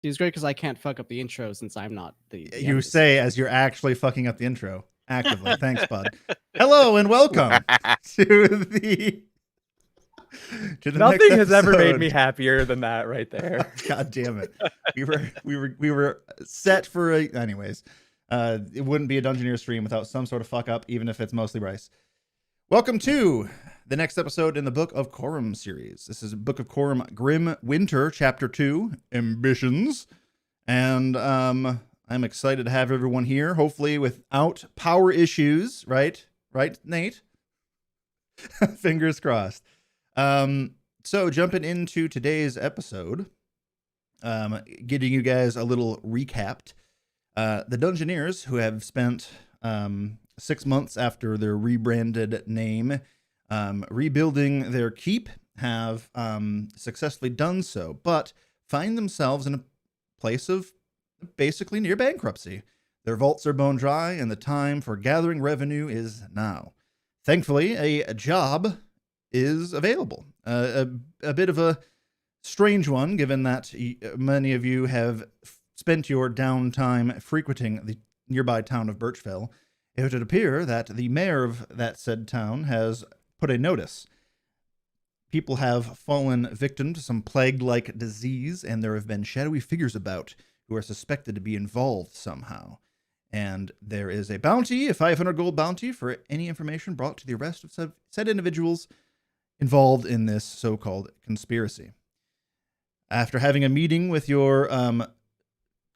He's great because I can't fuck up the intro since I'm not the You MC. say as you're actually fucking up the intro actively. Thanks, bud. Hello and welcome to the Nothing next has ever made me episode. happier than that right there. God damn it. We were set for a anyways. It wouldn't be a Dungeoneers stream without some sort of fuck up, even if it's mostly Bryce. Welcome to the next episode in the Book of Khorim series. This is Book of Khorim Grim Winter, Chapter 2, Ambitions. And I'm excited to have everyone here, hopefully without power issues, right? Right, Nate? Fingers crossed. So jumping into today's episode, getting you guys a little recapped. The Dungeoneers, who have spent 6 months after their rebranded name, rebuilding their keep, have successfully done so, but find themselves in a place of basically near bankruptcy. Their vaults are bone dry, and the time for gathering revenue is now. Thankfully, a job is available. A bit of a strange one, given that many of you have spent your downtime frequenting the nearby town of Birchfell. It would appear that the mayor of that said town has put a notice. People have fallen victim to some plague-like disease, and there have been shadowy figures about who are suspected to be involved somehow. And there is a bounty, a 500 gold bounty, for any information brought to the arrest of said individuals involved in this so-called conspiracy. After having a meeting with your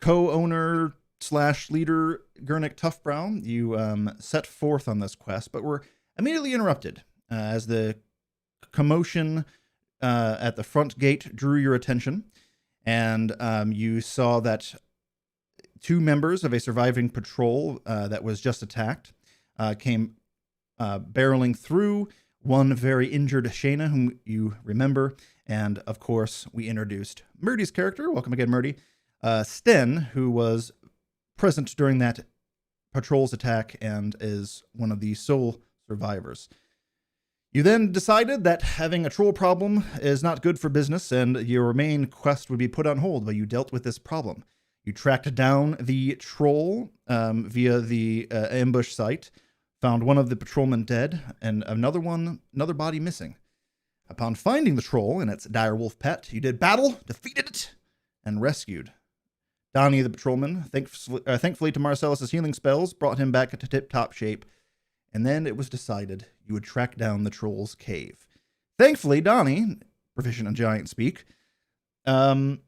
co-owner / leader, Gurnik Toughbrow, you set forth on this quest, but were immediately interrupted as the commotion at the front gate drew your attention, and you saw that 2 members of a surviving patrol that was just attacked came barreling through. One very injured Shayna, whom you remember, and of course we introduced Murdy's character. Welcome again, Murdy. Sten, who was present during that patrol's attack and is one of the sole survivors. You then decided that having a troll problem is not good for business, and your main quest would be put on hold while you dealt with this problem. You tracked down the troll via the ambush site, found one of the patrolmen dead, and another body missing. Upon finding the troll and its direwolf pet, you did battle, defeated it, and rescued. Donnie the patrolman, thankfully to Marcellus' healing spells, brought him back to tip-top shape, and then it was decided you would track down the troll's cave. Thankfully, Donnie, proficient in giant speak, is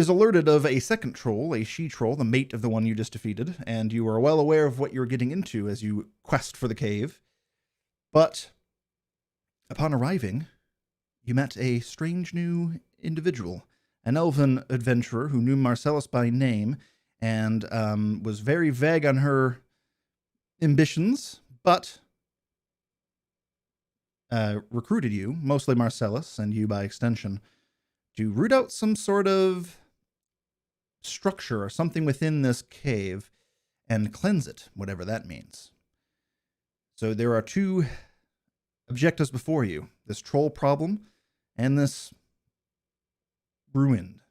alerted of a second troll, a she-troll, the mate of the one you just defeated, and you are well aware of what you're getting into as you quest for the cave. But upon arriving, you met a strange new individual, an elven adventurer who knew Marcellus by name and was very vague on her ambitions, but recruited you, mostly Marcellus, and you by extension, to root out some sort of structure or something within this cave and cleanse it, whatever that means. So there are 2 objectives before you, this troll problem and this ruin.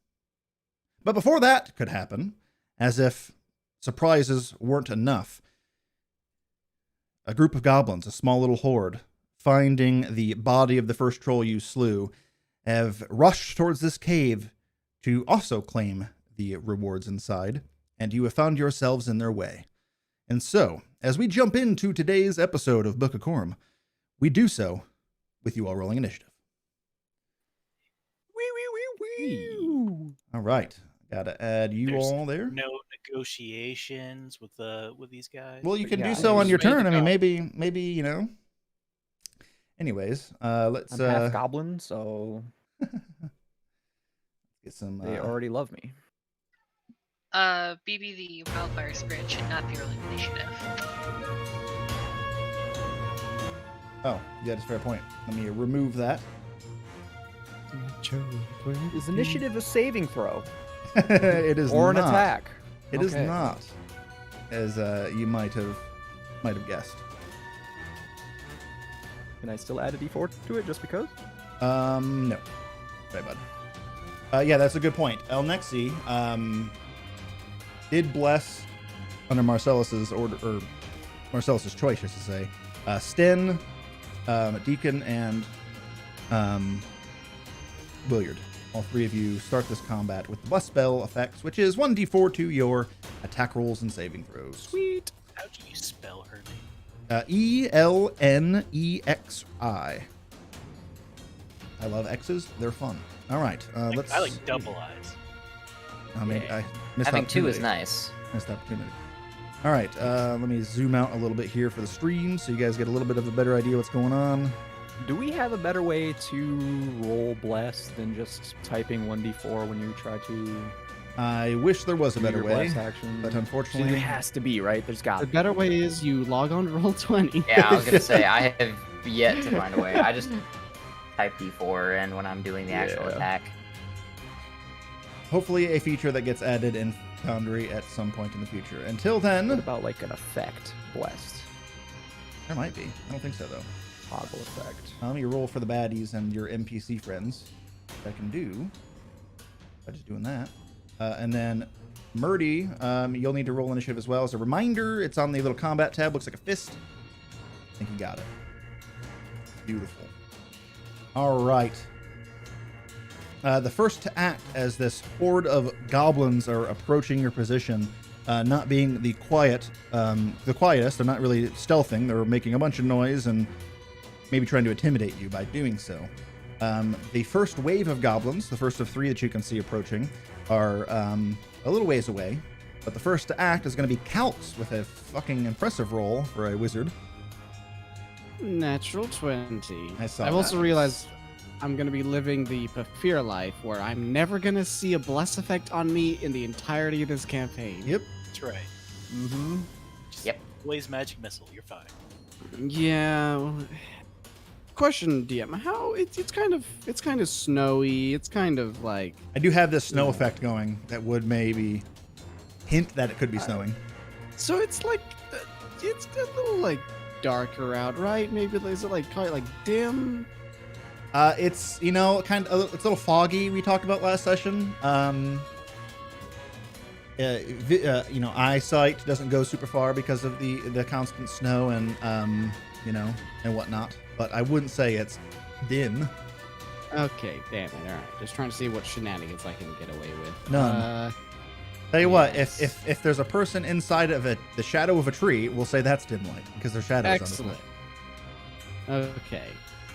But before that could happen, as if surprises weren't enough, a group of goblins, a small little horde, finding the body of the first troll you slew, have rushed towards this cave to also claim the rewards inside, and you have found yourselves in their way. And so, as we jump into today's episode of Book of Khorim, we do so with you all rolling initiative. All right. Gotta add you There's all there. No negotiations with these guys. Well, you can Yeah, do so on your just ready turn. to I mean, go. maybe, you know. Anyways, let's I'm half goblin, so get some. they already love me. BB the wildfire spirit should not be rolling initiative. Oh, yeah, that's a fair point. Let me remove that. Is initiative a saving throw It is or not. an attack? It is Okay. not, as you might have guessed. Can I still add a d4 to it just because? No. Sorry, bud. Yeah, that's a good point. El Nexi did bless under Marcellus's order, or Marcellus's choice, I should say. Sten, Deacon, and Williard. All three of you start this combat with the bless spell effects, which is 1d4 to your attack rolls and saving throws. Sweet. How do you spell her name? Elnexi. I love X's. They're fun. All right. Let's. I like double eyes. I mean, Yeah. I missed Having two is opportunity. nice. Missed opportunity. All right. Let me zoom out a little bit here for the stream so you guys get a little bit of a better idea what's going on. Do we have a better way to roll bless than just typing 1d4 when you try to I wish there was a do better your way, bless action? but There unfortunately, has to be, right? There's got The to be. better way is you log on to Roll20. Yeah, I was gonna say I have yet to find a way. I just type D4 in when I'm doing the actual Yeah. attack. hopefully a feature that gets added in Foundry at some point in the future. Until What then, about like an effect blessed? there might be. I don't think so though. Toggle effect. Let me roll for the baddies and your NPC friends. Which I can do by just doing that. And then Murdy, you'll need to roll initiative as well. As a reminder, it's on the little combat tab. Looks like a fist. I think you got it. Beautiful. All right. The first to act as this horde of goblins are approaching your position, not being the quietest. They're not really stealthing. They're making a bunch of noise and maybe trying to intimidate you by doing so. The first wave of goblins, the first of three that you can see approaching, are a little ways away. But the first to act is going to be Kaltz with a fucking impressive roll for a wizard. Natural 20. I saw I've also that. realized I'm going to be living the Pafir life where I'm never going to see a bless effect on me in the entirety of this campaign. Yep. That's right. Mm-hmm. Just Yep. blaze magic missile. You're fine. Yeah. Question, DM. How it's kind of snowy. It's kind of like I do have this snow effect going that would maybe hint that it could be snowing. so it's like it's a little like darker out, right? Maybe is it like quite like dim? It's it's a little foggy. We talked about last session. Eyesight doesn't go super far because of the constant snow and and whatnot. But I wouldn't say it's dim. Okay, damn it. All right, just trying to see what shenanigans I can get away with. None. Tell you what, Yes. if there's a person inside of it, the shadow of a tree, we'll say that's dim light because there's shadows Excellent. on the Okay.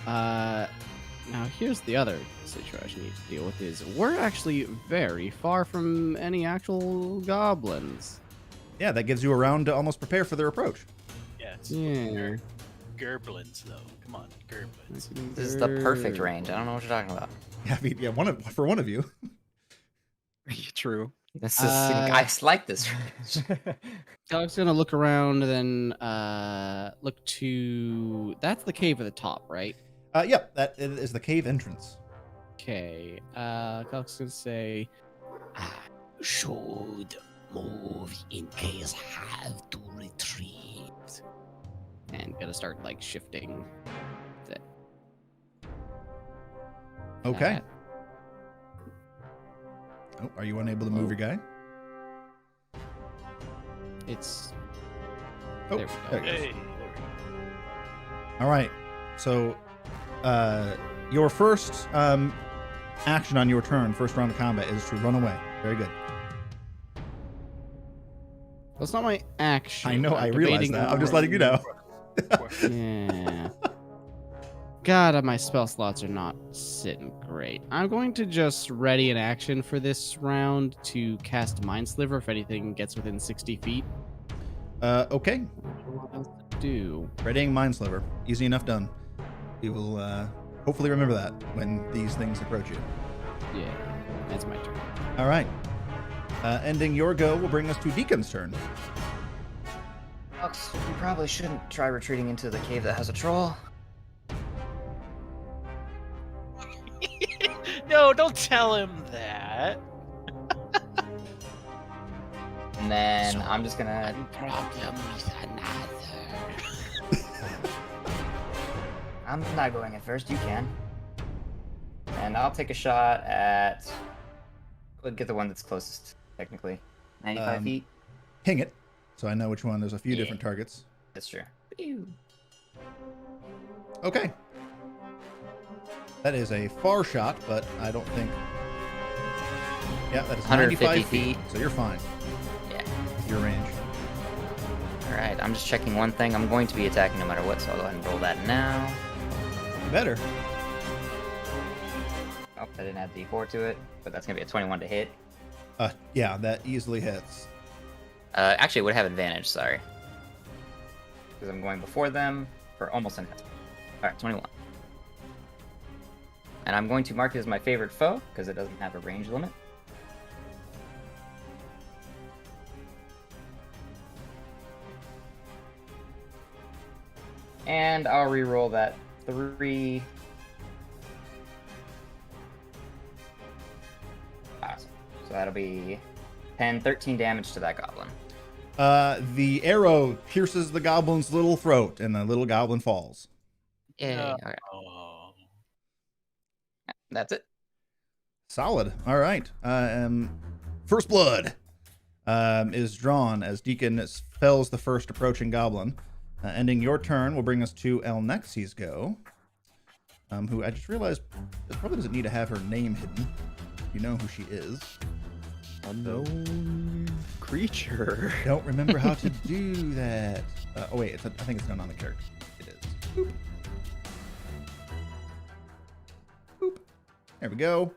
Now here's the other situation you need to deal with is we're actually very far from any actual goblins. Yeah, that gives you a round to almost prepare for their approach. Yeah. It's Yeah. Gerblins, though. Come on, Gerblins. This is the perfect range. I don't know what you're talking about. Yeah, I mean, for one of you. True. This is I like this range. Dog's gonna look around and then look to that's the cave at the top, right? Yep, that is the cave entrance. Okay. Dog's gonna say I should move in case have to retreat. And gonna start like shifting. Okay. Oh, are you unable to move Oh. your guy? It's Oh, there we there go. it goes. Hey, there we go. All right. So, your first action on your turn, first round of combat, is to run away. Very good. That's not my action. I know. I'm I realize debating that. on I'm just letting you know. Yeah. God, my spell slots are not sitting great. I'm going to just ready an action for this round to cast Mind Sliver if anything gets within 60 feet. Okay. What else to do? Readying Mind Sliver. Easy enough done. We will hopefully remember that when these things approach you. Yeah, that's my turn. All right. Ending your go will bring us to Deacon's turn. Alex, you probably shouldn't try retreating into the cave that has a troll. No, don't tell him that. And then I'm just gonna. Problem with another. I'm not going in first. You can. And I'll take a shot at We'll get the one that's closest, technically. 95 feet. Ping it, so I know which one. There's a few Yeah. different targets. That's true. Okay. That is a far shot, but I don't think... Yeah, that is 150 95 feet. So you're fine. Yeah. Your range. Alright, I'm just checking one thing. I'm going to be attacking no matter what, so I'll go ahead and roll that now. Better. Oh, I didn't add D4 to it, but that's going to be a 21 to hit. Yeah, that easily hits. Actually, it would have advantage, sorry. Because I'm going before them for almost an hit. Alright, 21. And I'm going to mark it as my favorite foe, because it doesn't have a range limit. And I'll re-roll that 3. Awesome. So that'll be 10, 13 damage to that goblin. The arrow pierces the goblin's little throat, and the little goblin falls. Yeah. Okay. Oh. That's it. Solid. All right. First blood is drawn as Deacon fells the first approaching goblin. Ending your turn will bring us to El Nexi's go, who I just realized probably doesn't need to have her name hidden. You know who she is. Unknown creature. Don't remember how to do that. Oh wait, I think it's done on the character. It is. Boop. Boop. There we go.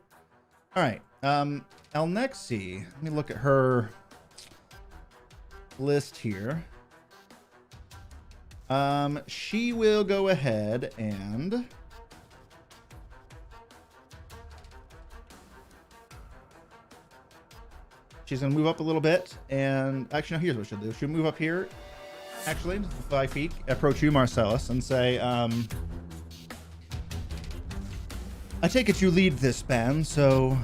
All right. El Nexi. Let me look at her list here. She will go ahead and she's gonna move up a little bit, and actually, no, here's what she'll do. She'll move up here, actually, 5 feet, approach you, Marcellus, and say, I take it you lead this band, so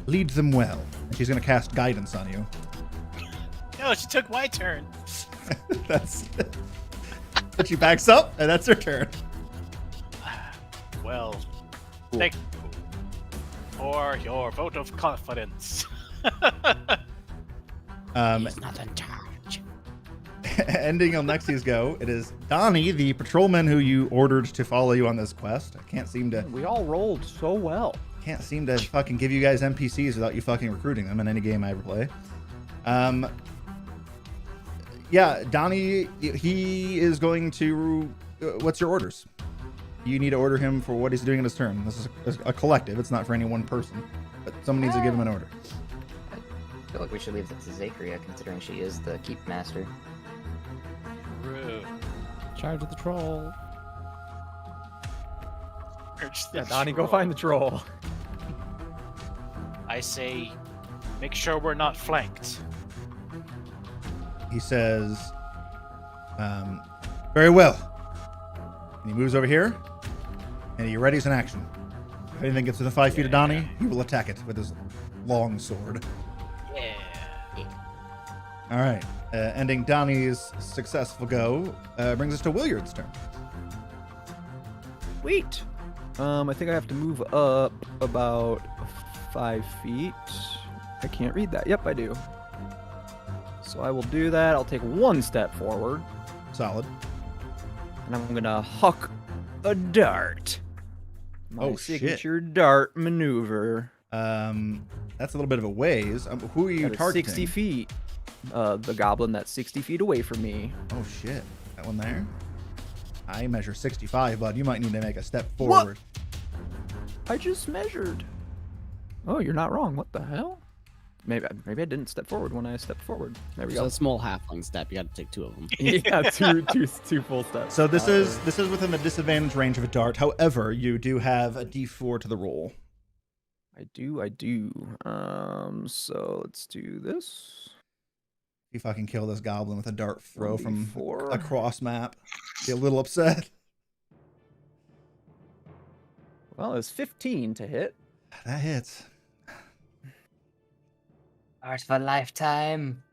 lead them well. And she's gonna cast guidance on you. No, she took my turn. But she backs up, and that's her turn. Well, thank you for your vote of confidence. He's not in charge. Ending El Nexi's go, it is Donnie, the patrolman who you ordered to follow you on this quest. I can't seem to rolled so well. fucking give you guys NPCs without you fucking recruiting them in any game I ever play. Yeah, Donnie, he is going to... what's your orders? You need to order him for what he's doing in his turn. This is a collective. It's not for any one person. But someone needs to give him an order. I feel like we should leave that to Zakria, considering she is the keep master. Rude. Charge of the troll. Yeah, Donnie, go find the troll. I say, make sure we're not flanked. He says, very well. And he moves over here, and he readies an action. If anything gets within 5 feet of Donnie, he will attack it with his long sword. Yeah. All right. Ending Donnie's successful go brings us to Williard's turn. Sweet. I think I have to move up about 5 feet. I can't read that. Yep, I do. So I will do that. I'll take 1 step forward. Solid. And I'm gonna huck a dart. My Oh, shit. signature dart maneuver. That's a little bit of a ways. Who are you That is targeting? 60 feet. The goblin that's 60 feet away from me. Oh shit, that one there. I measure 65, bud. You might need to make a step forward. I just measured. Oh, you're not wrong. What the hell? Maybe I didn't step forward when I stepped forward. There we It's go. a small halfling step. You got to take 2 of them. Yeah, two full steps. So this is within the disadvantage range of a dart. However, you do have a D4 to the roll. I do. So let's do this. You fucking kill this goblin with a dart throw from 1d4. across map. Be a little upset. Well, it's 15 to hit. That hits. Ours for a lifetime.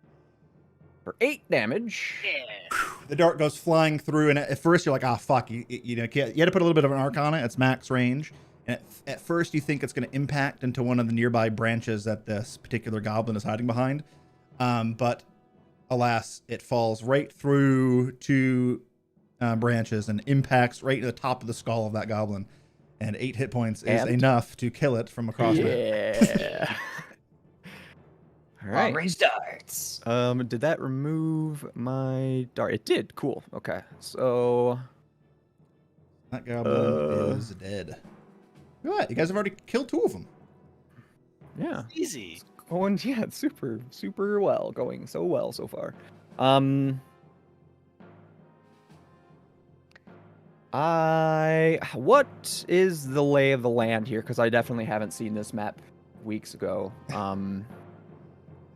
For 8 damage. Yeah. The dart goes flying through, and at first you're like, "Ah, fuck!" You had to put a little bit of an arc on it. It's max range, And at first, you think it's going to impact into one of the nearby branches that this particular goblin is hiding behind. But alas, it falls right through two branches and impacts right at the top of the skull of that goblin. And 8 hit points is enough to kill it from across it. Yeah. All right. Long-range darts. Did that remove my dart? It did. Cool. Okay. So That goblin is dead. Look at that. You guys have already killed 2 of them. yeah. Easy. Going, yeah, it's super well. Going so well so far. What is the lay of the land here? Because I definitely haven't seen this map weeks ago.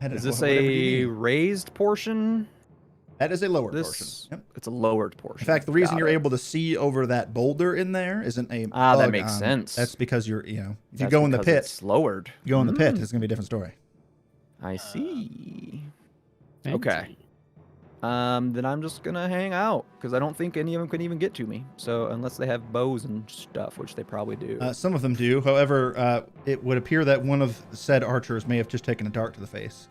Is this a raised portion? That is a lowered portion. Yep. It's a lowered portion. In fact, the reason Got you're it. able to see over that boulder in there isn't a that makes sense. That's because you're, if you That's go in the because pit, it's lowered. you go in the pit, it's gonna be a different story. I see. Fancy. Okay. Then I'm just gonna hang out because I don't think any of them can even get to me. So unless they have bows and stuff, which they probably do. Some of them do. However, it would appear that one of the said archers may have just taken a dart to the face.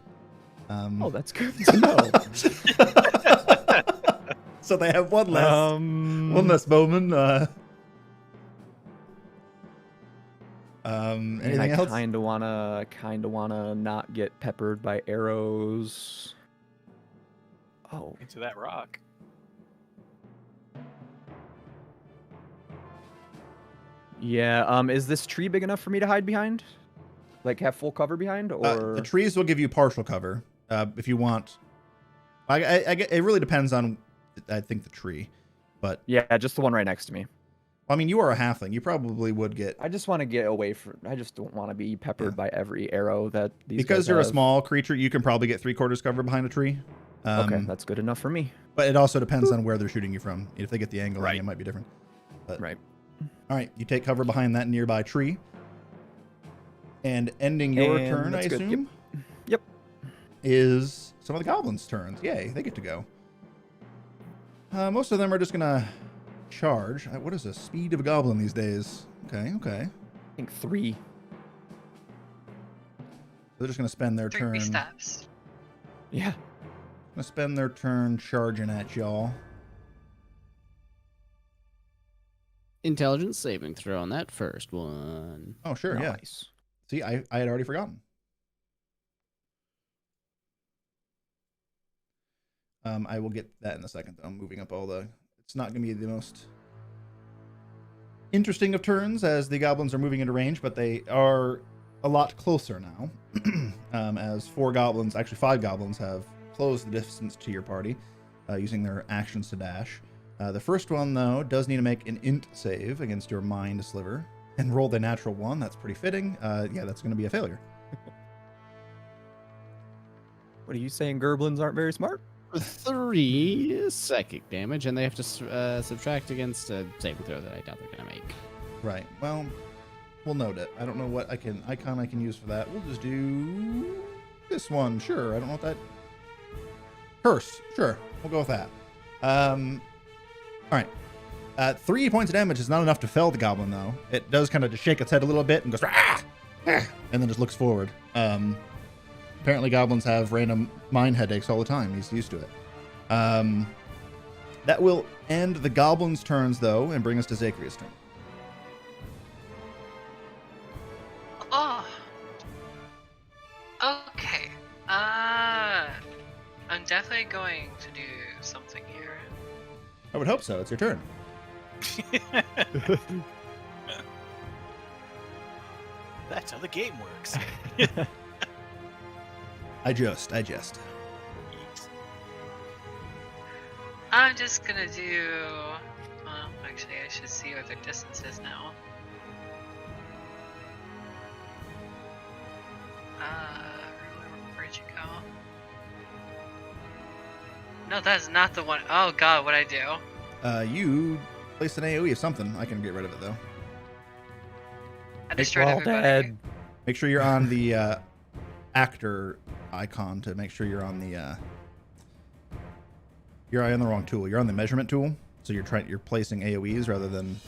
Oh, that's good to know. So they have one less bowman. Anything I else? kind of wanna not get peppered by arrows. Oh, Into that rock. yeah. Is this tree big enough for me to hide behind? Like have full cover behind, or The trees will give you partial cover if you want. It really depends on, I think, the tree, but yeah, just the one right next to me. I mean, you are a halfling. You probably would get, I just want to get away from. I just don't want to be peppered by every arrow that these because guys you're a have. small creature. You can probably get 3/4 cover behind a tree. Okay, that's good enough for me. But it also depends on where they're shooting you from. If they get the angle, Right. it might be different. But, Right. All right, you take cover behind that nearby tree, and ending your And turn, I that's good. assume. Yep. Is some of the goblins' turns. Yay, they get to go. Most of them are just gonna charge. What is the speed of a goblin these days? Okay. I think 3. They're just gonna spend their 3 turn. steps. Yeah. Gonna spend their turn charging at y'all. Intelligence saving throw on that first one. Oh, sure, yeah. Nice. See, I had already forgotten. I will get that in a second, though. I'm moving up all the... It's not going to be the most interesting of turns as the goblins are moving into range, but they are a lot closer now. As 4 goblins, actually 5 goblins, have closed the distance to your party using their actions to dash. The first one, though, does need to make an int save against your mind sliver and roll the natural 1. That's pretty fitting. Yeah, that's going to be a failure. What are you saying? Gerblins aren't very smart? 3 psychic damage, and they have to subtract against a saving throw that I doubt they're gonna make. Right. Well, we'll note it. I don't know what icon I can use for that. We'll just do this one. Sure. I don't know what that. Curse. Sure. We'll go with that. All right. 3 points of damage is not enough to fell the goblin, though. It does kind of just shake its head a little bit and goes, "Ah! Ah," and then just looks forward. Apparently, goblins have random mind headaches all the time. He's used to it. That will end the goblins' turns, though, and bring us to Zakria's turn. Oh. Okay. I'm definitely going to do something here. I would hope so. It's your turn. That's how the game works. I jest. I'm just gonna do. Well, actually, I should see what their distance is now. Where'd you go? No, that's not the one. Oh god, what'd I do? You placed an AoE of something. I can get rid of it, though. I destroyed All everybody. dead. Make sure you're on the actor icon to make sure you're on the... You're on the wrong tool. You're on the measurement tool. So you're placing AoEs rather than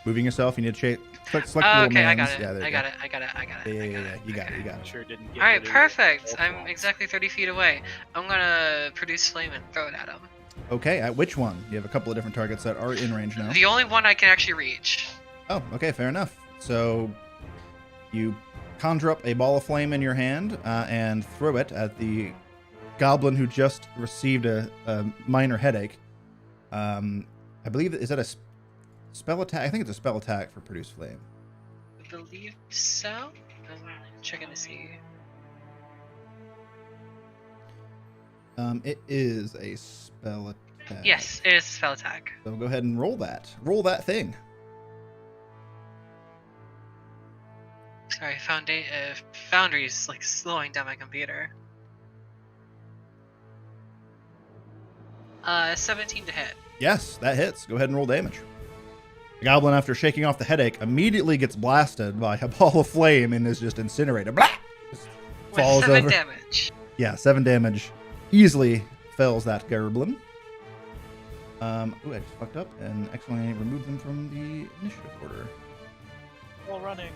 moving yourself. You need to select the Oh, little okay, I mans. got it. Yeah, there I you got go. it. I got it. I got it. Yeah, I yeah, got yeah. it. You got it. You got it. Sure didn't get All right, rid of perfect. both I'm walls. exactly 30 feet away. I'm gonna produce flame and throw it at him. Okay, at which one? You have a couple of different targets that are in range now. The only one I can actually reach. Oh, okay, fair enough. So you conjure up a ball of flame in your hand and throw it at the goblin who just received a minor headache. I believe, is that a spell attack? I think it's a spell attack for produce flame. I believe so. I'm checking to see. It is a spell attack. Yes, it is a spell attack. So go ahead and roll that. Roll that thing. Sorry, Foundry's like slowing down my computer. 17 to hit. Yes, that hits. Go ahead and roll damage. The goblin, after shaking off the headache, immediately gets blasted by a ball of flame and is just incinerated. Blah! Just With falls 7 over. damage. Yeah, 7 damage. Easily fells that goblin. Ooh, I just fucked up and accidentally removed them from the initiative order. Still running.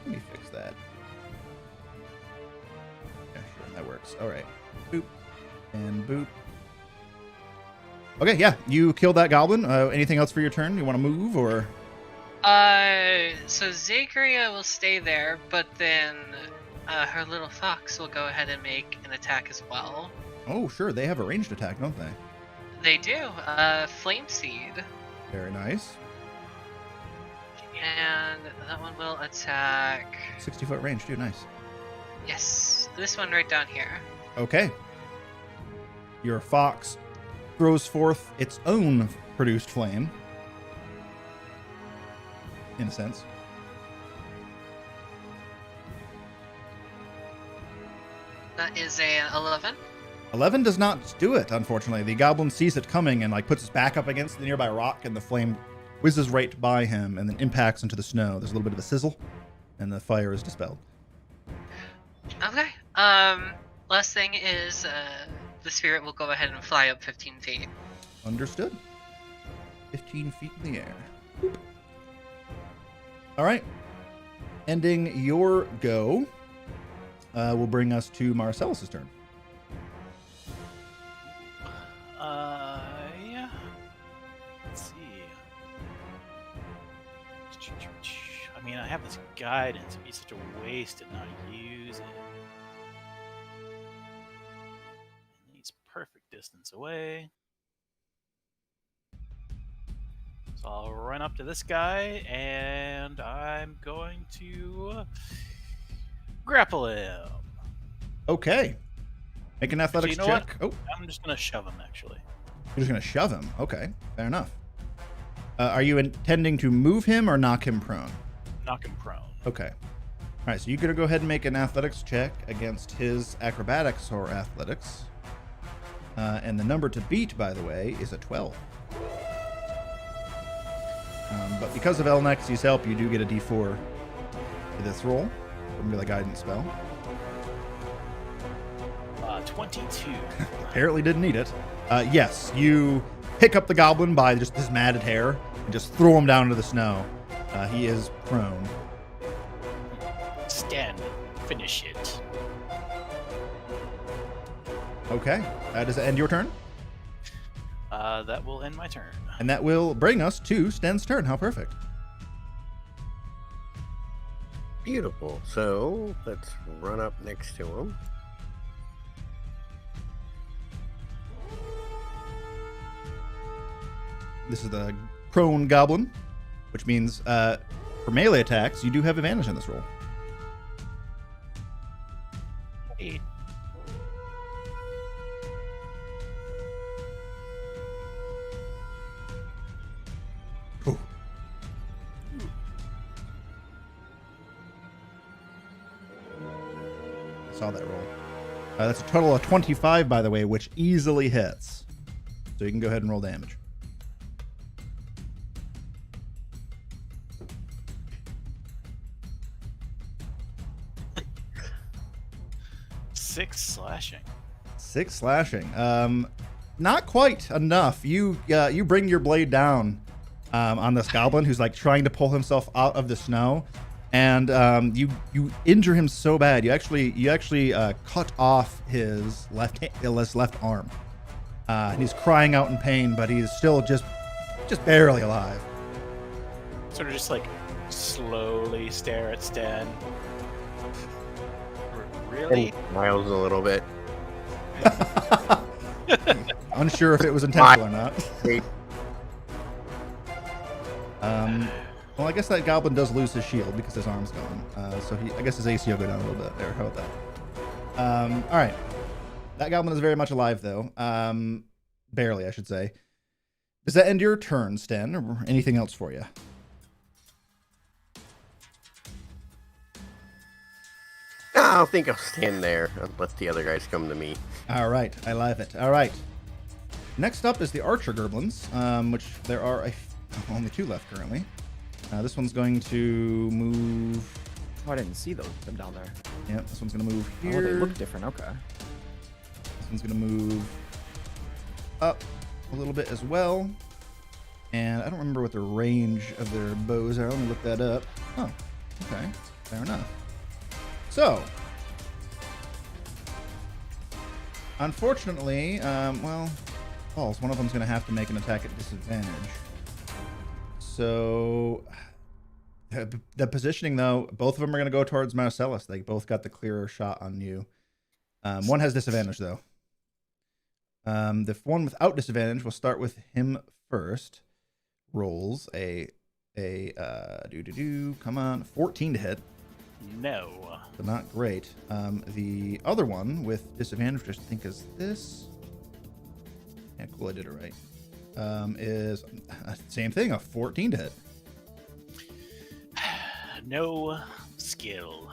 Let me fix that. Yeah, sure, that works. All right. Boop. And boop. Okay, yeah, you killed that goblin. Anything else for your turn? You want to move, or? So Zagria will stay there, but then her little fox will go ahead and make an attack as well. Oh, sure. They have a ranged attack, don't they? They do. Flame Seed. Very nice. And that one will attack. 60-foot range, too. Nice. Yes, this one right down here. Okay. Your fox throws forth its own produced flame. In a sense. That is an 11. 11 does not do it, unfortunately. The goblin sees it coming and puts his back up against the nearby rock, and the flame whizzes right by him and then impacts into the snow. There's a little bit of a sizzle, and the fire is dispelled. Okay. Last thing is the spirit will go ahead and fly up 15 feet. Understood. 15 feet in the air. Boop. All right. Ending your go will bring us to Marcellus' turn. Yeah. Let's see. I mean, I have this guidance. It'd be such a waste to not use it. And he's perfect distance away. So I'll run up to this guy, and I'm going to grapple him. Okay. Make an athletics you know check. Oh, I'm just gonna shove him, actually. you're just going to shove him. Okay. Fair enough. Are you intending to move him or knock him prone? Knock him prone. Okay. All right, so you're going to go ahead and make an athletics check against his acrobatics or athletics. And the number to beat, by the way, is a 12. But because of Elnex's help, you do get a d4 for this roll from the guidance spell. 22. Apparently didn't need it. Yes, you pick up the goblin by just his matted hair and just throw him down into the snow. He is prone. Stand. Finish it. Okay. Does that end your turn? That will end my turn. And that will bring us to Sten's turn. How perfect. Beautiful. So let's run up next to him. This is the prone goblin, which means for melee attacks, you do have advantage on this roll. 8. Ooh. Saw that roll. That's a total of 25, by the way, which easily hits. So you can go ahead and roll damage. Six slashing. 6 slashing. Not quite enough. You bring your blade down, on this goblin who's like trying to pull himself out of the snow, and you injure him so bad you actually cut off his left arm, and he's crying out in pain, but he's still just barely alive. Sort of just like slowly stare at Stan. Really? And smiles a little bit. Unsure if it was intentional or not. Wait. Well, I guess that goblin does lose his shield because his arm's gone. So I guess his AC will go down a little bit there. How about that? All right. That goblin is very much alive, though. Barely, I should say. Does that end your turn, Sten, or anything else for you? I don't think I'll stand there and let the other guys come to me. All right. I love it. All right. Next up is the archer goblins, which there are only 2 left currently. This one's going to move. Oh, I didn't see them down there. Yeah, this one's going to move here. Oh, they look different. Okay. This one's going to move up a little bit as well. And I don't remember what the range of their bows are. Let me look that up. Oh, okay. Fair enough. So, unfortunately, false. One of them's going to have to make an attack at disadvantage. So, the positioning, though, both of them are going to go towards Marcellus. They both got the clearer shot on you. One has disadvantage, though. The one without disadvantage, we'll start with him first. Rolls come on, 14 to hit. No. So not great. The other one with disadvantage, which I think is this. Yeah, cool, I did it right. Is same thing, a 14 to hit. No skill.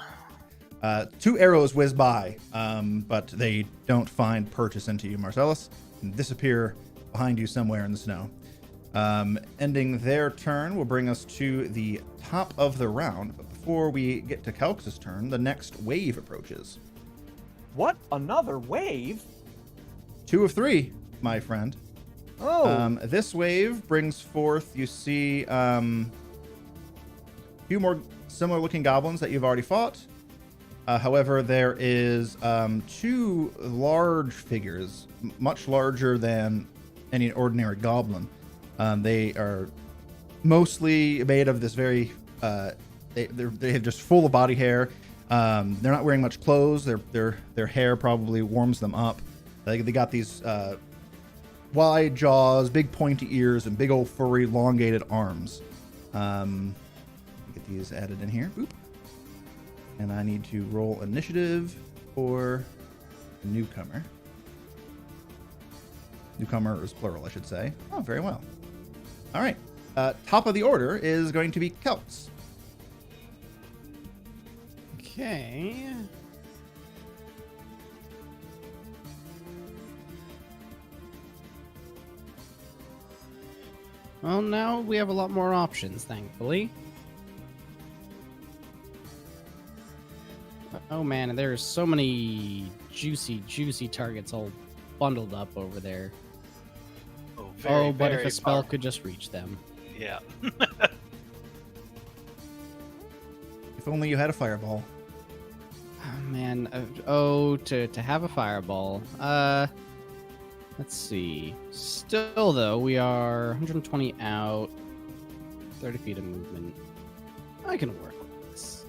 2 arrows whiz by, but they don't find purchase into you, Marcellus, and disappear behind you somewhere in the snow. Ending their turn will bring us to the top of the round. But before we get to Calx's turn, the next wave approaches. What? Another wave? 2 of 3, my friend. Oh. This wave brings forth, you see, a few more similar looking goblins that you've already fought. However, there is 2 large figures, much larger than any ordinary goblin. They are mostly made of this very, they have just full of body hair. They're not wearing much clothes. Their hair probably warms them up. They got these wide jaws, big pointy ears, and big old furry, elongated arms. Get these added in here. Boop. And I need to roll initiative for the newcomer. Newcomer is plural, I should say. Oh, very well. All right. Top of the order is going to be Celts. Okay. Well, now we have a lot more options, thankfully. Oh man, and there's so many juicy targets all bundled up over there. Oh, very, but if very a spell powerful. could just reach them. Yeah. If only you had a fireball. Oh man, to have a fireball. Let's see. Still though, we are 120 out, 30 feet of movement. I can work with this.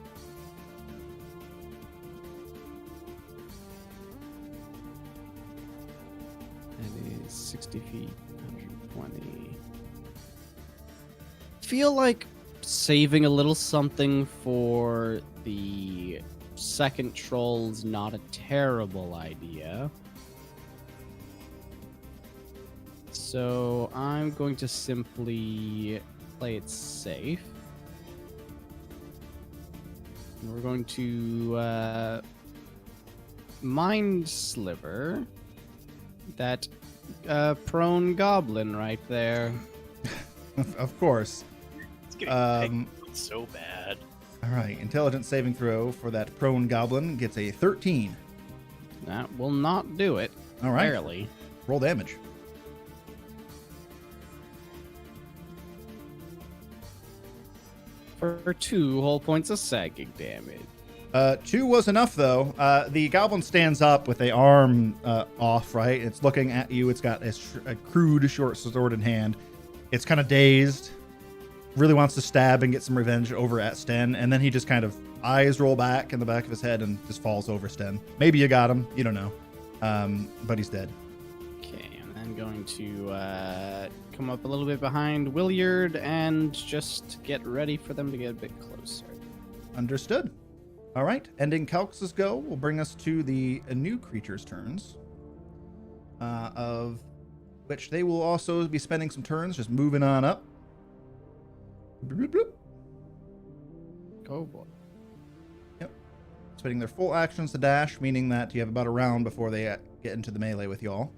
That is 60 feet, 120. Feel like saving a little something for the second troll's not a terrible idea. So I'm going to simply play it safe. And we're going to Mind Sliver that prone goblin right there. Of course. It's getting pegged so bad. All right. Intelligence saving throw for that prone goblin gets a 13. That will not do it. All right. Barely. Roll damage. for 2 whole points of psychic damage. 2 was enough, though. The goblin stands up with a arm off, right? It's looking at you. It's got a crude short sword in hand. It's kind of dazed. Really wants to stab and get some revenge over at Sten. And then he just kind of eyes roll back in the back of his head and just falls over Sten. Maybe you got him. You don't know. But he's dead. Okay, and then going to come up a little bit behind Williard and just get ready for them to get a bit closer. Understood. All right, ending Calx's go will bring us to the new creatures' turns, of which they will also be spending some turns just moving on up. Bloop, bloop, bloop. Oh boy. Yep. Spending their full actions to dash, meaning that you have about a round before they get into the melee with y'all.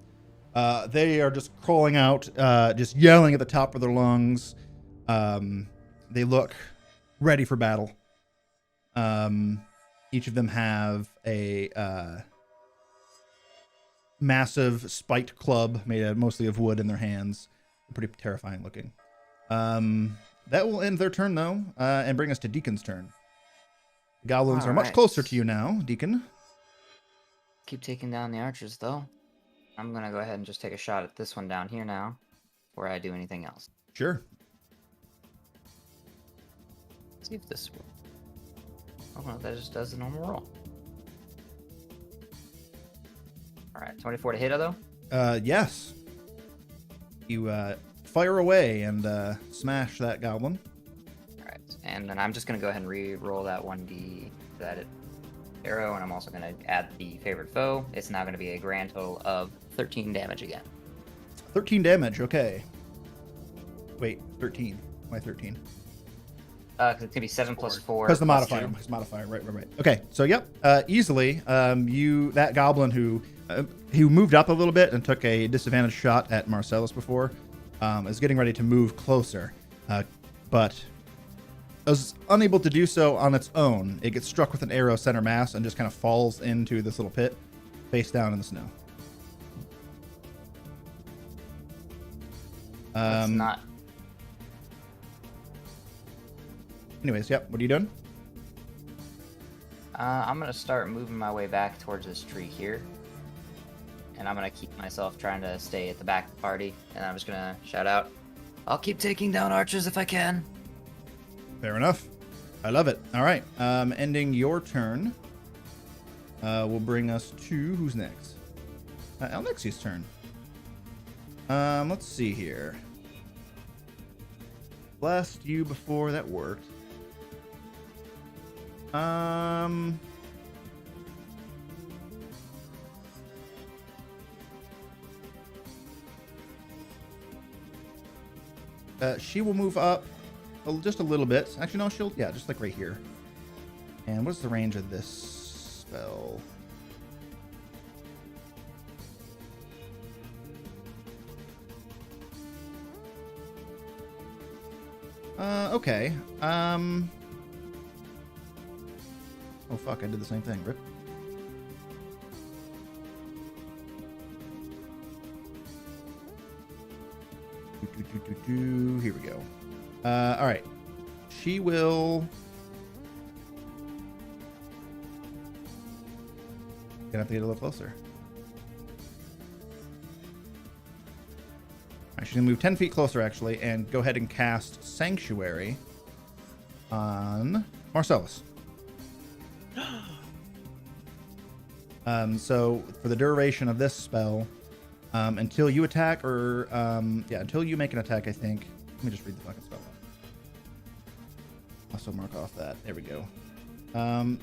They are just crawling out, just yelling at the top of their lungs. They look ready for battle. Each of them have a massive spiked club made mostly of wood in their hands. Pretty terrifying looking. That will end their turn, though, and bring us to Deacon's turn. The goblins are much Alright. closer to you now, Deacon. Keep taking down the archers, though. I'm gonna go ahead and just take a shot at this one down here now, before I do anything else. Sure. See if this works. Oh, well, that just does the normal roll. Alright, 24 to hit, though? Yes. You fire away and smash that goblin. Alright, and then I'm just gonna go ahead and re-roll that 1d, that arrow, and I'm also gonna add the favorite foe. It's now gonna be a grand total of 13 damage again. 13 damage, okay. Wait, 13. Why 13? Because it's gonna be 7 plus 4. Because the plus modifier. 2. His modifier, right. Okay, so yep, easily, that goblin who moved up a little bit and took a disadvantaged shot at Marcellus before, is getting ready to move closer, but is unable to do so on its own. It gets struck with an arrow center mass and just kind of falls into this little pit, face down in the snow. That's not. Anyways, yep. What are you doing? I'm gonna start moving my way back towards this tree here, and I'm gonna keep myself trying to stay at the back of the party, and I'm just gonna shout out, "I'll keep taking down archers if I can." Fair enough. I love it. All right. Ending your turn will bring us to who's next? Elnixi's turn. Let's see here. Blast you before that worked. She will move up just a little bit. Actually, no, she'll, yeah, just like right here. And what's the range of this spell? Okay. Oh, fuck, I did the same thing. Rip. Here we go. All right. She will... Gonna have to get a little closer. All right, she's gonna move 10 feet closer, actually, and go ahead and cast Sanctuary on Marcellus. So for the duration of this spell, until you attack, or until you make an attack, I think. Let me just read the fucking spell. Also mark off that. There we go. All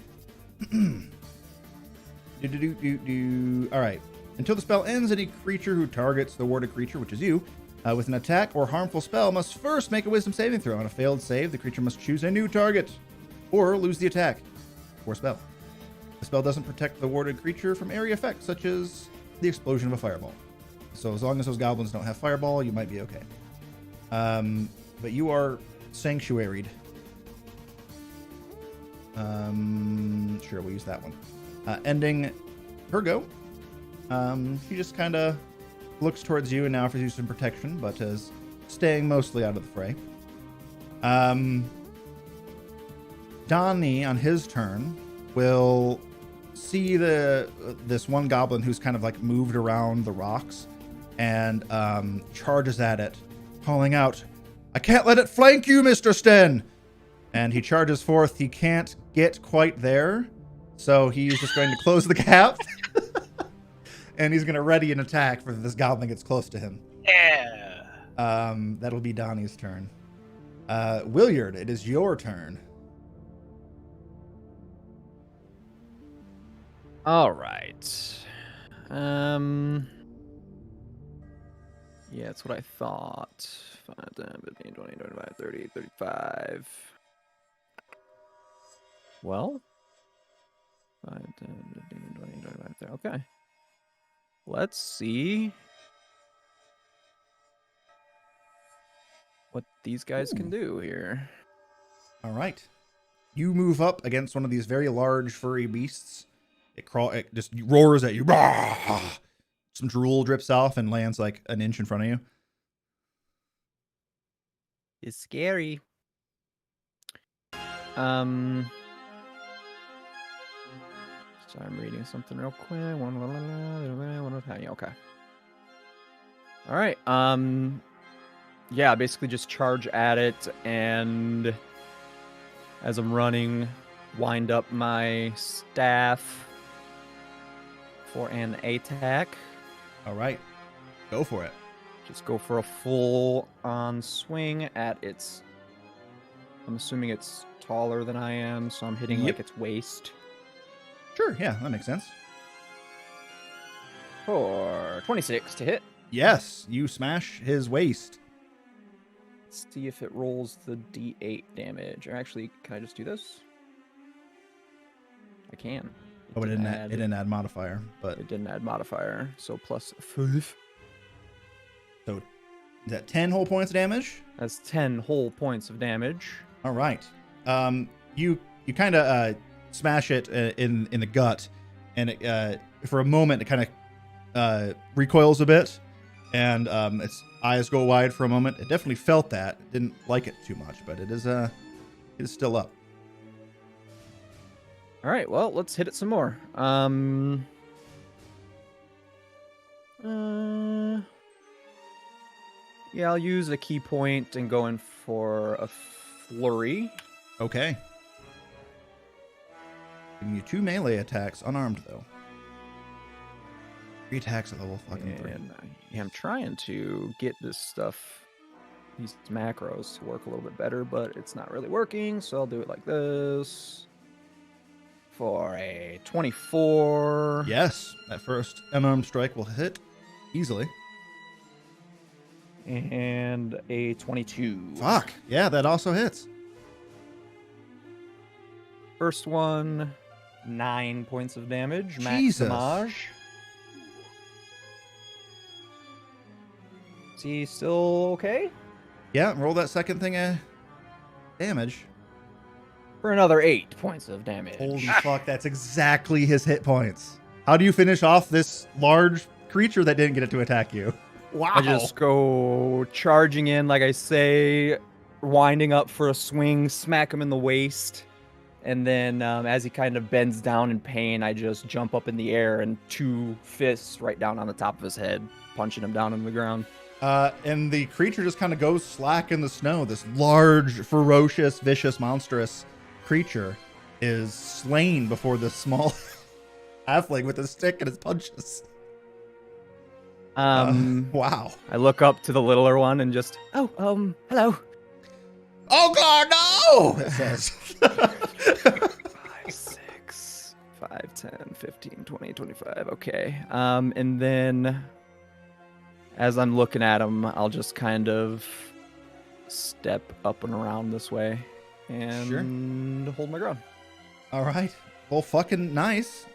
right. Until the spell ends, any creature who targets the warded creature, which is you, with an attack or harmful spell must first make a wisdom saving throw. On a failed save, the creature must choose a new target or lose the attack or spell. The spell doesn't protect the warded creature from area effects, such as the explosion of a fireball. So as long as those goblins don't have fireball, you might be okay. But you are sanctuaried. Sure, we'll use that one. Ending her go. She just kind of looks towards you and now offers you some protection, but is staying mostly out of the fray. Donnie on his turn will see this one goblin who's kind of like moved around the rocks and charges at it, calling out, "I can't let it flank you, Mr. Sten!" And he charges forth. He can't get quite there, so he's just going to close the gap. And he's going to ready an attack for this goblin gets close to him. Yeah. That'll be Donnie's turn. Williard, it is your turn. All right. Yeah, that's what I thought. 5, 10, 15, 20, 25, 30, 35. Well, 5, 10, 15, 20, 25, 30. Okay. Let's see what these guys can do here. All right. You move up against one of these very large furry beasts. It just roars at you. Some drool drips off and lands like an inch in front of you. It's scary. So I'm reading something real quick. Okay. All right. Yeah, basically just charge at it, and as I'm running, wind up my staff for an attack. All right. Go for it. Just go for a full-on swing at its... I'm assuming it's taller than I am, so I'm hitting like its waist. Sure, yeah, that makes sense. For 26 to hit. Yes, you smash his waist. Let's see if it rolls the d8 damage. Or actually, can I just do this? I can. It didn't add modifier, but it didn't add modifier, so plus 5. So, is that 10 whole points of damage? That's 10 whole points of damage. All right. You kind of smash it in the gut, and it, for a moment it kind of recoils a bit, and its eyes go wide for a moment. It definitely felt that. Didn't like it too much, but it is still up. All right, well, let's hit it some more. Yeah, I'll use a key point and go in for a flurry. Okay. Giving you 2 melee attacks, unarmed though. 3 attacks at level fucking 3. And yeah, I'm trying to get this stuff, these macros, to work a little bit better, but it's not really working, so I'll do it like this. For a 24. Yes, that first unarmed strike will hit easily. And a 22. Fuck. Yeah, that also hits. First one, 9 points of damage. Jesus. Max damage. Is he still okay? Yeah, roll that second thing damage. For another 8 points of damage. Holy fuck, that's exactly his hit points. How do you finish off this large creature that didn't get it to attack you? Wow. I just go charging in, like I say, winding up for a swing, smack him in the waist. And then as he kind of bends down in pain, I just jump up in the air and 2 fists right down on the top of his head, punching him down on the ground. And the creature just kind of goes slack in the snow. This large, ferocious, vicious, monstrous creature is slain before this small halfling with a stick and his punches. Wow. I look up to the littler one and just, hello. Oh god, no! It says. 5, 6, 5, 10, 15, 20, 25. Okay. And then as I'm looking at him, I'll just kind of step up and around this way and hold my ground. All right. Well, fucking nice.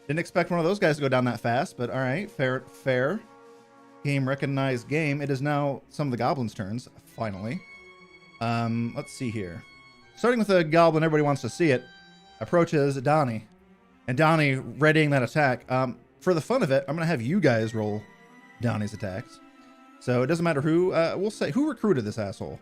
Didn't expect one of those guys to go down that fast, but all right. Fair. Game recognized game. It is now some of the goblins' turns, finally. Let's see here. Starting with a goblin, everybody wants to see it. Approaches Donnie. And Donnie readying that attack. For the fun of it, I'm going to have you guys roll Donnie's attacks. So it doesn't matter who. We'll say, who recruited this asshole?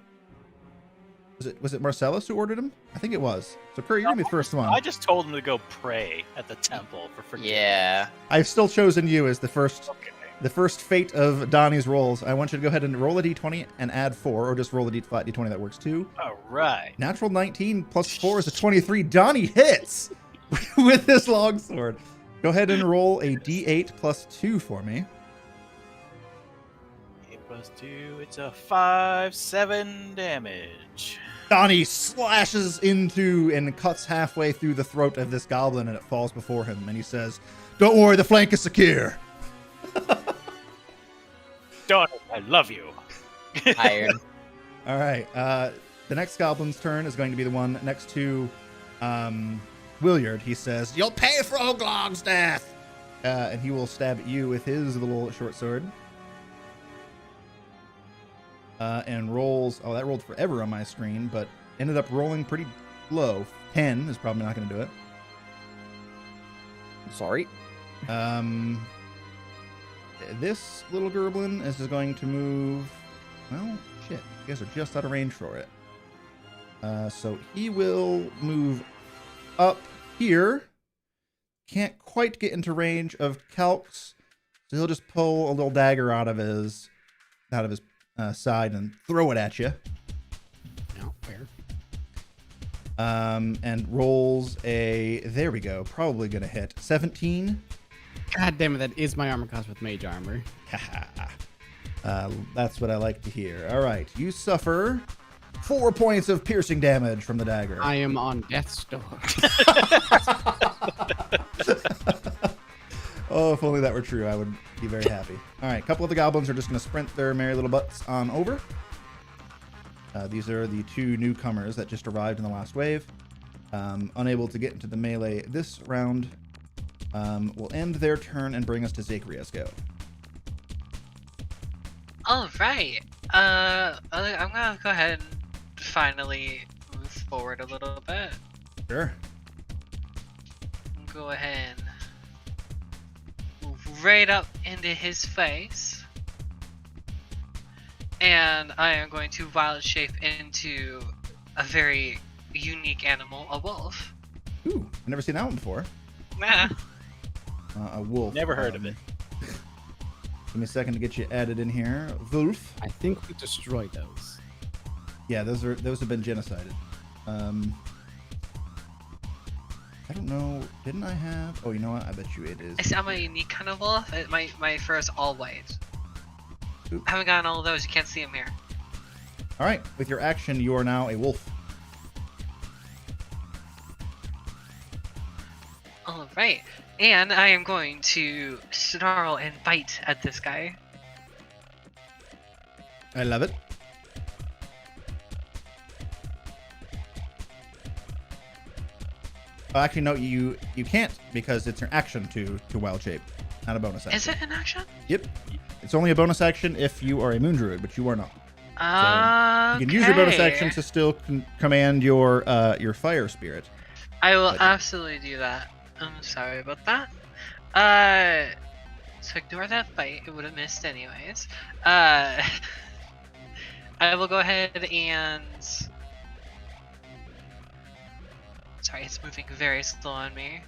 Was it Marcellus who ordered him? I think it was. So Curry, you're gonna be the first one. I just told him to go pray at the temple for forgiveness. Yeah. I've still chosen you as the first Okay. the first fate of Donnie's rolls. I want you to go ahead and roll a d20 and add 4, or just roll a flat d20 that works too. All right. Natural 19 plus 4 is a 23. Donnie hits with this longsword. Go ahead and roll a d8 plus 2 for me. 8 plus 2, it's a 5, 7 damage. Donnie slashes into and cuts halfway through the throat of this goblin, and it falls before him. And he says, "Don't worry, the flank is secure." Daughter, I love you. Hired. All right. The next goblin's turn is going to be the one next to Williard. He says, "You'll pay for Oglog's death," and he will stab at you with his little short sword. And rolls. Oh, that rolled forever on my screen, but ended up rolling pretty low. 10 is probably not going to do it. Sorry. This little goblin is going to move. Well, shit. You guys are just out of range for it. So he will move up here. Can't quite get into range of Calx, so he'll just pull a little dagger out of his side and throw it at you. No, fair. And rolls a. There we go. Probably gonna hit 17. God damn it, that is my armor class with mage armor. That's what I like to hear. All right, you suffer 4 points of piercing damage from the dagger. I am on death's door. Oh, if only that were true, I would be very happy. All right, a couple of the goblins are just going to sprint their merry little butts on over. These are the 2 newcomers that just arrived in the last wave. Unable to get into the melee this round. Will end their turn and bring us to Zachariah's go. All right. I'm gonna go ahead and finally move forward a little bit. Sure. Go ahead and move right up into his face. And I am going to wild shape into a very unique animal, a wolf. Ooh, I've never seen that one before. Nah. A wolf. Never heard of it. Give me a second to get you added in here. Wolf. I think we destroyed those. Yeah, those have been genocided. I don't know. Didn't I have? Oh, you know what? I bet you it is. I'm a unique kind of wolf. My fur is all white. Ooh. I haven't gotten all of those. You can't see them here. All right. With your action, you are now a wolf. All right. And I am going to snarl and bite at this guy. I love it. Actually, no, you can't because it's an action to wild shape, not a bonus action. Is it an action? Yep. It's only a bonus action if you are a moon druid, but you are not. You can use your bonus action to still command your fire spirit. I will absolutely do that. I'm sorry about that. So ignore that fight. It would have missed anyways. I will go ahead and... Sorry, it's moving very slow on me.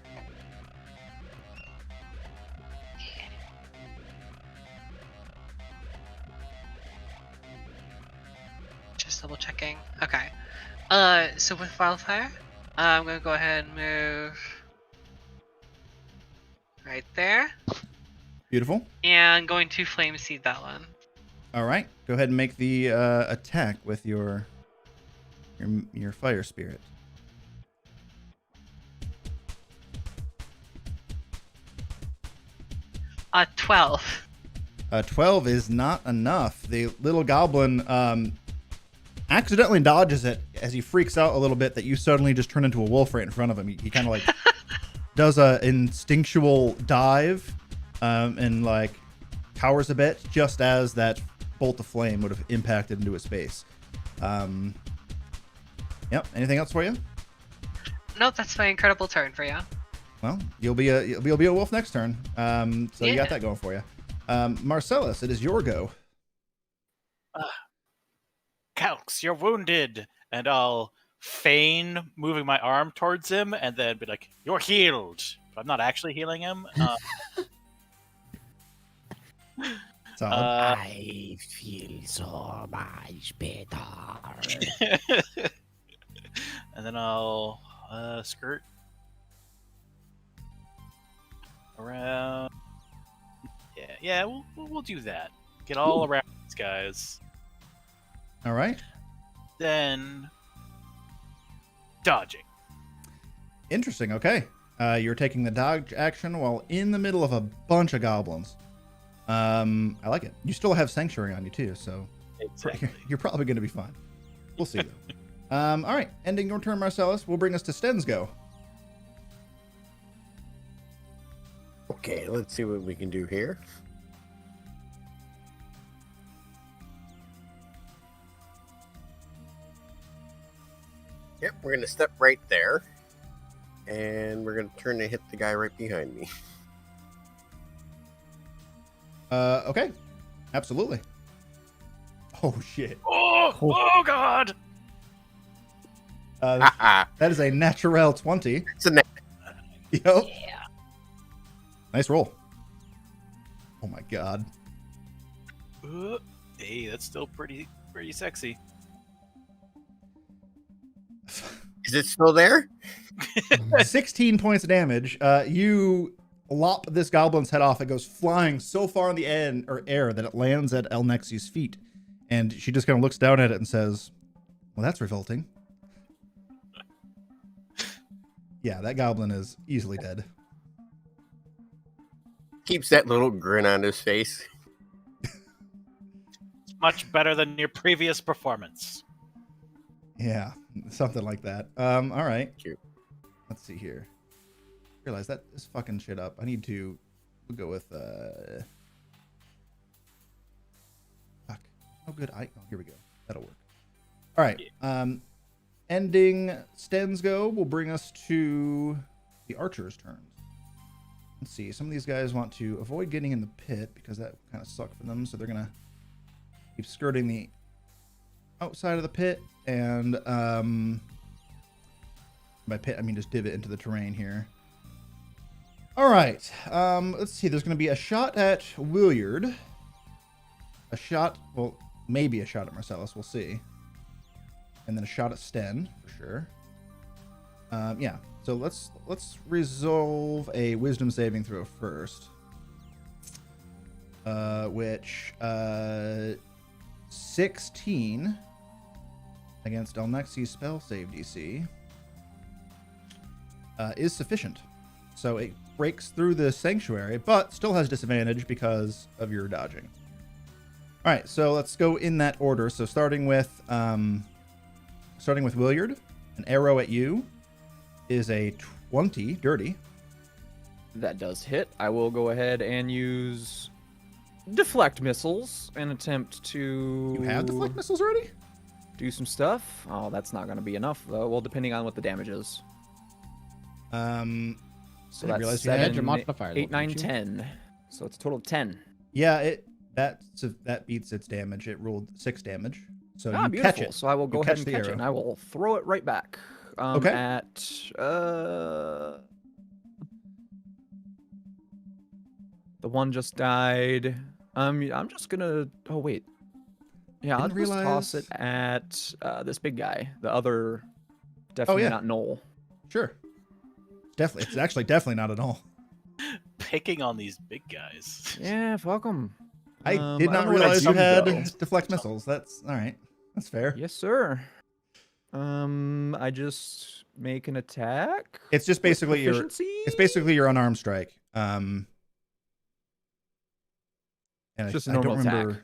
Just double checking. Okay. So with wildfire, I'm gonna go ahead and move right there, Beautiful. and going to flame seed that one. All right. Go ahead and make the attack with your fire spirit. 12. 12 is not enough. The little goblin accidentally dodges it as he freaks out a little bit that you suddenly just turn into a wolf right in front of him. He kind of like does a instinctual dive and like cowers a bit just as that bolt of flame would have impacted into his face. Yep. Anything else for you? Nope, that's my incredible turn for you. Well, you'll be a wolf next turn. So you got Yeah. that going for you. Marcellus, it is your go. Calx, you're wounded. and I'll feign moving my arm towards him, and then be like, "You're healed." But I'm not actually healing him. Solid. I feel so much better. And then I'll skirt around. Yeah, we'll do that. Get all around these guys. All right. Then dodging. Interesting. Okay. You're taking the dodge action while in the middle of a bunch of goblins. I like it. You still have sanctuary on you too, so Exactly. you're probably going to be fine. We'll see though. All right. Ending your turn, Marcellus, will bring us to Sten's go. Okay, let's see what we can do here. Yep, we're going to step right there. And we're going to turn to hit the guy right behind me. Okay. Absolutely. Oh, shit. Oh God! That is a natural 20. It's a net. Yep. Yeah. Nice roll. Oh my god. Hey, that's still pretty sexy. Is it still there? 16 points of damage. You lop this goblin's head off. It goes flying so far in the air that it lands at El Nexi's feet. And she just kind of looks down at it and says, "Well, that's revolting." Yeah, that goblin is easily dead. Keeps that little grin on his face. It's much better than your previous performance. Yeah, something like that. All right. Cute. Let's see here. Realize that is fucking shit up. I need to go with fuck. Oh good. Oh, here we go. That'll work. All right. Ending Sten's go will bring us to the archer's turns. Let's see. Some of these guys want to avoid getting in the pit because that kind of sucked for them, so they're gonna keep skirting the outside of the pit, and by pit I mean just divot into the terrain here. All right, let's see. There's going to be a shot at Williard, a shot, well, maybe a shot at Marcellus. We'll see, and then a shot at Sten for sure. Yeah. So let's resolve a wisdom saving throw first, which 16 against El Nexi's spell save DC is sufficient. So it breaks through the sanctuary, but still has disadvantage because of your dodging. All right, so let's go in that order. So starting with Williard, an arrow at you is a 20 dirty. That does hit. I will go ahead and use deflect missiles and attempt to... You have deflect missiles already? Do some stuff. Oh, that's not going to be enough, though. Well, depending on what the damage is. So I didn't that's realize you had 7, your modifiers, 8, 9, didn't you? 10. So it's a total of 10. Yeah, that beats its damage. It rolled 6 damage. So you Beautiful. catch it. So I will go You ahead catch and the catch it, arrow. and I will throw it right back. Okay. At the one just died. I'm just gonna. Oh wait. Yeah, I'll Didn't just toss realize- it at this big guy. The other, definitely yeah. not Noel. Sure. It's actually definitely not at all. Picking on these big guys. Yeah, fuck 'em. I did don't not know where realize you some had go. deflect missiles. That's all right. That's fair. Yes, sir. I just make an attack. It's just basically your proficiency? it's basically your unarmed strike. And It's just a I normal don't remember. attack.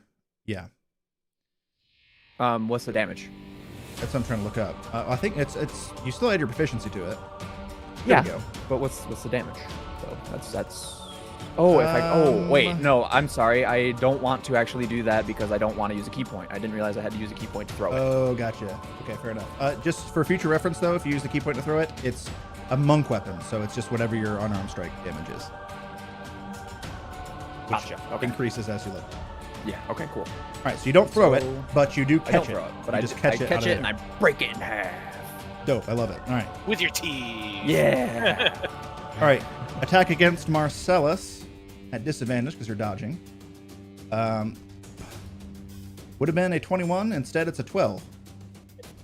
Yeah, What's the damage? that's what I'm trying to look up. I think it's you still add your proficiency to it. There Yeah. we go. But what's the damage? So that's. Oh, if I. Wait, no. I'm sorry. I don't want to actually do that because I don't want to use a key point. I didn't realize I had to use a key point to throw it. Oh, gotcha. Okay, fair enough. Just for future reference, though, if you use the key point to throw it, it's a monk weapon, so it's just whatever your unarmed strike damage is. Which Gotcha. Okay. increases as you live. Yeah. Okay. Cool. All right, so you don't throw it, So- but you do I don't catch it. throw it, but You I just just catch it. catch out of it and there. I break it in half. Dope. I love it. All right. With your teeth. Yeah. All right. Attack against Marcellus at disadvantage because you're dodging. Would have been a 21. Instead, it's a 12.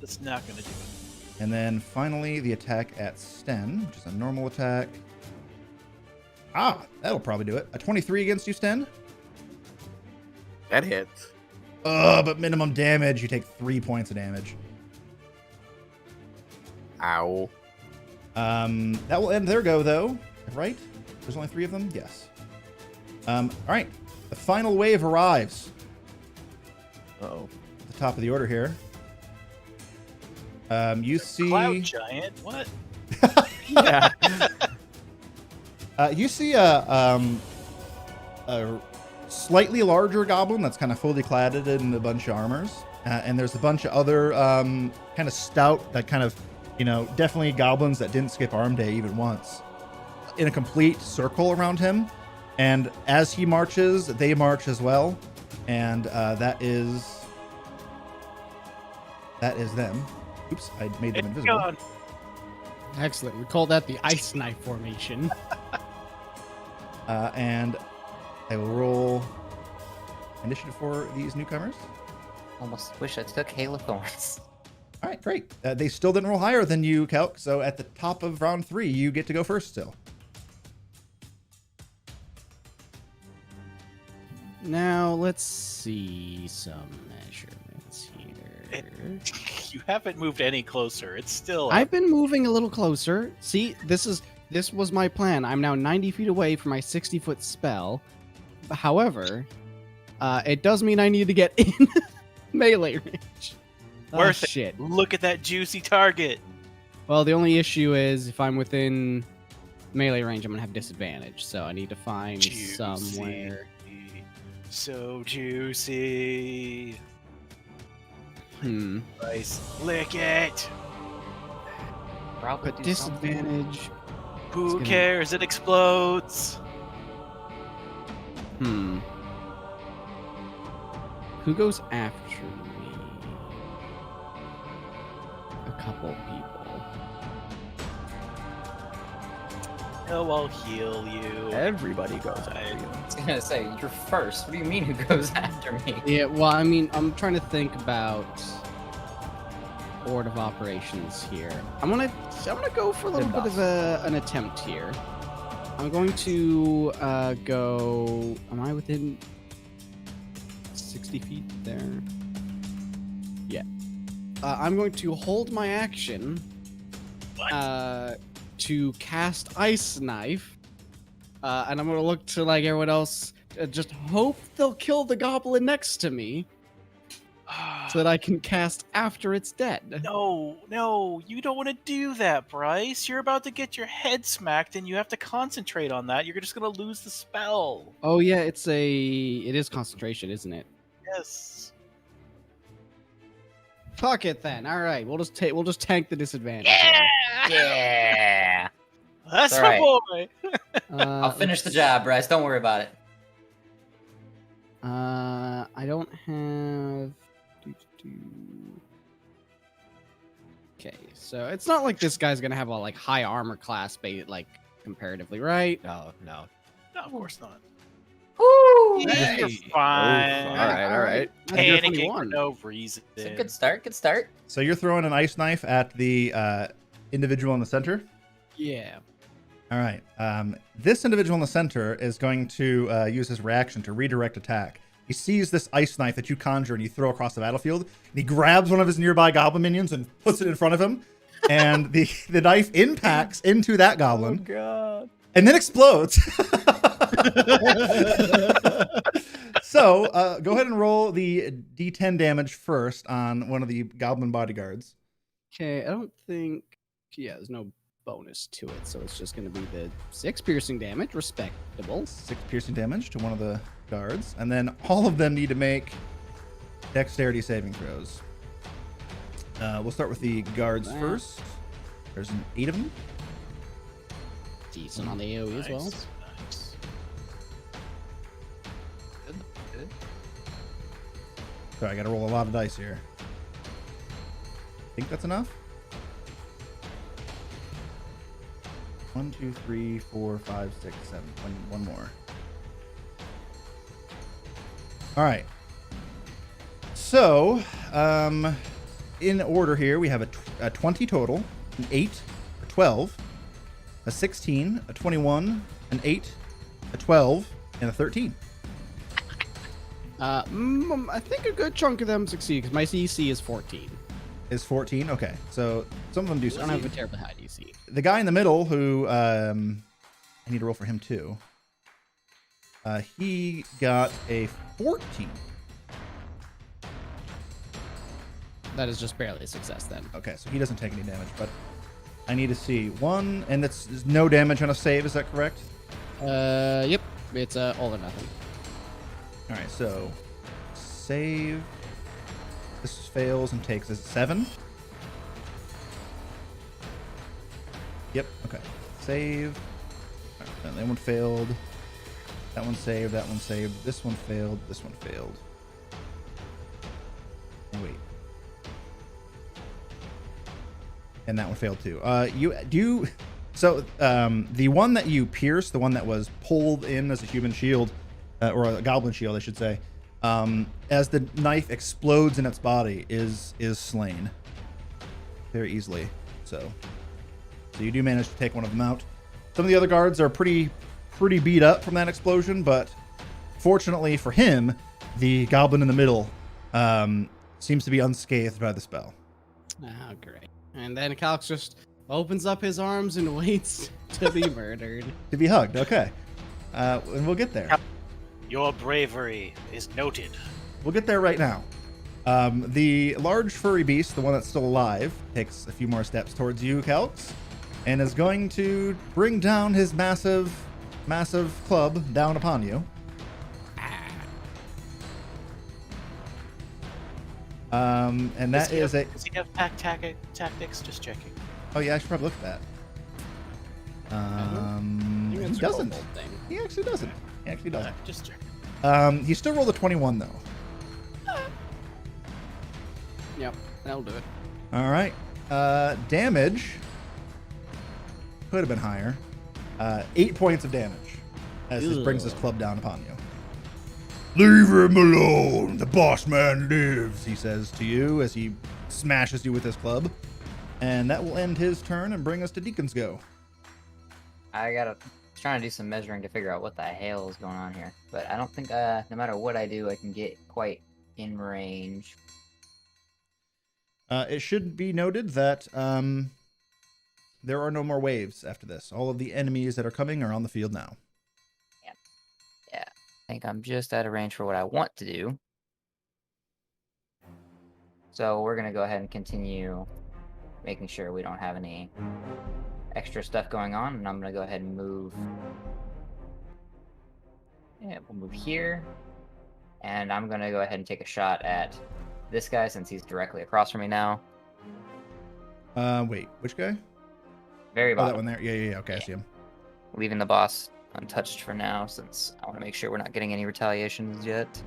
That's not going to do it. And then finally, the attack at Sten, which is a normal attack. Ah, that'll probably do it. A 23 against you, Sten. That hits. But minimum damage. You take 3 points of damage. Ow. That will end their go, though. Right? There's only 3 of them? Yes. All right. The final wave arrives. Uh-oh. At the top of the order here. You see... Cloud giant? What? Yeah. You see a slightly larger goblin that's kind of fully cladded in a bunch of armors. And there's a bunch of other kind of stout, that kind of, definitely goblins that didn't skip arm day even once, in a complete circle around him. And as he marches, they march as well. And that is them. Oops, I made them It's invisible. gone. Excellent. We call that the ice knife formation. And I will roll initiative for these newcomers. Almost wish I took Hail of Thorns. All right, great. They still didn't roll higher than you, Kelk. So at the top of round 3, you get to go first still. Now let's see some measurements here. You haven't moved any closer. It's still. I've been moving a little closer. See, this was my plan. I'm now 90 feet away from my 60-foot spell. However, it does mean I need to get in melee range. Worth it. Shit. Look at that juicy target. Well, the only issue is if I'm within melee range, I'm gonna have disadvantage. So I need to find Juicy. somewhere. So juicy. Nice. Lick it. Probably But do something. disadvantage. Who gonna- cares? It explodes. Who goes after me? A couple people. Oh, I'll heal you. Everybody goes after I- you. I was gonna say, you're first. What do you mean who goes after me? Yeah, well, I mean, I'm trying to think about board of operations here. I'm gonna go for a little bit of an attempt here. I'm going to go. Am I within 60 feet there? Yeah. I'm going to hold my action What? to cast Ice Knife, and I'm gonna look to like everyone else. Just hope they'll kill the goblin next to me, so that I can cast after it's dead. No, you don't want to do that, Bryce. You're about to get your head smacked, and you have to concentrate on that. You're just gonna lose the spell. Oh yeah, it is concentration, isn't it? Yes. Fuck it then. All right, we'll just tank the disadvantage. Yeah. That's All my right. boy. I'll finish the job, Bryce. Don't worry about it. I don't have. Okay, so it's not like this guy's gonna have a like high armor class, like comparatively, right? No. No, of course not. Woo! Hey. You're fine. All right. Panicking for no reason. It's a good start. Good start. So you're throwing an ice knife at the individual in the center. Yeah. All right. This individual in the center is going to use his reaction to redirect attack. He sees this ice knife that you conjure and you throw across the battlefield, and he grabs one of his nearby goblin minions and puts it in front of him, and the knife impacts into that goblin God. and then explodes. So go ahead and roll the D10 damage first on one of the goblin bodyguards. Okay, I don't think. Yeah, there's no bonus to it, so it's just gonna be the 6 piercing damage, respectable. 6 piercing damage to one of the guards, and then all of them need to make dexterity saving throws. We'll start with the guards Wow. first. There's 8 of them. Decent on the AoE as well. Nice. Good. Sorry, I gotta roll a lot of dice here. I think that's enough. 1, 2, 3, 4, 5, 6, 7. One more. All right. So, in order here, we have a 20 total, an 8, a 12, a 16, a 21, an 8, a 12, and a 13. I think a good chunk of them succeed because my DC is 14. Is 14? Okay. So some of them do I don't succeed. have a terribly high DC. The guy in the middle who, I need to roll for him too. He got a 14. That is just barely a success then. Okay, so he doesn't take any damage, but I need to see one, and that's no damage on a save, is that correct? Yep. It's all or nothing. All right, so save. This fails and takes a 7. Yep, okay. Save. All right, that one failed. That one saved, that one saved. This one failed, this one failed. Oh, wait. And that one failed too. So the one that you pierced, the one that was pulled in as a human shield, or a goblin shield, I should say, as the knife explodes in its body, is slain very easily. So you do manage to take one of them out. Some of the other guards are pretty beat up from that explosion, but fortunately for him, the goblin in the middle seems to be unscathed by the spell. Oh, great. And then Calx just opens up his arms and waits to be murdered. To be hugged, okay. And we'll get there. Your bravery is noted. We'll get there right now. The large furry beast, the one that's still alive, takes a few more steps towards you, Calx, and is going to bring down his massive club down upon you. And that is a... Does he have pack tactics? Just checking. Oh yeah, I should probably look at that. He doesn't. He actually doesn't. He actually doesn't. Just checking. He still rolled a 21 though. Yep, that'll do it. All right. Damage could have been higher. 8 points of damage as this brings his club down upon you. Leave him alone. The boss man lives, he says to you as he smashes you with his club. And that will end his turn and bring us to Deacon's go. I gotta trying to do some measuring to figure out what the hell is going on here. But I don't think no matter what I do, I can get quite in range. It should be noted that there are no more waves after this. All of the enemies that are coming are on the field now. Yeah, I think I'm just out of range for what I want to do. So we're gonna go ahead and continue making sure we don't have any extra stuff going on, and I'm gonna go ahead and move. Yeah, we'll move here, and I'm gonna go ahead and take a shot at this guy since he's directly across from me now. Wait, which guy? Very Oh, bottom. that one there. Yeah. Okay, I see him. Leaving the boss untouched for now, since I want to make sure we're not getting any retaliations yet.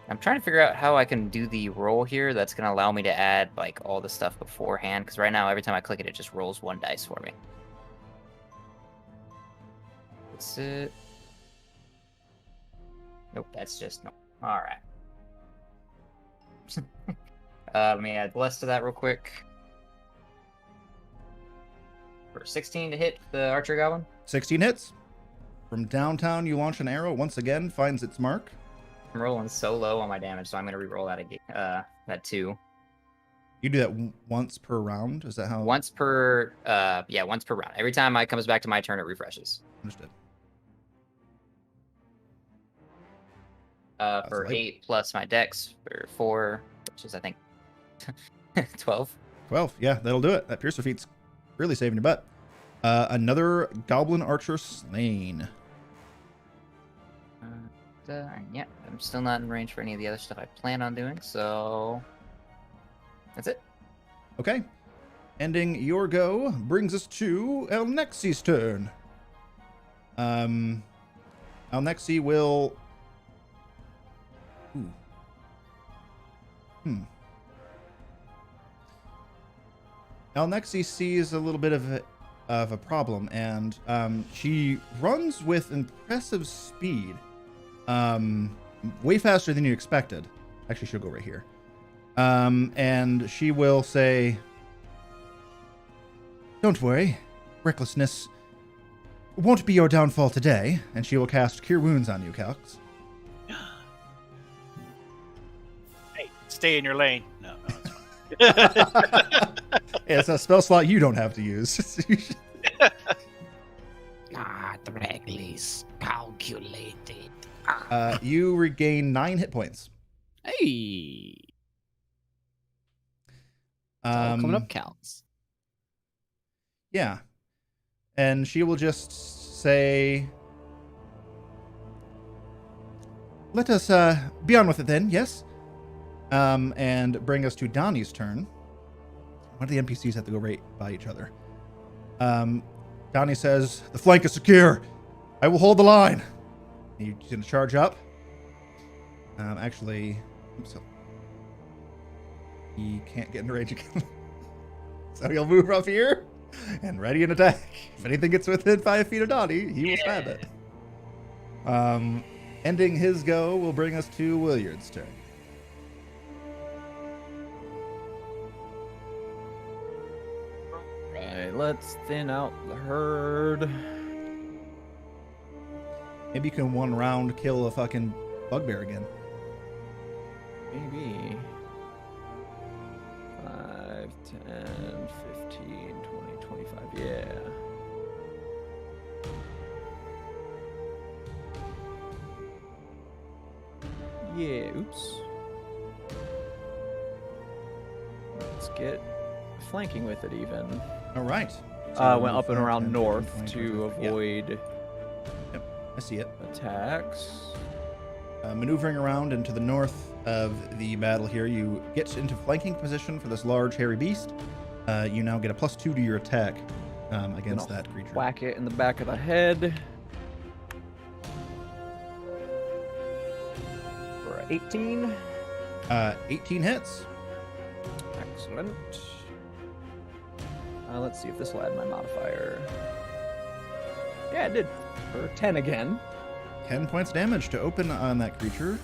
I'm trying to figure out how I can do the roll here that's going to allow me to add like all the stuff beforehand, because right now every time I click it, it just rolls 1 dice for me. That's it. Nope, that's just no. All right. Let me add bless to that real quick. For 16 to hit the archer goblin. 16 hits. From downtown, you launch an arrow. Once again, finds its mark. I'm rolling so low on my damage, so I'm going to re-roll that again. That 2. You do that once per round? Is that how? Once per round. Every time it comes back to my turn, it refreshes. Understood. For 8 plus my dex for 4, which is I think 12. 12. Yeah, that'll do it. That piercer feat's really saving your butt. Another goblin archer slain. Yeah, I'm still not in range for any of the other stuff I plan on doing, so that's it. Okay. Ending your go brings us to El Nexi's turn. El Nexi will... Ooh, Alnexi sees a little bit of a problem, and she runs with impressive speed, way faster than you expected. Actually, she'll go right here, and she will say, "Don't worry, recklessness won't be your downfall today," and she will cast Cure Wounds on you, Calx. Hey, stay in your lane. No, it's fine. It's a spell slot you don't have to use. Not reckless, calculated. You regain 9 hit points. Hey. All coming up counts. Yeah. And she will just say, "Let us be on with it then, yes?" And bring us to Donnie's turn. One of the NPCs have to go right by each other. Donnie says, "The flank is secure. I will hold the line." He's going to charge up. Oops, he can't get into range again. So he'll move up here and ready an attack. If anything gets within 5 feet of Donnie, he will stab it. Ending his go will bring us to Williard's turn. Right, let's thin out the herd. Maybe you can 1 round kill a fucking bugbear again. Maybe. 5, 10, 15, 20, 25. Yeah. Yeah, oops. Let's get flanking with it even. All right. Went up and around north to avoid I see it. attacks. Maneuvering around into the north of the battle here, you get into flanking position for this large hairy beast. You now get a +2 to your attack against that creature. Whack it in the back of the head. For 18. 18 hits. Excellent. Let's see if this will add my modifier. Yeah, it did. For 10 again. 10 points damage to open on that creature.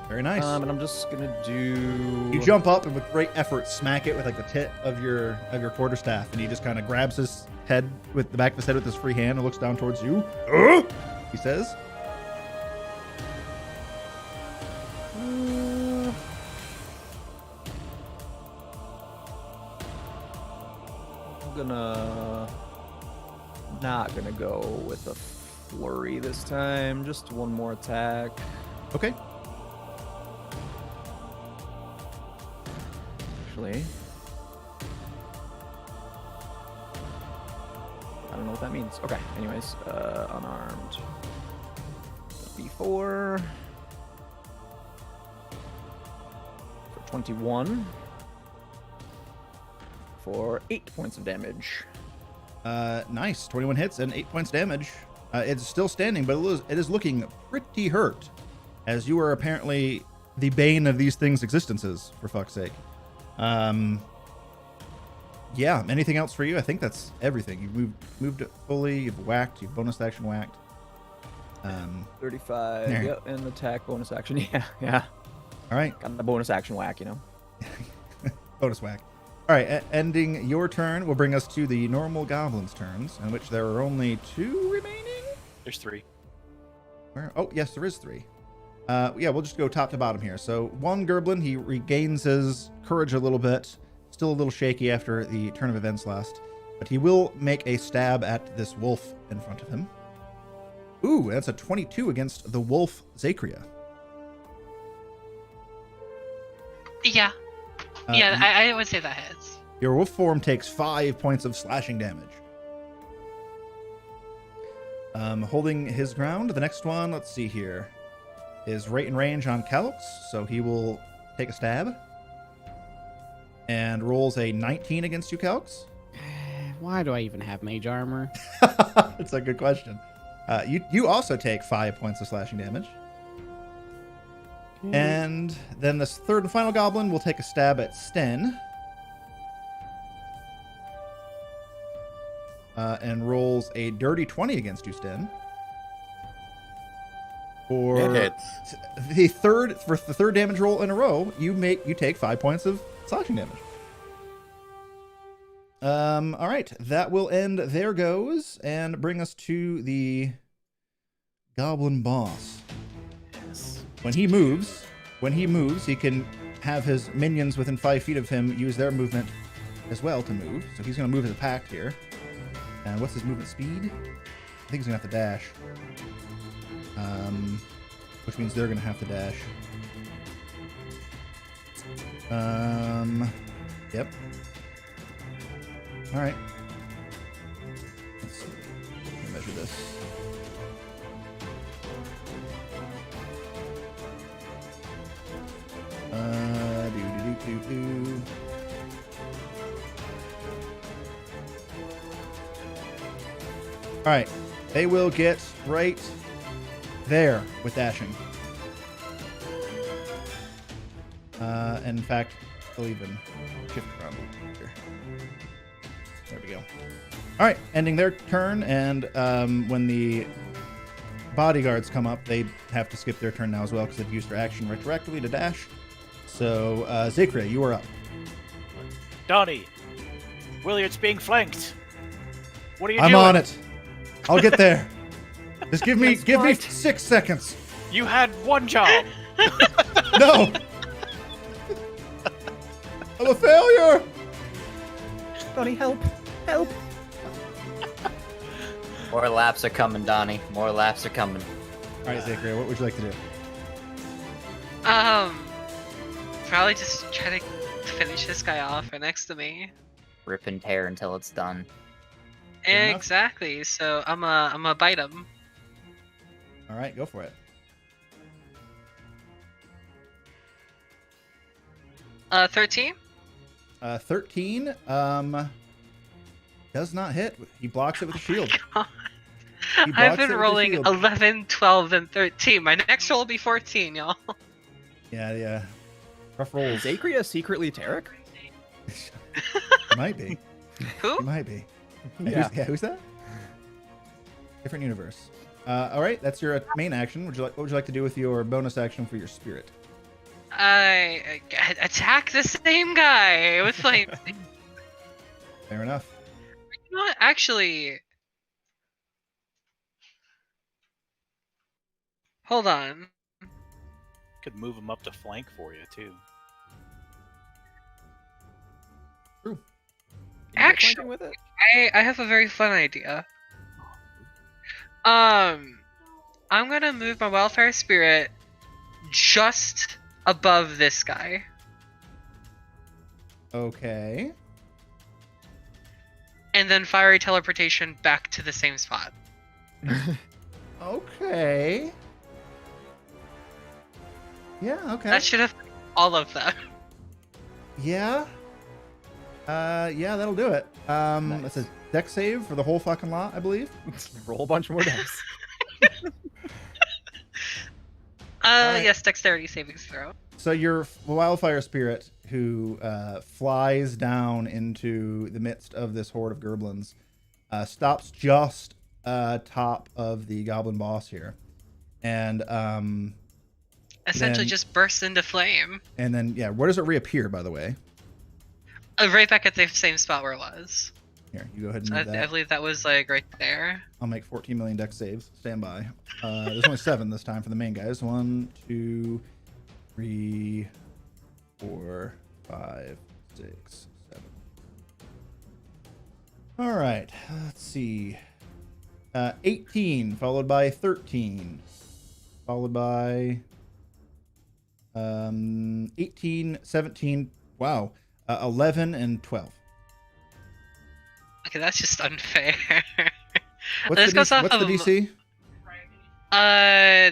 Very nice. And I'm just gonna do. You jump up and with great effort smack it with like the tip of your quarterstaff, and he just kind of grabs his head with the back of his head with his free hand and looks down towards you. He says. Not gonna go with a flurry this time. Just 1 more attack. Okay. Actually, I don't know what that means. Okay. Anyways, unarmed. B4 for 21 for 8 points of damage. Nice. 21 hits and 8 points damage. It's still standing, but it is looking pretty hurt, as you are apparently the bane of these things' existences, for fuck's sake. Yeah, anything else for you? I think that's everything. You've moved it fully, you've whacked, you've bonus action whacked. 35, there. yep, and attack bonus action. Yeah. All right. Got the bonus action whack, you know. Bonus whack. All right, ending your turn will bring us to the normal goblins' turns, in which there are only 2 remaining. There's 3. Where? Oh, yes, there is 3. Yeah, we'll just go top to bottom here. So 1 Gerblin, he regains his courage a little bit. Still a little shaky after the turn of events last. But he will make a stab at this wolf in front of him. Ooh, that's a 22 against the wolf Zakria. Yeah. Yeah, I would say that hits. Your wolf form takes 5 points of slashing damage. Holding his ground. The next one, let's see here, is right in range on Calix, so he will take a stab. And rolls a 19 against you, Calix. Why do I even have mage armor? That's a good question. You also take 5 points of slashing damage. And then this third and final goblin will take a stab at Sten. And rolls a dirty 20 against you, Sten. For It hits. for the third damage roll in a row, you take 5 points of slashing damage. All right, that will end there goes and bring us to the goblin boss. Yes. When he moves, he can have his minions within 5 feet of him use their movement as well to move. So he's going to move as a pact here. And what's his movement speed? I think he's going to have to dash. Which means they're going to have to dash. Yep. All right. Let's see. Let me measure this. Do. All right, they will get right there with dashing. In fact, they'll even shift around here. There we go. All right, ending their turn, and when the bodyguards come up, they have to skip their turn now as well because they've used their action retroactively to dash. So, Zekria, you are up. Donnie, Williard's being flanked. What are you I'm doing? on it. I'll get there. Just give me 6 seconds. You had one job. No. I'm a failure. Donnie, help! Help! More laps are coming, Donnie. More laps are coming. All right, Zekria, what would you like to do? Probably just try to finish this guy off right next to me. Rip and tear until it's done. Fair enough. Exactly. So I'm a bite him. All right, go for it. 13. 13 does not hit. He blocks it with a shield. God. He blocks I've it been with a rolling shield. 11, 12, and 13. My next roll will be 14, y'all. Yeah. Rough rolls. Zakria secretly Tarek? Might be. Who? He might be. Yeah. Who's that? Different universe. All right, that's your main action. What would you like to do with your bonus action for your spirit? I attack the same guy with like. Fair enough. You know what? Actually, hold on. Could move him up to flank for you too. True. Actually, With it? I have a very fun idea. I'm gonna move my wildfire spirit just above this guy. Okay. And then fiery teleportation back to the same spot. Okay. Yeah, okay. That should have all of them. Yeah. Yeah, that'll do it. It's a deck save for the whole fucking lot, I believe. Roll a bunch more dice. Alright. Yes, dexterity savings throw. So your wildfire spirit, who flies down into the midst of this horde of goblins, stops just top of the goblin boss here, and Essentially then- just bursts into flame. and then yeah, where does it reappear? By the way, Right back at the same spot where it was. here you go ahead and I move that. believe that was like right there. I'll make 14 million deck saves. Stand by. There's only 7 this time for the main guys. 1, 2, 3, 4, 5, 6, 7. All right. Let's see. 18 followed by 13, followed by 18, 17. Wow. 11 and 12. Okay, that's just unfair. What's This the goes DC? off What's the of- DC?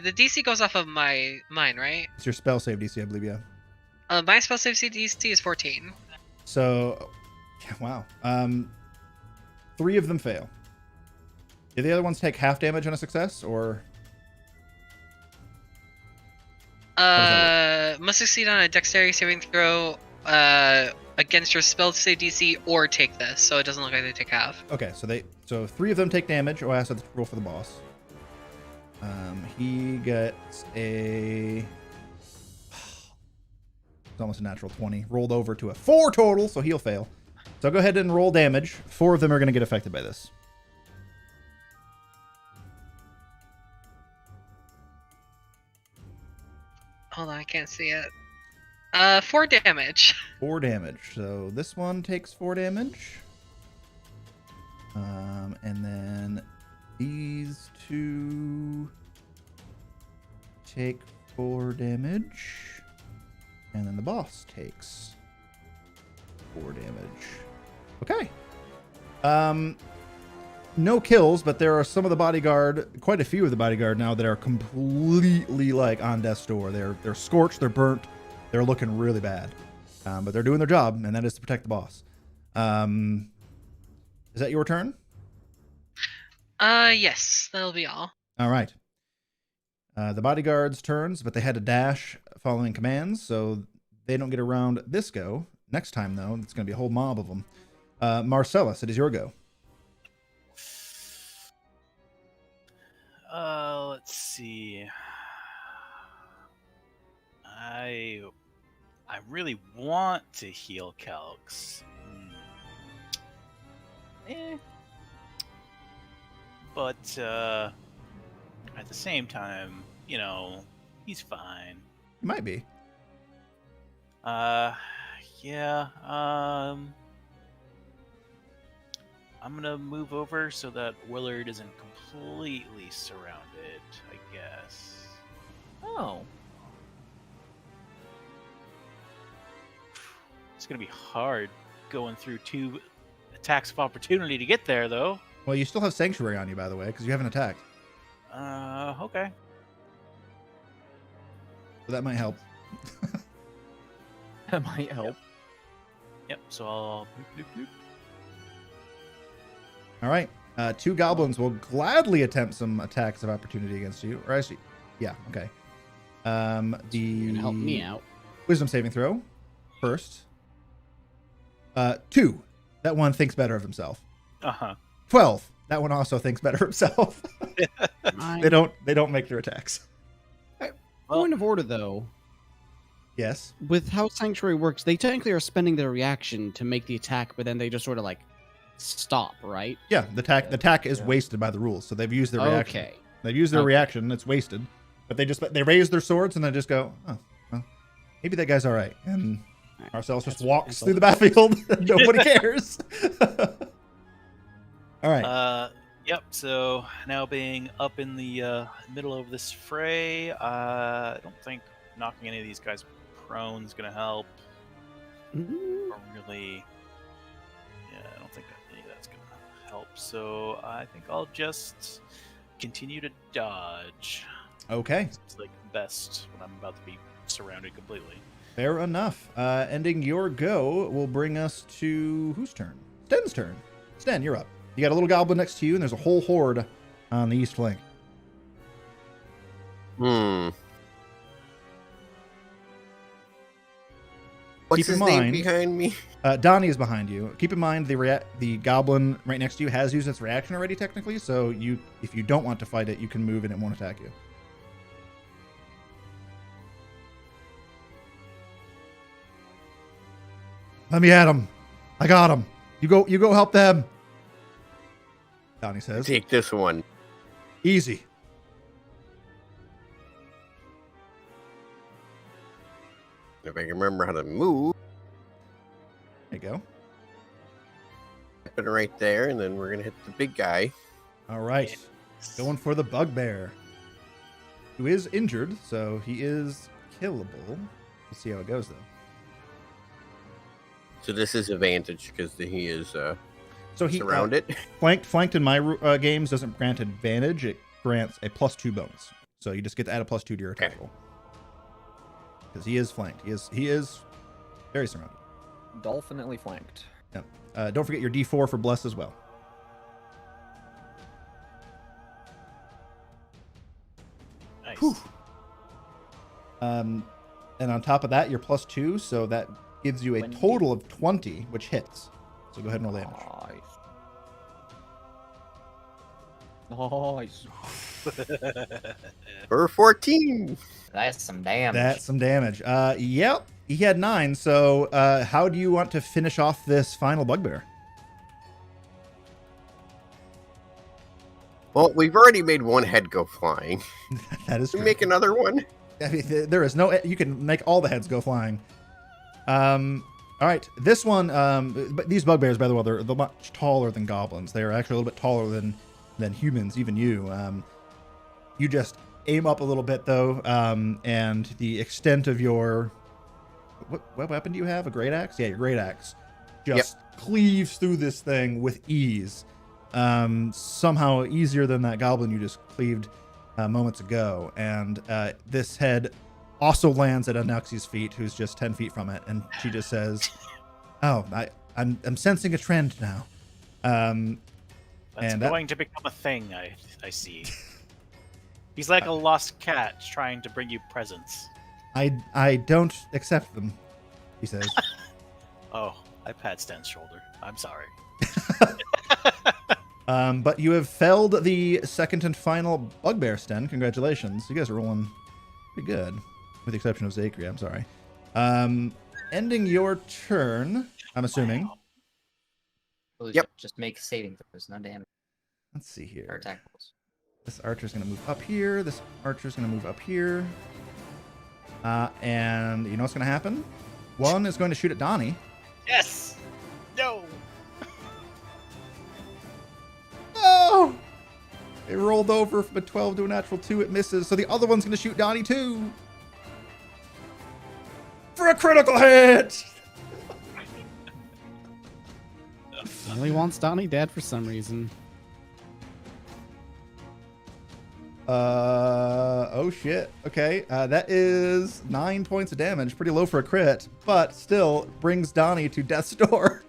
The DC goes off of mine, right? It's your spell save DC, I believe. Yeah. My spell save DC is 14. So, yeah, wow. 3 of them fail. Do the other ones take half damage on a success, or? Must succeed on a dexterity saving throw against your spell save DC or take this, so it doesn't look like they take half. Okay, so 3 of them take damage. Oh, I also have to roll for the boss. He gets a... It's almost a natural 20. Rolled over to a 4 total, so he'll fail. So I'll go ahead and roll damage. 4 of them are going to get affected by this. Hold on, I can't see it. 4 damage. 4 damage. So this one takes 4 damage. And then these 2 take 4 damage. And then the boss takes 4 damage. Okay. No kills, but there are some of the bodyguard, quite a few of the bodyguard now that are completely like on death's door. They're scorched, they're burnt, they're looking really bad. But they're doing their job, and that is to protect the boss. Is that your turn? Yes, that'll be all. All right. The bodyguard's turns, but they had to dash following commands, so they don't get around this go. Next time, though, it's going to be a whole mob of them. Marcellus, it is your go. Let's see. I really want to heal Calx. But at the same time, you know, he's fine. It might be. Yeah. I'm gonna move over so that Willard isn't completely surrounded, I guess. Oh. It's gonna be hard going through 2 attacks of opportunity to get there, though. Well, you still have Sanctuary on you, by the way, because you haven't attacked. Okay. So that might help. That might help. Yep, so I'll... All right. 2 goblins will gladly attempt some attacks of opportunity against you. Or actually, yeah, okay. You can help me out. Wisdom saving throw first. 2. That one thinks better of himself. 12. That one also thinks better of himself. They don't make their attacks. Point of order, though. Yes. With how Sanctuary works, they technically are spending their reaction to make the attack, but then they just sort of like stop, right? Yeah, the attack is wasted by the rules, so they've used their reaction. Okay. They've used their reaction, it's wasted. But they raise their swords and then just go, oh, well, maybe that guy's all right. And Marcellus just walks through the battlefield. And nobody cares. All right. Yep, so now being up in the middle of this fray, I don't think knocking any of these guys prone is going to help. Or really... Yeah, I don't think any of that's going to help. So I think I'll just continue to dodge. Okay. It's like best when I'm about to be surrounded completely. Fair enough. Ending your go will bring us to whose turn? Sten's turn. Sten, you're up. You got a little goblin next to you, and there's a whole horde on the east flank. What's Keep in his name mind- behind me? Donnie is behind you. Keep in mind the goblin right next to you has used its reaction already, technically. So if you don't want to fight it, you can move and it won't attack you. Let me at him. I got him. You go help them. Donnie says. Take this one. Easy. If I can remember how to move. There you go. Put it right there, and then we're going to hit the big guy. All right. Going for the bugbear, who is injured, so he is killable. We'll see how it goes, though. So this is advantage because he is So he surrounded. Flanked in my games doesn't grant advantage. It grants a +2 bonus. So you just get to add a +2 to your attack roll. Because he is flanked. He is very surrounded. Dolphinately flanked. Yep. Don't forget your D4 for bless as well. Nice. Whew. And on top of that, you're +2, so that gives you a 20. total of 20, which hits. So go ahead and roll damage. Nice. For 14. That's some damage. That's some damage. Yep. He had 9. So how do you want to finish off this final bugbear? Well, we've already made one head go flying. That is Can true. we make another one? I mean, there is no. You can make all the heads go flying. All right, this one. But these bugbears, by the way, they're much taller than goblins. They are actually a little bit taller than humans, even you. You just aim up a little bit though, and the extent of your what weapon do you have? A great axe? Yeah, your great axe just cleaves through this thing with ease. Somehow easier than that goblin you just cleaved moments ago, and this head also lands at Anuxi's feet, who's just 10 feet from it, and she just says, "Oh, I'm sensing a trend now." That's and going to become a thing. I see. He's like a lost cat trying to bring you presents. I don't accept them, he says. Oh, I pat Stan's shoulder. I'm sorry. But you have felled the second and final bugbear, Sten. Congratulations. You guys are rolling pretty good, with the exception of Zakri. I'm sorry. Ending your turn, I'm assuming. Wow. Yep. Just make saving throws, no damage Let's see or here. attack rolls. This archer's going to move up here. This archer's going to move up here. And you know what's going to happen? One is going to shoot at Donnie. Yes. No. Oh! It rolled over from a 12 to a natural 2. It misses. So the other one's going to shoot Donnie too. For a critical hit! Really wants Donnie dead for some reason. Oh shit. Okay, that is 9 points of damage. Pretty low for a crit, but still brings Donnie to death's door.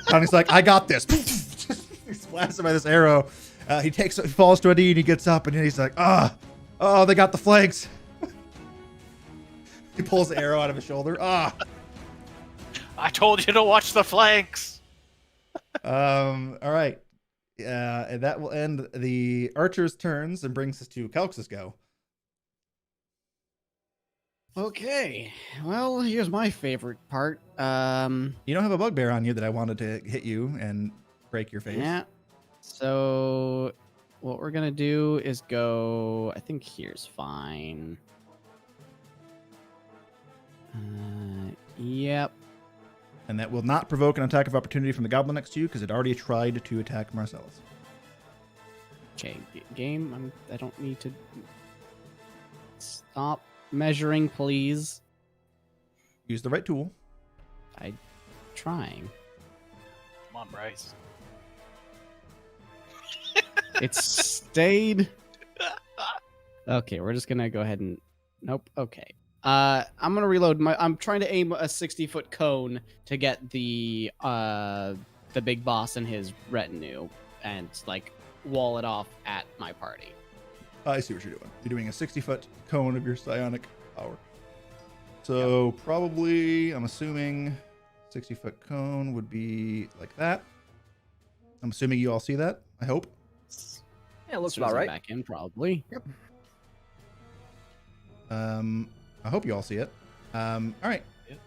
Donnie's like, I got this. He's blasted by this arrow. He falls to a knee and he gets up and he's like, oh, they got the flanks. He pulls the arrow out of his shoulder. I told you to watch the flanks. All right. And that will end the archer's turns and brings us to Calx's go. Okay, well, here's my favorite part. You don't have a bugbear on you that I wanted to hit you and break your face. Yeah. So what we're gonna do is go. I think here's fine. Yep. And that will not provoke an attack of opportunity from the goblin next to you because it already tried to attack Marcellus. Okay, game. I don't need to stop measuring, please. Use the right tool. I'm trying. Come on, Bryce. It's stayed. Okay, we're just gonna go ahead and. Nope. Okay. I'm gonna reload my. I'm trying to aim a 60-foot cone to get the big boss and his retinue, and like wall it off at my party. I see what you're doing. You're doing a 60-foot cone of your psionic power. So probably, I'm assuming, 60-foot cone would be like that. I'm assuming you all see that. I hope. Yeah, looks As soon as about I'm right. Back in, probably. I hope you all see it. All right. Yep.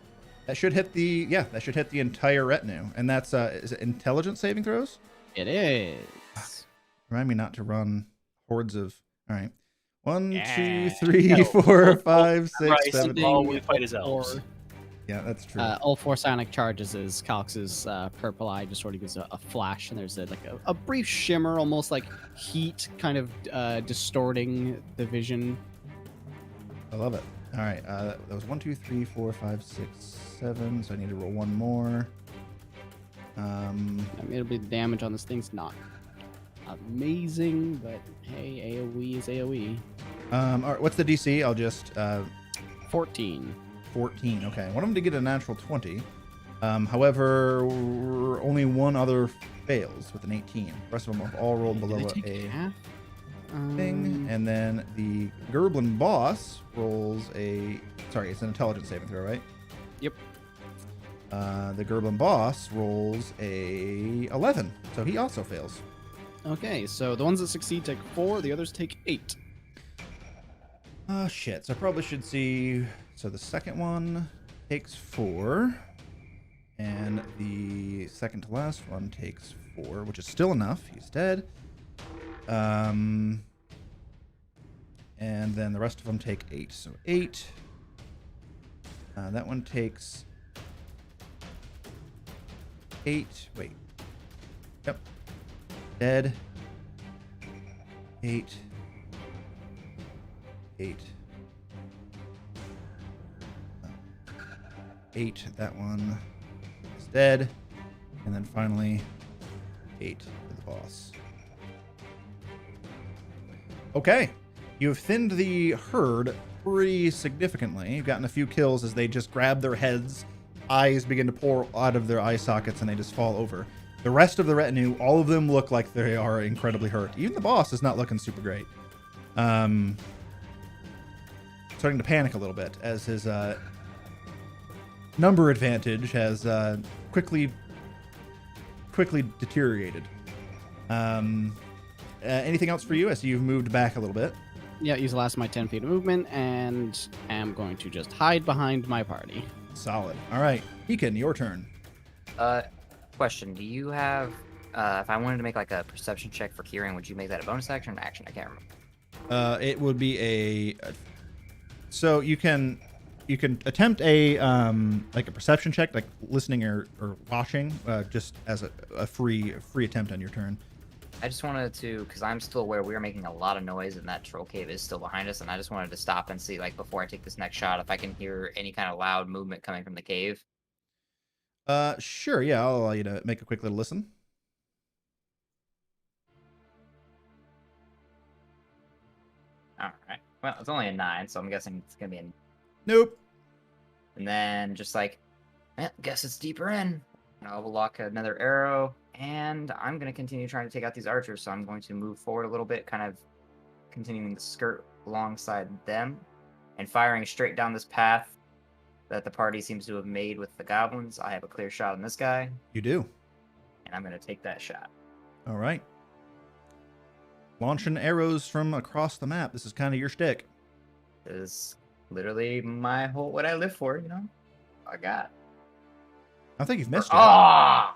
That should hit the that should hit the entire retinue, and that's is it intelligence saving throws? It is. Remind me not to run hordes of. All right. 1, Yeah. 2, 3, No. 4, 5, 6, Bryce, 7. all we fight is elves. Yeah, that's true. All 4 psionic charges is Calx's purple eye just sort of gives a flash, and there's a brief shimmer, almost like heat, kind of distorting the vision. I love it. All right. That was 1, 2, 3, 4, 5, 6, 7. So I need to roll one more. I mean, it'll be the damage on this thing's not amazing, but hey, AoE is AoE. All right. What's the DC? I'll just 14. 14. Okay. I want him to get a natural 20. However, only one other fails with an 18. The rest of them have all rolled below Did I take a. half? thing. And then the Goblin boss rolls a... Sorry, it's an intelligence saving throw, right? Yep. The Goblin boss rolls a 11, so he also fails. Okay, so the ones that succeed take 4, the others take 8. Oh, shit. So I probably should see... So the second one takes 4. And the second to last one takes 4, which is still enough. He's dead. And then the rest of them take 8. So 8. That one takes 8. Wait. Yep. Dead. 8. 8. 8. That one is dead. And then finally, 8 to the boss. Okay. You've thinned the herd pretty significantly. You've gotten a few kills as they just grab their heads, eyes begin to pour out of their eye sockets, and they just fall over. The rest of the retinue, all of them look like they are incredibly hurt. Even the boss is not looking super great. Starting to panic a little bit as his number advantage has quickly deteriorated. Anything else for you? I see you've moved back a little bit. Yeah, use the last of my 10 feet of movement, and am going to just hide behind my party. Solid. All right. Beacon, your turn. Question: do you have? If I wanted to make like a perception check for Khorim, would you make that a bonus action or an action? I can't remember. It would be so you can attempt a like a perception check, like listening or watching, just as a free attempt on your turn. I just wanted to, because I'm still aware we are making a lot of noise and that troll cave is still behind us, and I just wanted to stop and see, like, before I take this next shot, if I can hear any kind of loud movement coming from the cave. Sure, yeah, I'll allow you to make a quick little listen. All right. Well, it's only a 9, so I'm guessing it's gonna be a... Nope. And then just like, guess it's deeper in. I'll lock another arrow, and I'm going to continue trying to take out these archers, so I'm going to move forward a little bit, kind of continuing to skirt alongside them, and firing straight down this path that the party seems to have made with the goblins. I have a clear shot on this guy. You do. And I'm going to take that shot. All right. Launching arrows from across the map. This is kind of your shtick. This is literally my whole, what I live for, you know? I got. I think you've missed it. Ah!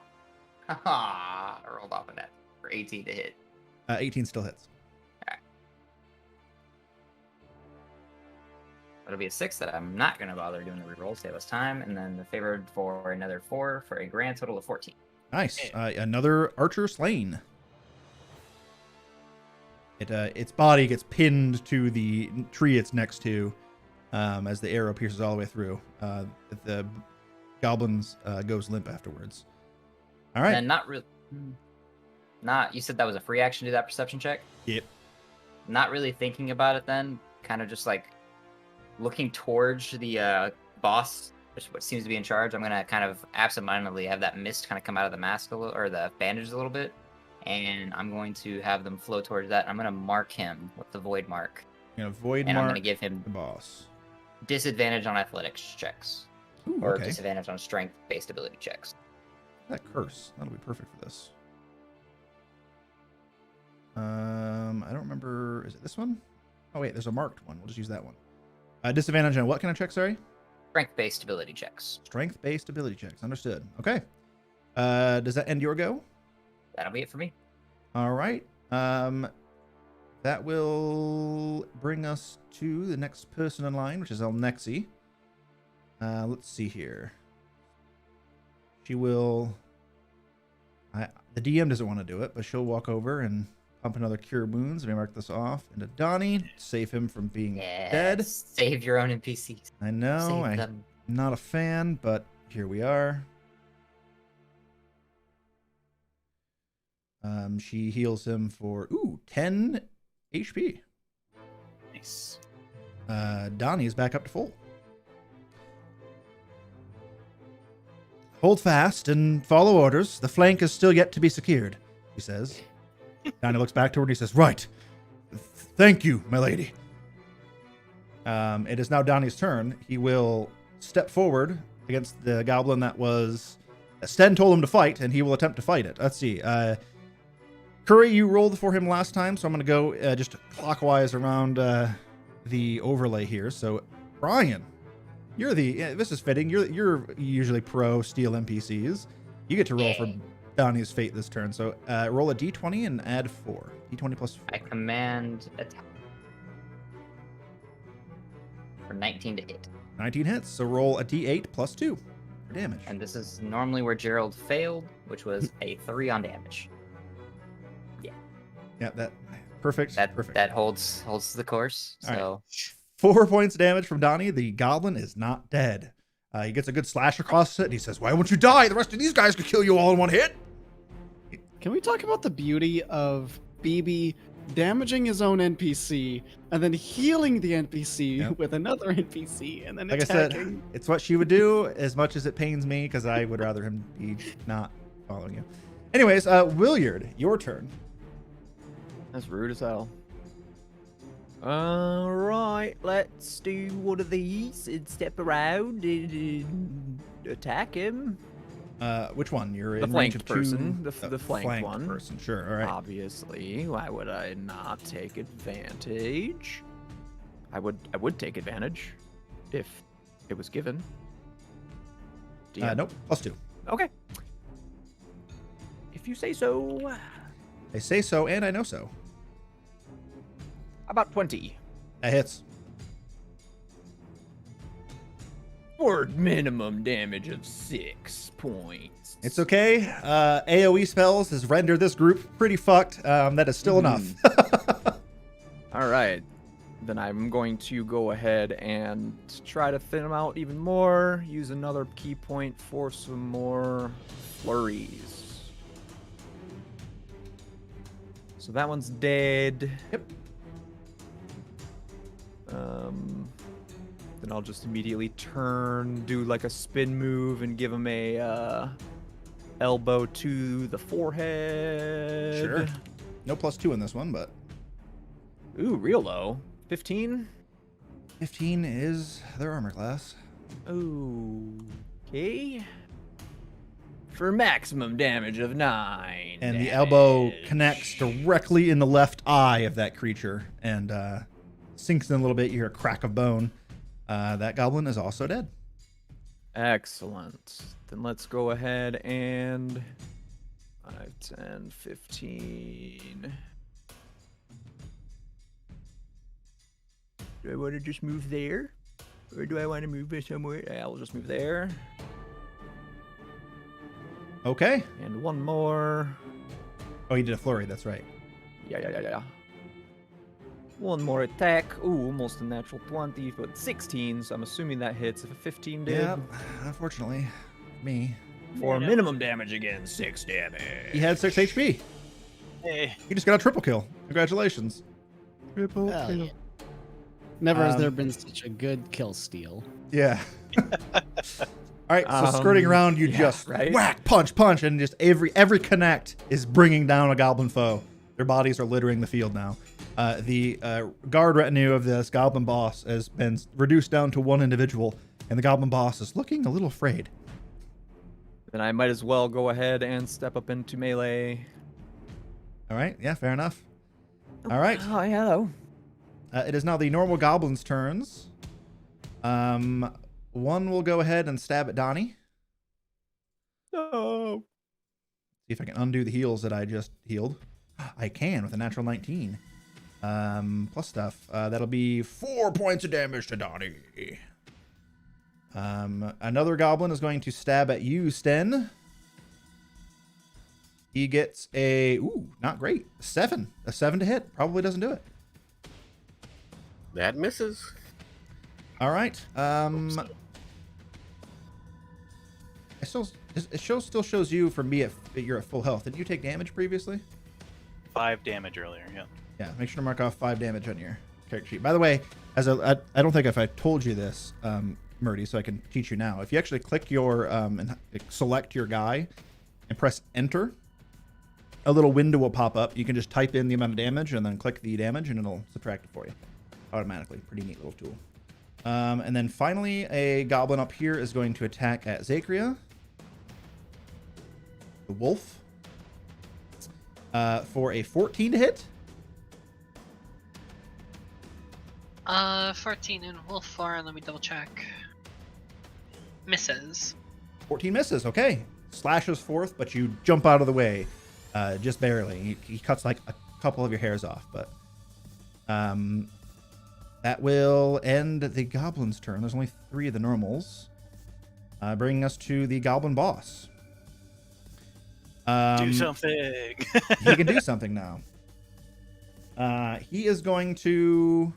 I rolled off a net for 18 to hit. 18 still hits. Okay. That'll be a 6 that I'm not going to bother doing the reroll, save us time, and then the favored for another 4 for a grand total of 14. Nice. Another archer slain. Its body gets pinned to the tree it's next to as the arrow pierces all the way through. The goblins goes limp afterwards. All right. And not really. You said that was a free action to do that perception check? Yep. Not really thinking about it then. Kind of just like looking towards the boss, which what seems to be in charge. I'm going to kind of absentmindedly have that mist kind of come out of the mask a little, or the bandages a little bit. And I'm going to have them flow towards that. I'm going to mark him with the void mark. You're going to void and mark I'm going to give him the boss. Disadvantage on athletics checks. Ooh, or okay. disadvantage on strength-based ability checks. That curse. That'll be perfect for this. I don't remember. Is it this one? Oh, wait. There's a marked one. We'll just use that one. Disadvantage on what kind of check, sorry? Strength-based ability checks. Strength-based ability checks. Understood. Okay. Does that end your go? That'll be it for me. All right. That will bring us to the next person in line, which is Elnexi. Let's see here. She will... the DM doesn't want to do it, but she'll walk over and pump another Cure Wounds. Let me mark this off into Donnie. Save him from being dead. Save your own NPCs. I know. Save I'm them. not a fan, but here we are. She heals him for 10 HP. Nice. Donnie is back up to full. Hold fast and follow orders. The flank is still yet to be secured, he says. Donnie looks back to her and he says, right. Thank you, my lady. It is now Donnie's turn. He will step forward against the goblin that Sten told him to fight, and he will attempt to fight it. Let's see. Curry, you rolled for him last time, so I'm going to go just clockwise around the overlay here. So, Brian, this is fitting. You're usually pro steal NPCs. You get to roll for Donnie's fate this turn. So, roll a d20 and add 4. D20 plus 4. I command attack for 19 to hit. 19 hits. So, roll a d8 plus 2 for damage. And this is normally where Gerald failed, which was a 3 on damage. Yeah, perfect. That holds the course. All So 4 points of damage from Donnie. The goblin is not dead. He gets a good slash across it, and he says, "Why won't you die? The rest of these guys could kill you all in one hit." Can we talk about the beauty of BB damaging his own NPC and then healing the NPC with another NPC and then Like attacking? I said, it's what she would do, as much as it pains me, because I would rather him be not following you. Anyways, Williard, your turn. That's rude as hell. Alright, let's do one of these and step around and attack him. Which one? You're The in range flanked of person. two- The flanked one. person. Sure. All right. Obviously, why would I not take advantage? I would take advantage if it was given. DM. Nope. Plus 2. Okay. If you say so. I say so, and I know so. About 20. That hits. For minimum damage of 6 points. It's okay. AoE spells has rendered this group pretty fucked. That is still enough. All right. Then I'm going to go ahead and try to thin them out even more. Use another key point for some more flurries. So that one's dead. Yep. Then I'll just immediately turn, do like a spin move, and give him a elbow to the forehead. Sure. No plus 2 in this one, but Ooh, real low. 15. 15 is their armor class. Okay. For maximum damage of 9. And the elbow connects directly in the left eye of that creature and sinks in a little bit. You hear a crack of bone. That goblin is also dead. Excellent. Then let's go ahead and 5, 10, 15. Do I want to just move there? Or do I want to move it somewhere? Yeah, I'll just move there. Okay. And one more. Oh, you did a flurry. That's right. Yeah. One more attack. Ooh, almost a natural 20, but 16, so I'm assuming that hits if a 15 did. Yeah, unfortunately. Me. For minimum damage again, 6 damage. He had 6 HP. Hey, He just got a triple kill. Congratulations. Triple Hell kill. yeah. Never has there Um, been such a good kill steal. Yeah. All right, so skirting around, you yeah, just right? whack, punch, and just every connect is bringing down a goblin foe. Their bodies are littering the field now. The guard retinue of this goblin boss has been reduced down to one individual, and the goblin boss is looking a little afraid. Then I might as well go ahead and step up into melee. All right, yeah, fair enough. All right, Oh, hello. it is now the normal goblins' turns. One will go ahead and stab at Donnie. No. See if I can undo the heals that I just healed. I can with a natural 19. Plus stuff. That'll be 4 points of damage to Donnie. Another goblin is going to stab at you, Sten. He gets not great. 7. A 7 to hit. Probably doesn't do it. That misses. All right. It still shows you from me you're at full health. Didn't you take damage previously? 5 damage earlier, yeah. Yeah, make sure to mark off 5 damage on your character sheet. By the way, I don't think if I told you this, Murdy, so I can teach you now. If you actually click your and select your guy and press enter, a little window will pop up. You can just type in the amount of damage and then click the damage, and it'll subtract it for you automatically. Pretty neat little tool. And then finally, a goblin up here is going to attack at Zakria, the wolf, for a 14 to hit. 14 and wolf 4. Let me double check. Misses. 14 misses. Okay. Slashes forth, but you jump out of the way, just barely. He cuts like a couple of your hairs off, but that will end the goblin's turn. There's only 3 of the normals, bringing us to the goblin boss. Do something. He can do something now. He is going to,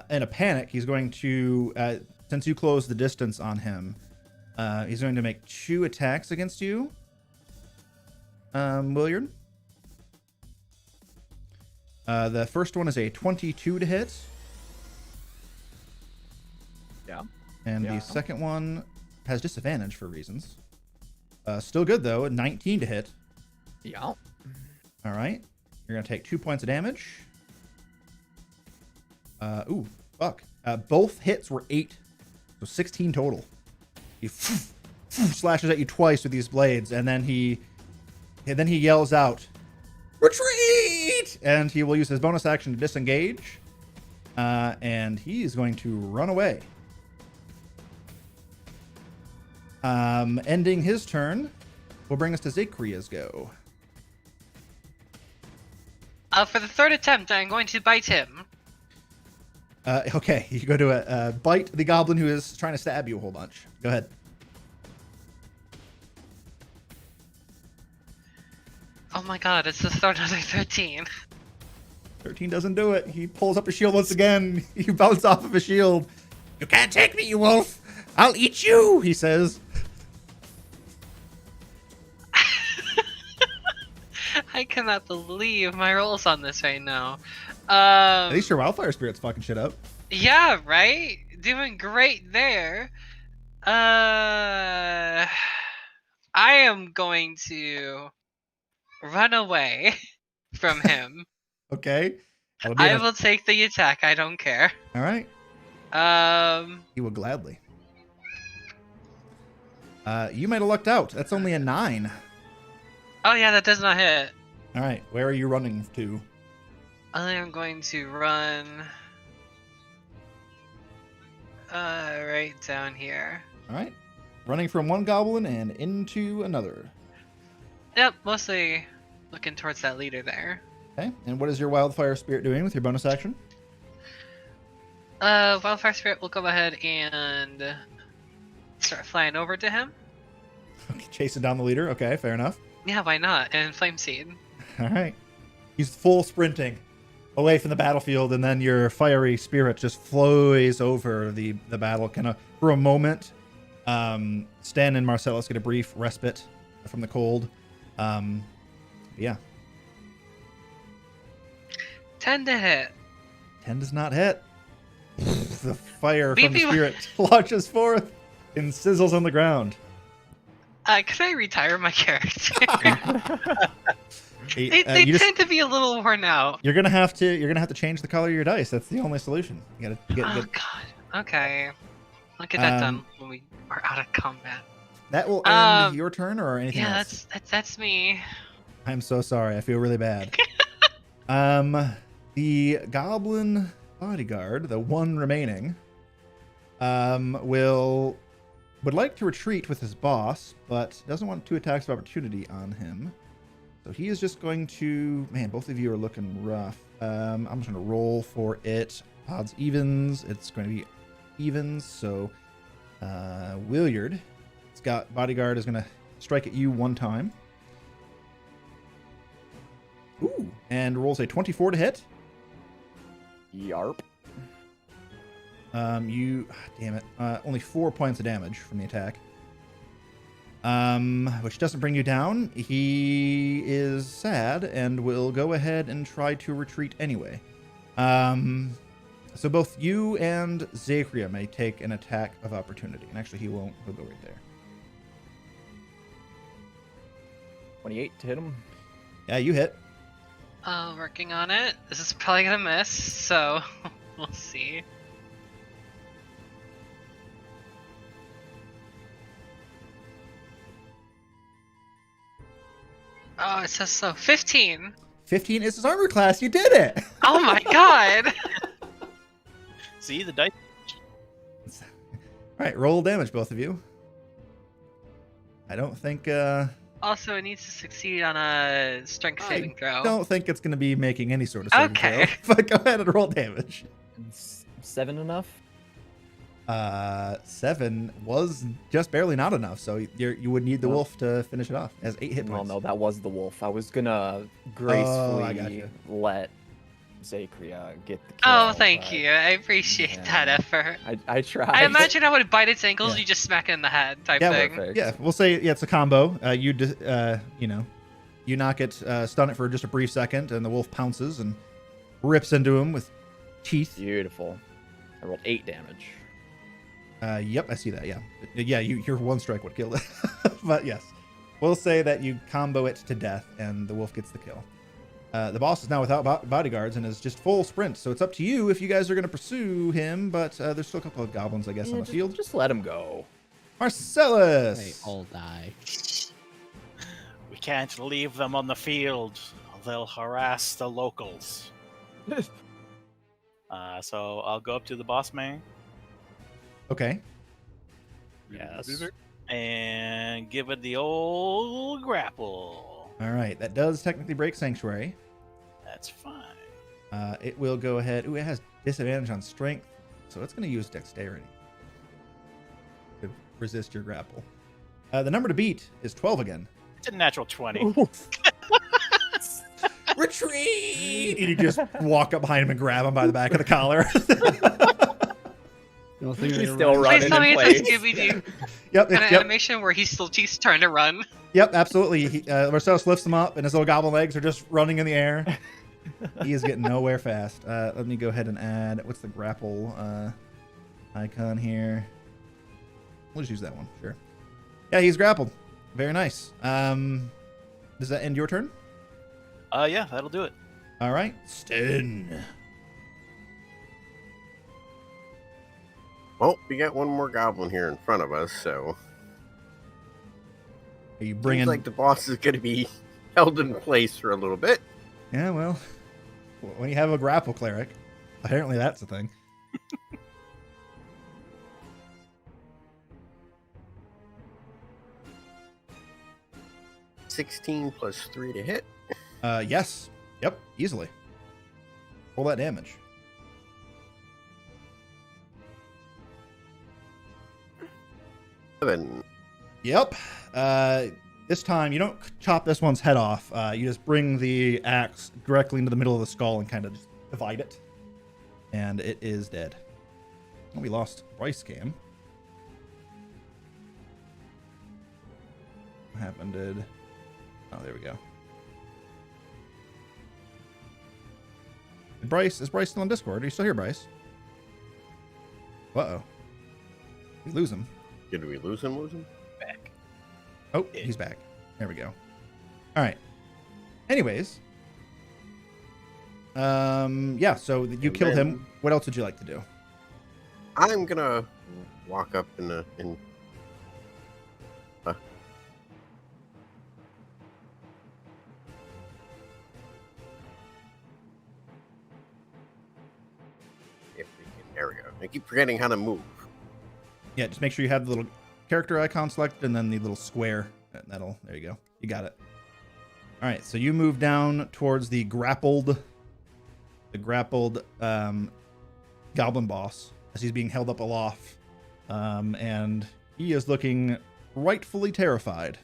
in a panic, he's going to, since you closed the distance on him, he's going to make 2 attacks against you, Williard. The first one is a 22 to hit. Yeah. And Yeah. the second one has disadvantage for reasons. Still good, though. 19 to hit. Yeah. All right. You're going to take 2 points of damage. Ooh, fuck. Both hits were 8. So 16 total. He slashes at you twice with these blades, and then he yells out, "Retreat!" And he will use his bonus action to disengage. And he's going to run away. Ending his turn will bring us to Zakria's go. For the 3rd attempt, I'm going to bite him. Okay, you go to bite the goblin who is trying to stab you a whole bunch. Go ahead. Oh my god, it's the third another 13. 13 doesn't do it. He pulls up his shield once again. You bounce off of his shield. "You can't take me, you wolf. I'll eat you," he says. I cannot believe my rolls on this right now. At least your wildfire spirit's fucking shit up. Yeah, right? Doing great there. I am going to run away from him. Okay. That'll be I will take the attack, I don't care. All right. Um, He will gladly. You might have lucked out. That's only a 9. oh yeah, that does not hit. All right. Where are you running to? I am going to run right down here. All right. Running from one goblin and into another. Yep, mostly looking towards that leader there. Okay. And what is your wildfire spirit doing with your bonus action? Wildfire Spirit will go ahead and start flying over to him. Okay, chasing down the leader. Okay, fair enough. Yeah, why not? And Flame Seed. All right. He's full sprinting away from the battlefield, and then your fiery spirit just flows over the battle. Kind of for a moment, Stan and Marcellus get a brief respite from the cold. Yeah. 10 to hit. 10 does not hit. The fire from the Maybe- spirit launches forth and sizzles on the ground. Can I retire my character? Hey, they you just- tend to be a little worn out. You're gonna have to change the color of your dice. That's the only solution. You gotta get. Oh god. Okay. I'll get that done when we are out of combat. That will end your turn or anything Yeah, else. that's me. I'm so sorry. I feel really bad. The goblin bodyguard, the one remaining, would like to retreat with his boss, but doesn't want 2 attacks of opportunity on him. So he is just going to... Man, both of you are looking rough. I'm just going to roll for it. Odds evens. It's going to be evens. So Williard, it's got bodyguard is going to strike at you 1 time. Ooh, and rolls a 24 to hit. Yarp. Damn it. Only 4 points of damage from the attack. Which doesn't bring you down. He is sad and will go ahead and try to retreat anyway. So both you and Zakria may take an attack of opportunity. And actually, he won't. He'll go right there. 28 to hit him. Yeah, you hit. Working on it. This is probably gonna miss, so we'll see. Oh, it says so. 15. 15 is his armor class. You did it. Oh my god. See the dice. All right, roll damage, both of you. I don't think. Also, it needs to succeed on a strength saving throw. Don't think it's going to be making any sort of saving Okay. throw. But go ahead and roll damage. 7 enough? 7 was just barely not enough, so you would need the wolf to finish it off as 8 hit Well, points. no, that was the wolf. I was gonna I gracefully gotcha. let Zakria get the kill. Oh, thank but you. I appreciate that yeah. effort. I tried. I imagine I would bite its ankles, Yeah. you just smack it in the head type Yeah, thing. Perfect. Yeah, we'll say it's a combo. You knock it, stun it for just a brief second, and the wolf pounces and rips into him with teeth. Beautiful. I rolled 8 damage. Yep, I see that. Yeah, your one strike would kill it. But yes, we'll say that you combo it to death, and the wolf gets the kill. The boss is now without bodyguards and is just full sprint, so it's up to you if you guys are going to pursue him. But there's still a couple of goblins, I guess, on the field. Just let him go. Marcellus. They all die. We can't leave them on the field. They'll harass the locals. So I'll go up to the boss man. Okay. Yes. And give it the old grapple. All right, that does technically break Sanctuary. That's fine. It will go ahead. Ooh, it has disadvantage on strength, so it's going to use dexterity to resist your grapple. The number to beat is 12 again. It's a natural 20. Retreat! And you just walk up behind him and grab him by the back of the collar. He's still running Please tell me in it's a place. Scooby-Doo Yep, kind of yep, animation where he's trying to run. yep, absolutely. Marcellus lifts him up, and his little goblin legs are just running in the air. He is getting nowhere fast. Let me go ahead and add, what's the grapple icon here? We'll just use that one, sure. Yeah, he's grappled. Very nice. Does that end your turn? Yeah, that'll do it. All right, Sten. Well, we got one more goblin here in front of us, so Are you bringing? seems like the boss is going to be held in place for a little bit. Yeah, well, when you have a grapple cleric, apparently that's the thing. 16 plus 3 to hit. Yes. Yep, easily. Roll that damage. Seven. Yep. This time you don't chop this one's head off. You just bring the axe directly into the middle of the skull and kind of just divide it. And it is dead. Oh, we lost Bryce Cam. What happened? Oh, there we go. Is Bryce still on Discord? Are you still here, Bryce? Uh-oh. We lose him. Did we lose him? Back. Oh, he's back. There we go. All right. Anyways. Yeah, so you And killed then- him. What else would you like to do? I'm going to walk up and if we can, there we go. I keep forgetting how to move. Yeah, just make sure you have the little character icon selected and then the little square. There you go. You got it. All right, so you move down towards the grappled goblin boss as he's being held up aloft. And he is looking rightfully terrified.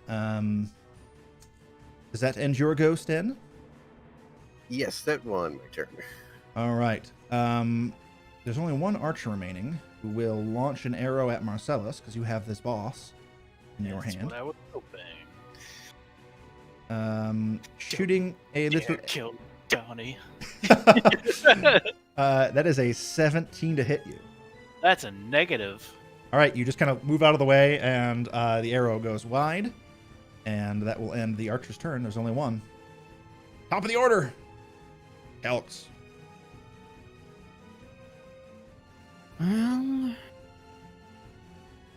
Does that end your go, Sten? Yes, that one, my turn. All right. There's only one archer remaining who will launch an arrow at Marcellus because you have this boss in your That's hand. what I was hoping. Shooting a little. Kill Donnie. That is a 17 to hit you. That's a negative. All right, you just kind of move out of the way, and the arrow goes wide. And that will end the archer's turn. There's only one. Top of the order. Calix. Well,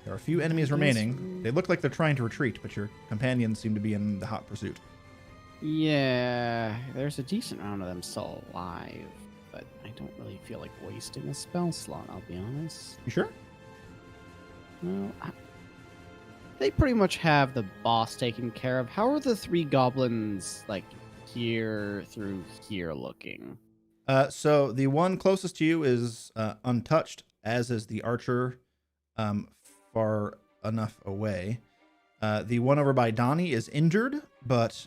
There are a few enemies remaining. They look like they're trying to retreat, but your companions seem to be in the hot pursuit. yeah, there's a decent amount of them still alive, but I don't really feel like wasting a spell slot, I'll be honest. You sure? Well, they pretty much have the boss taken care of. How are the 3 goblins, like, here through here looking? So the one closest to you is untouched, as is the archer far enough away. The one over by Donnie is injured, but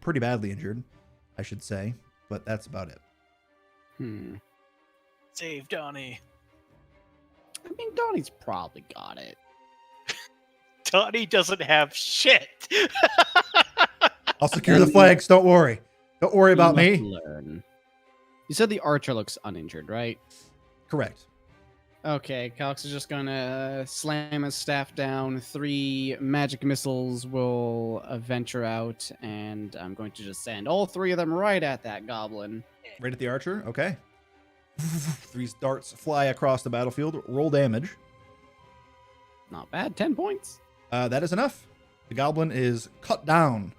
pretty badly injured, I should say. But that's about it. Save Donnie. I mean, Donnie's probably got it. Donnie doesn't have shit. I'll secure the flags. Don't worry. Don't worry about You me. must learn. You said the archer looks uninjured, right? Correct. Okay, Calix is just gonna slam his staff down. 3 magic missiles will venture out, and I'm going to just send all 3 of them right at that goblin. Right at the archer. Okay. 3 darts fly across the battlefield. Roll damage. Not bad, 10 points. That is enough. The goblin is cut down,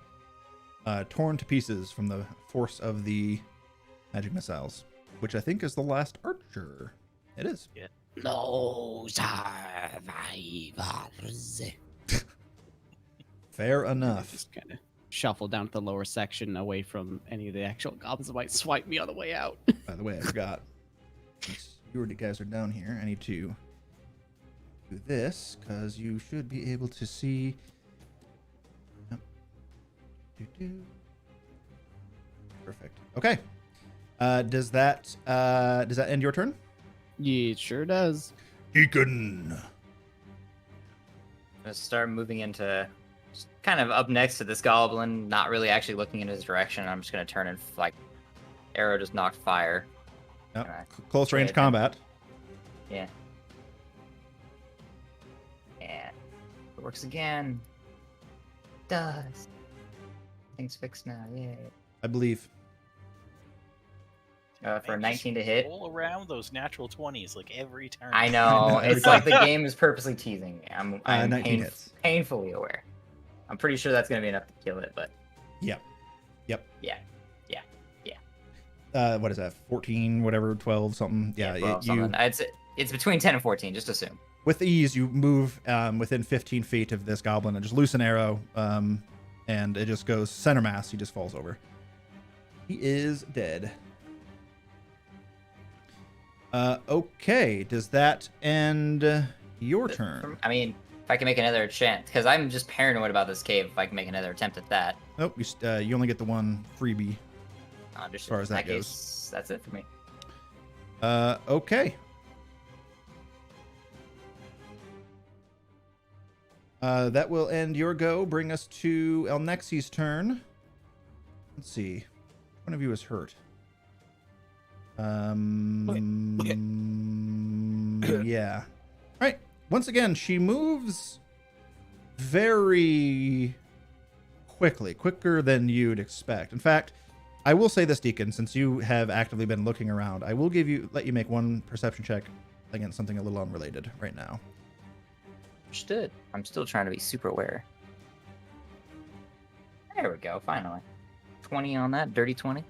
torn to pieces from the force of the magic missiles, which I think is the last archer. It is. Yeah. No survivors. Fair enough. Just kind of shuffle down to the lower section away from any of the actual goblins that might swipe me on the way out. By the way, I forgot. Since you guys are down here, I need to do this because you should be able to see. Perfect. Okay. Does that end your turn? Yeah, it sure does. Deacon. I'm gonna start moving into just kind of up next to this goblin, not really actually looking in his direction. I'm just gonna turn and like arrow just knocked fire. Yep. Alright. Close range Yeah. combat. Yeah. And it works again. Does. Things fixed now. Yay. I believe. For a Man, 19 to just hit. Roll around those natural 20s like every turn. I know. It's like the game is purposely teasing me. I'm 19 hits. painfully aware. I'm pretty sure that's gonna be enough to kill it, but Yep. What is that? 14, whatever, 12, something. Yeah. 12 you something. It's between 10 and 14. Just assume. with ease you move within 15 feet of this goblin and just loose an arrow, and it just goes center mass. He just falls over. He is dead. Okay. Does that end your turn? I mean, if I can make another chance, because I'm just paranoid about this cave. If I can make another attempt at that, Nope. You only get the one freebie. just As far as in that goes. case, that's it for me. Okay. That will end your go. Bring us to Elnexi's turn. Let's see. Which one of you is hurt? Yeah. All right. Once again, she moves very quickly, quicker than you'd expect. In fact, I will say this, Deacon, since you have actively been looking around, I will let you make one perception check against something a little unrelated right now. Understood. I'm still trying to be super aware. There we go. Finally, 20 on that. Dirty 20.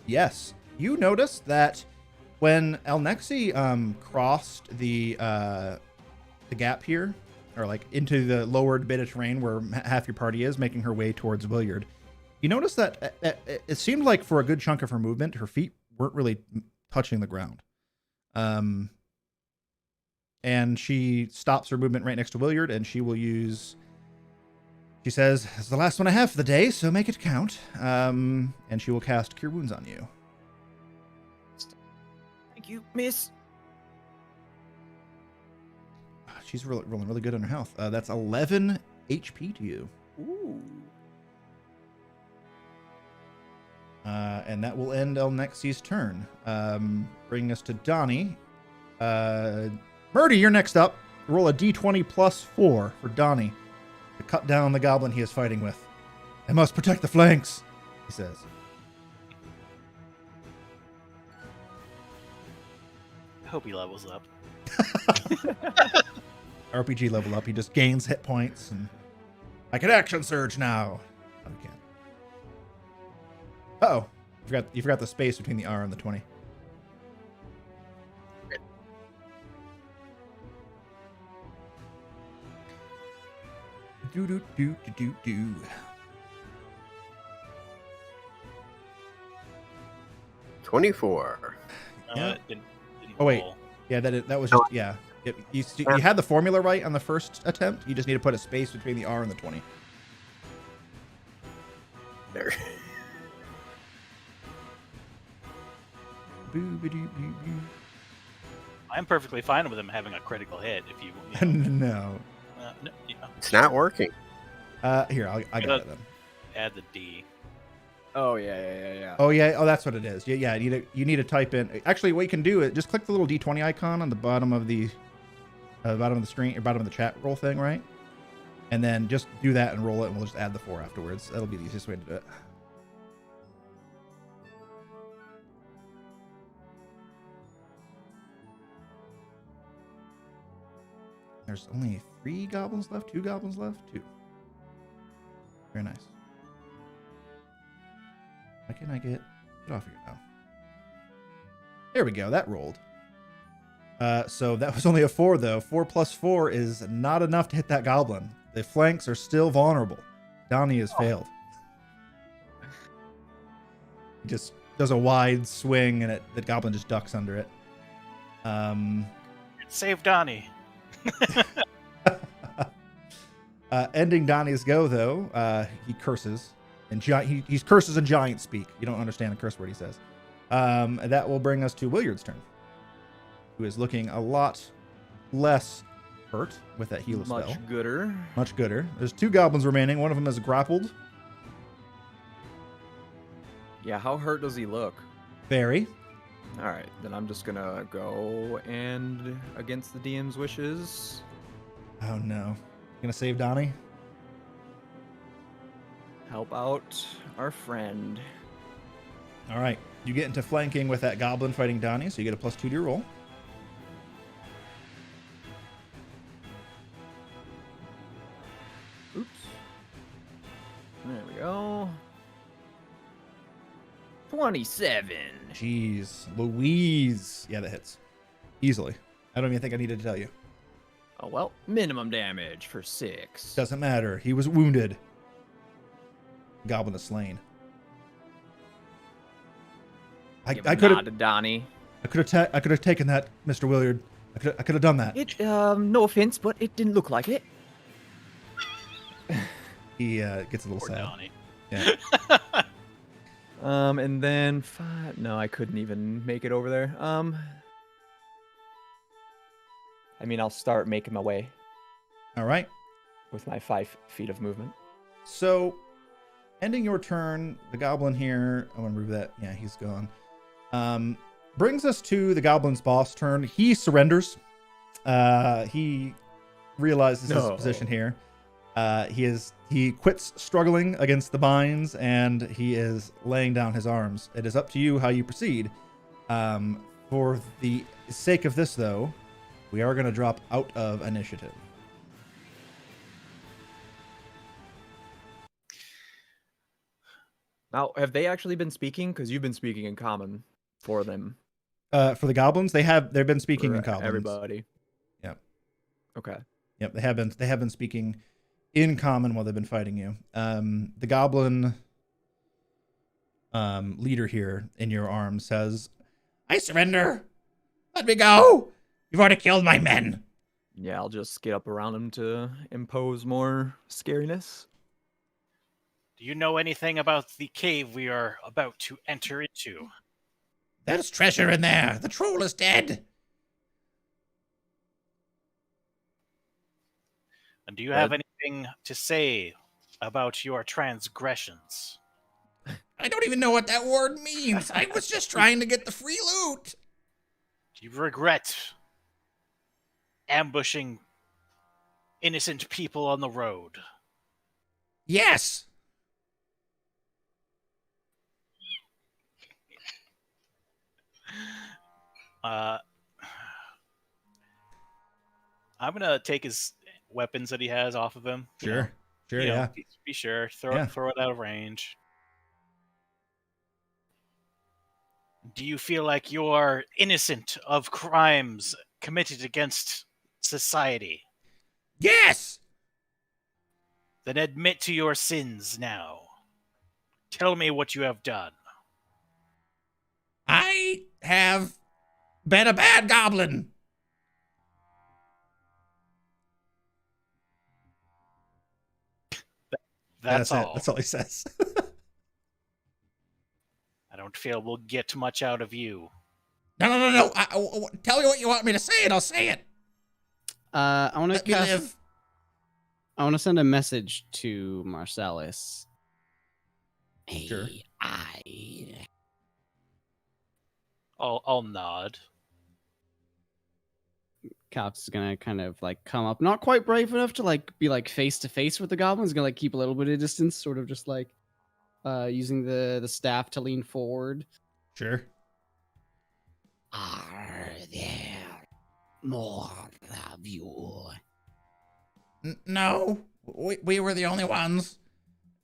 Yes. You noticed that when Elnexi crossed the gap here, or like into the lowered bit of terrain where half your party is, making her way towards Williard, you notice that it seemed like for a good chunk of her movement, her feet weren't really touching the ground. And she stops her movement right next to Williard, and she will use. She says, "It's the last one I have for the day, so make it count." And she will cast Cure Wounds on you. Thank you, miss. She's rolling really good on her health. That's 11 HP to you. Ooh. And that will end Elnexi's turn. Bringing us to Donnie. Murdy, you're next up. Roll a d20 plus 4 for Donnie. to cut down the goblin he is fighting with. I must protect the flanks, he says. I hope he levels up. RPG level up. He just gains hit points, and I can action surge now. Oh, you can't. Uh-oh. You forgot the space between the R and the 20. Do do do do do do. $24. Yeah. Didn't Oh, wait. roll. Yeah, that was just, yeah. You had the formula right on the first attempt. You just need to put a space between the R and the 20. There. Boo-ba-doo-boo-boo. I'm perfectly fine with him having a critical hit if you No. no, you know, It's not working. Here, I got it then. add the D. Oh yeah. Oh yeah. Oh, that's what it is. Yeah. You need to type in. Actually, what you can do is just click the little D20 icon on the bottom of the screen or bottom of the chat roll thing, right? And then just do that and roll it, and we'll just add the 4 afterwards. That'll be the easiest way to do it. There's only 3 goblins left. 2 goblins left. 2. Very nice. Why can't I get off here now? There we go. That rolled. So that was only a 4, though. 4 plus 4 is not enough to hit that goblin. The flanks are still vulnerable. Donnie has failed. He just does a wide swing, and the goblin just ducks under it. Save Donnie. Ending Donnie's go, though, he curses. And he curses in giant speak. You don't understand the curse word he says. That will bring us to Williard's turn, who is looking a lot less hurt with that heal spell. Much gooder. Much gooder. There's 2 goblins remaining. One of them is grappled. Yeah, how hurt does he look? Very. All right, then I'm just gonna go and against the DM's wishes. Oh no. Gonna save Donnie? Help out our friend. All right. You get into flanking with that goblin fighting Donnie, so you get a +2 to your roll. Oops. There we go. 27. Jeez. Louise. Yeah, that hits. Easily. I don't even think I needed to tell you. Oh well, minimum damage for 6. Doesn't matter. He was wounded. Goblin is slain. I could have Donnie. I could have taken that, Mr. Williard. I could have done that. It no offense, but it didn't look like it. He gets a little Poor sad. Donnie. Yeah. And then 5. No, I couldn't even make it over there. I mean, I'll start making my way All right. with my 5 feet of movement. So, ending your turn, the goblin here. I want to move that. Yeah, he's gone. Brings us to the goblin's boss turn. He surrenders. He realizes his position here. He quits struggling against the binds, and he is laying down his arms. It is up to you how you proceed. For the sake of this, though, we are going to drop out of initiative. Now, have they actually been speaking? Because you've been speaking in common for them. For the goblins, they've been speaking For in common. everybody. Yep. Okay. Yep, they have been speaking in common while they've been fighting you. The goblin leader here in your arms says, "I surrender. Let me go. You've already killed my men." Yeah, I'll just get up around him to impose more scariness. Do you know anything about the cave we are about to enter into? There's treasure in there. The troll is dead. And do you have anything to say about your transgressions? I don't even know what that word means. I was just trying to get the free loot. Do you regret ambushing innocent people on the road? Yes. Uh, I'm gonna take his weapons that he has off of him. Sure. Sure. Yeah. Be sure. Yeah. Throw it out of range. Do you feel like you're innocent of crimes committed against society? Yes. Then admit to your sins now. Tell me what you have done. I have been a bad goblin. That's all. That's all he says. I don't feel we'll get much out of you. No. Tell me what you want me to say, and I'll say it. I want to Let me live. I want to send a message to Marcellus. Sure. I'll nod. Calx is gonna kind of like come up, not quite brave enough to like be like face to face with the goblins. Gonna like keep a little bit of distance, sort of just like using the staff to lean forward. Sure. Are there more of you? No, we were the only ones.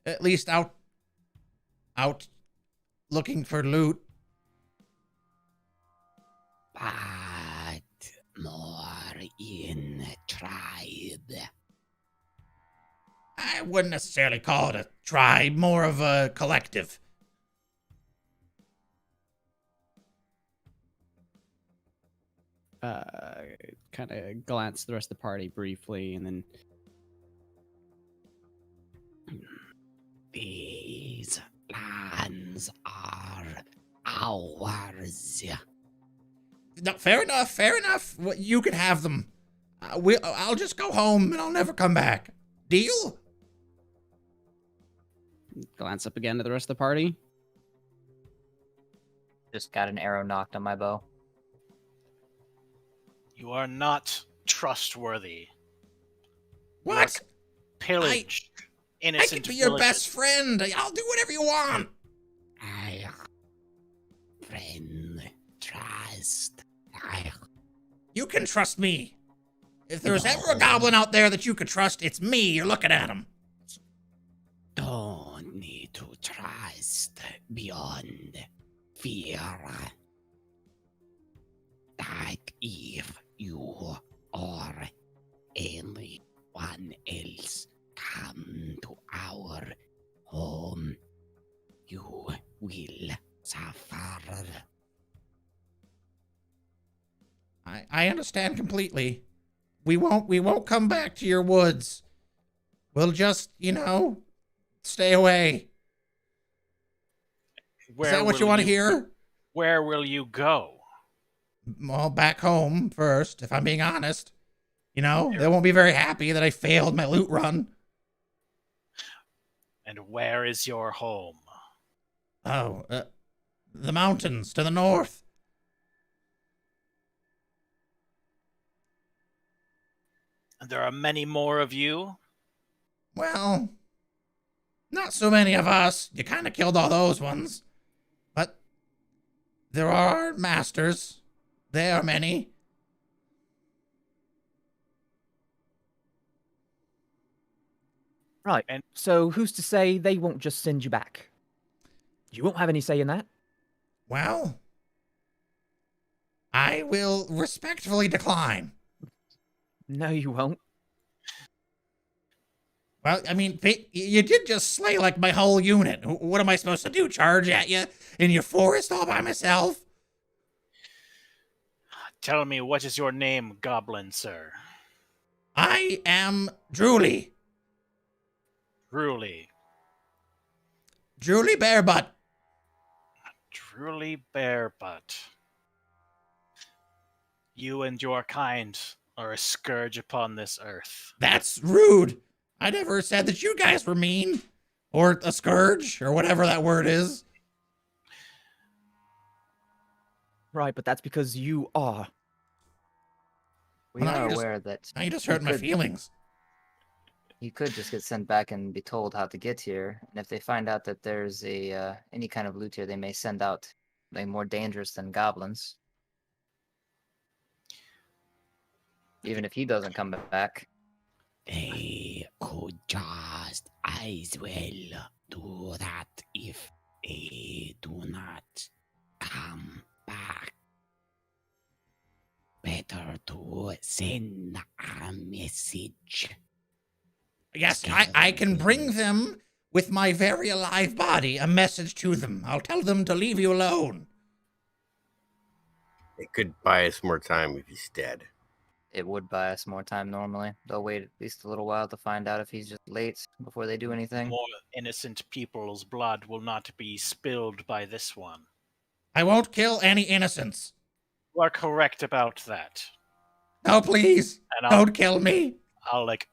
At least out looking for loot. But more in tribe. I wouldn't necessarily call it a tribe, more of a collective. Kind of glance at the rest of the party briefly, and then These lands are ours. No, fair enough. You can have them. I'll just go home and I'll never come back. Deal? glance up again to the rest of the party. Just got an arrow knocked on my bow. You are not trustworthy. What? Pillage I innocent can be your villages. best friend. I'll do whatever you want. Friend, trust. You can trust me. If there's ever a goblin out there that you could trust, it's me. You're looking at him. Don't need to trust beyond fear. Like if you or anyone else come to our home, you will suffer. I understand completely. We won't come back to your woods. We'll just, stay away. Is that what you want to hear? Where will you go? Well, back home first, if I'm being honest. They won't be very happy that I failed my loot run. And where is your home? Oh, the mountains to the north. And there are many more of you? Well, not so many of us. You kind of killed all those ones. But there are masters. There are many. Right. And- So who's to say they won't just send you back? You won't have any say in that. Well, I will respectfully decline. No, you won't. Well, I mean, you did just slay like my whole unit. What am I supposed to do? Charge at you in your forest all by myself? Tell me, what is your name, goblin, sir? I am Drooly. Drooly. Drooly Barebutt. Drooly Barebutt. You and your kind are a scourge upon this earth. That's rude. I never said that you guys were mean. Or a scourge, or whatever that word is. Right, but that's because you are. We Well, now are you just- aware that Now you just hurt my could- feelings. You could just get sent back and be told how to get here. And if they find out that there's a any kind of loot here, they may send out like more dangerous than goblins. Even if he doesn't come back. They could just as well do that if they do not come back. Better to send a message. Yes, I can bring them with my very alive body a message to them. I'll tell them to leave you alone. It could buy us more time if he's dead. It would buy us more time normally. They'll wait at least a little while to find out if he's just late before they do anything. More innocent people's blood will not be spilled by this one. I won't kill any innocents. You are correct about that. No, please, And don't kill me. I'll like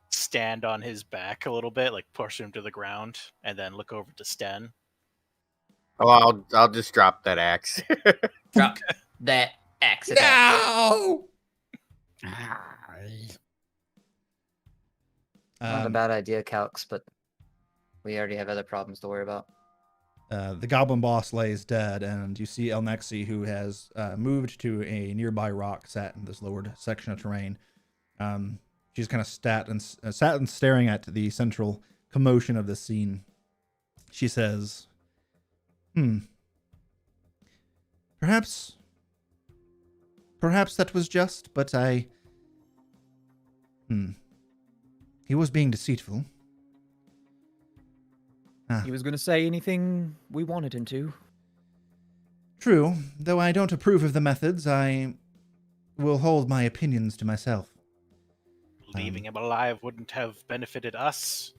stand on his back a little bit, like push him to the ground, and then look over to Sten. Oh, I'll just drop that axe. Drop that accident. No! Not a bad idea, Calx, but we already have other problems to worry about. The goblin boss lays dead, and you see Elnexi, who has moved to a nearby rock sat in this lowered section of terrain. She's kind of sat and staring at the central commotion of the scene. She says, Perhaps that was just, but he was being deceitful. He was going to say anything we wanted him to. True, though I don't approve of the methods, I will hold my opinions to myself. Leaving him alive wouldn't have benefited us,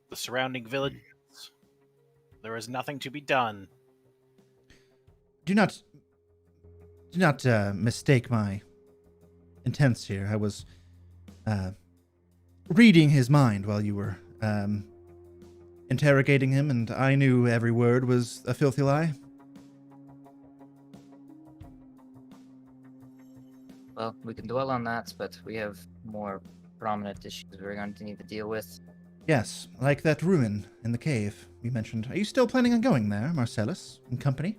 the surrounding villages. There is nothing to be done. Do not mistake my intents here. I was reading his mind while you were interrogating him, and I knew every word was a filthy lie. Well, we can dwell on that, but we have more prominent issues we're going to need to deal with. Yes, like that ruin in the cave you mentioned. Are you still planning on going there, Marcellus and company?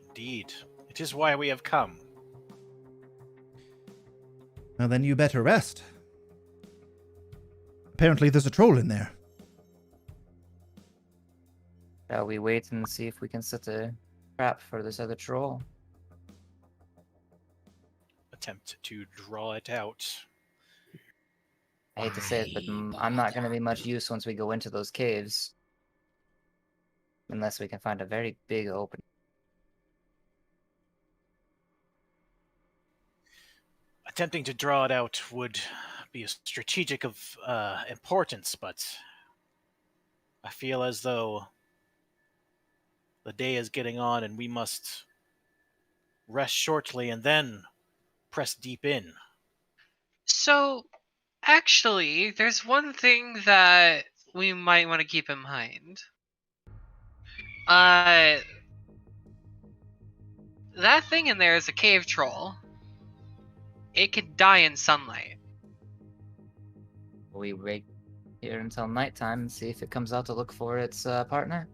Indeed. It is why we have come. Well, then you better rest. Apparently there's a troll in there. Shall we wait and see if we can set a trap for this other troll? Attempt to draw it out. I hate to say it, but I'm not going to be much use once we go into those caves. Unless we can find a very big opening. Attempting to draw it out would be a strategic of importance, but I feel as though the day is getting on and we must rest shortly and then press deep in. So, actually, there's one thing that we might want to keep in mind. That thing in there is a cave troll. It could die in sunlight. We wait here until nighttime and see if it comes out to look for its partner.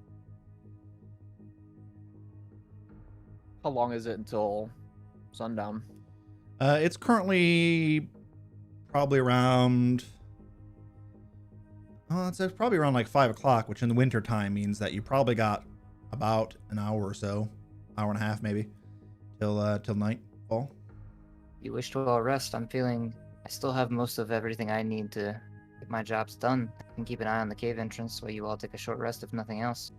How long is it until sundown? It's currently probably around... Well, it's probably around like 5 o'clock, which in the winter time means that you probably got about an hour or so, hour and a half maybe, till nightfall. You wish to all rest. I'm feeling I still have most of everything I need to get my jobs done. I can keep an eye on the cave entrance while you all take a short rest, if nothing else.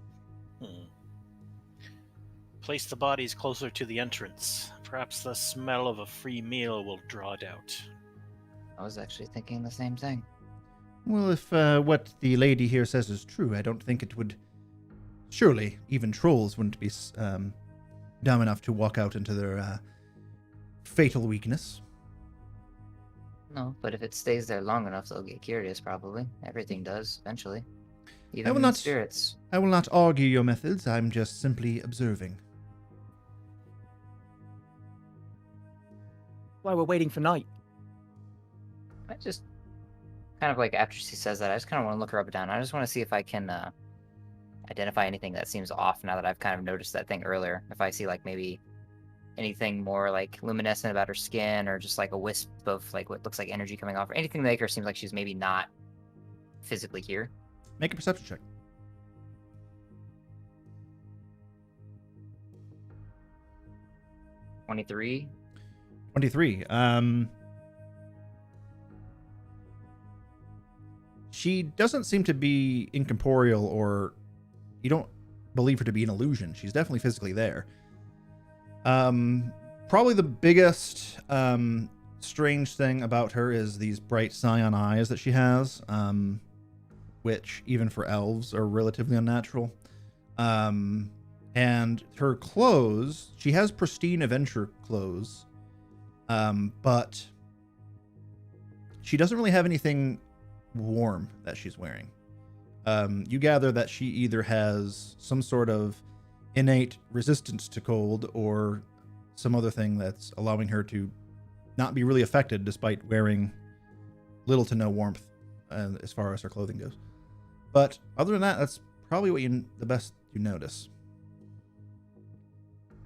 Place the bodies closer to the entrance. Perhaps the smell of a free meal will draw it out. I was actually thinking the same thing. Well, if what the lady here says is true, I don't think it would... Surely, even trolls wouldn't be dumb enough to walk out into their fatal weakness. No, but if it stays there long enough, they'll get curious, probably. Everything does, eventually. I Even will not- spirits. I will not argue your methods, I'm just simply observing. Why we're waiting for night. I just kind of like after she says that, I just kind of want to look her up and down. I just want to see if I can identify anything that seems off now that I've kind of noticed that thing earlier. If I see like maybe anything more like luminescent about her skin, or just like a wisp of like what looks like energy coming off, or anything that make her seems like she's maybe not physically here. Make a perception check. 23. 23. She doesn't seem to be incorporeal, or you don't believe her to be an illusion. She's definitely physically there. Probably the biggest strange thing about her is these bright cyan eyes that she has, which even for elves are relatively unnatural. And her clothes, she has pristine adventure clothes, but she doesn't really have anything warm that she's wearing. You gather that she either has some sort of innate resistance to cold, or some other thing that's allowing her to not be really affected despite wearing little to no warmth as far as her clothing goes. But other than that, that's probably what the best you notice.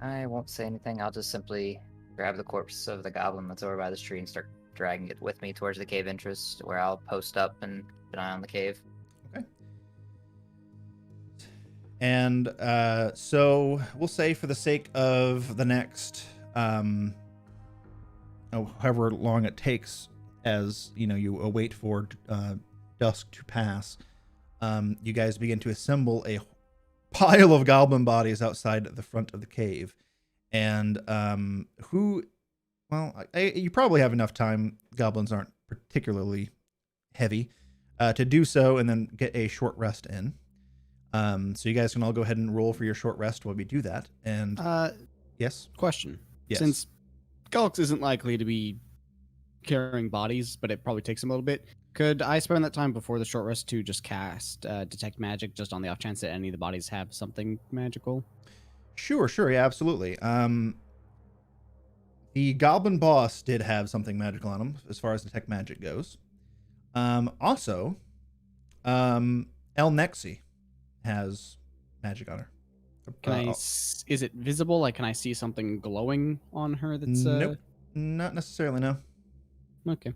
I won't say anything. I'll just simply grab the corpse of the goblin that's over by this tree and start dragging it with me towards the cave entrance, where I'll post up and keep an eye on the cave. Okay. And so we'll say, for the sake of the next, however long it takes, as you await for dusk to pass, you guys begin to assemble a pile of goblin bodies outside the front of the cave. And you probably have enough time. Goblins aren't particularly heavy to do so, and then get a short rest in. So you guys can all go ahead and roll for your short rest while we do that. And yes, Question. yes. Since Gulx isn't likely to be carrying bodies, but it probably takes him a little bit, could I spend that time before the short rest to just cast Detect Magic, just on the off chance that any of the bodies have something magical? Sure, yeah, absolutely. The goblin boss did have something magical on him, as far as Detect Magic goes. Also, El Nexi has magic on her. Is it visible? Like, can I see something glowing on her that's... Nope, not necessarily, no. Okay.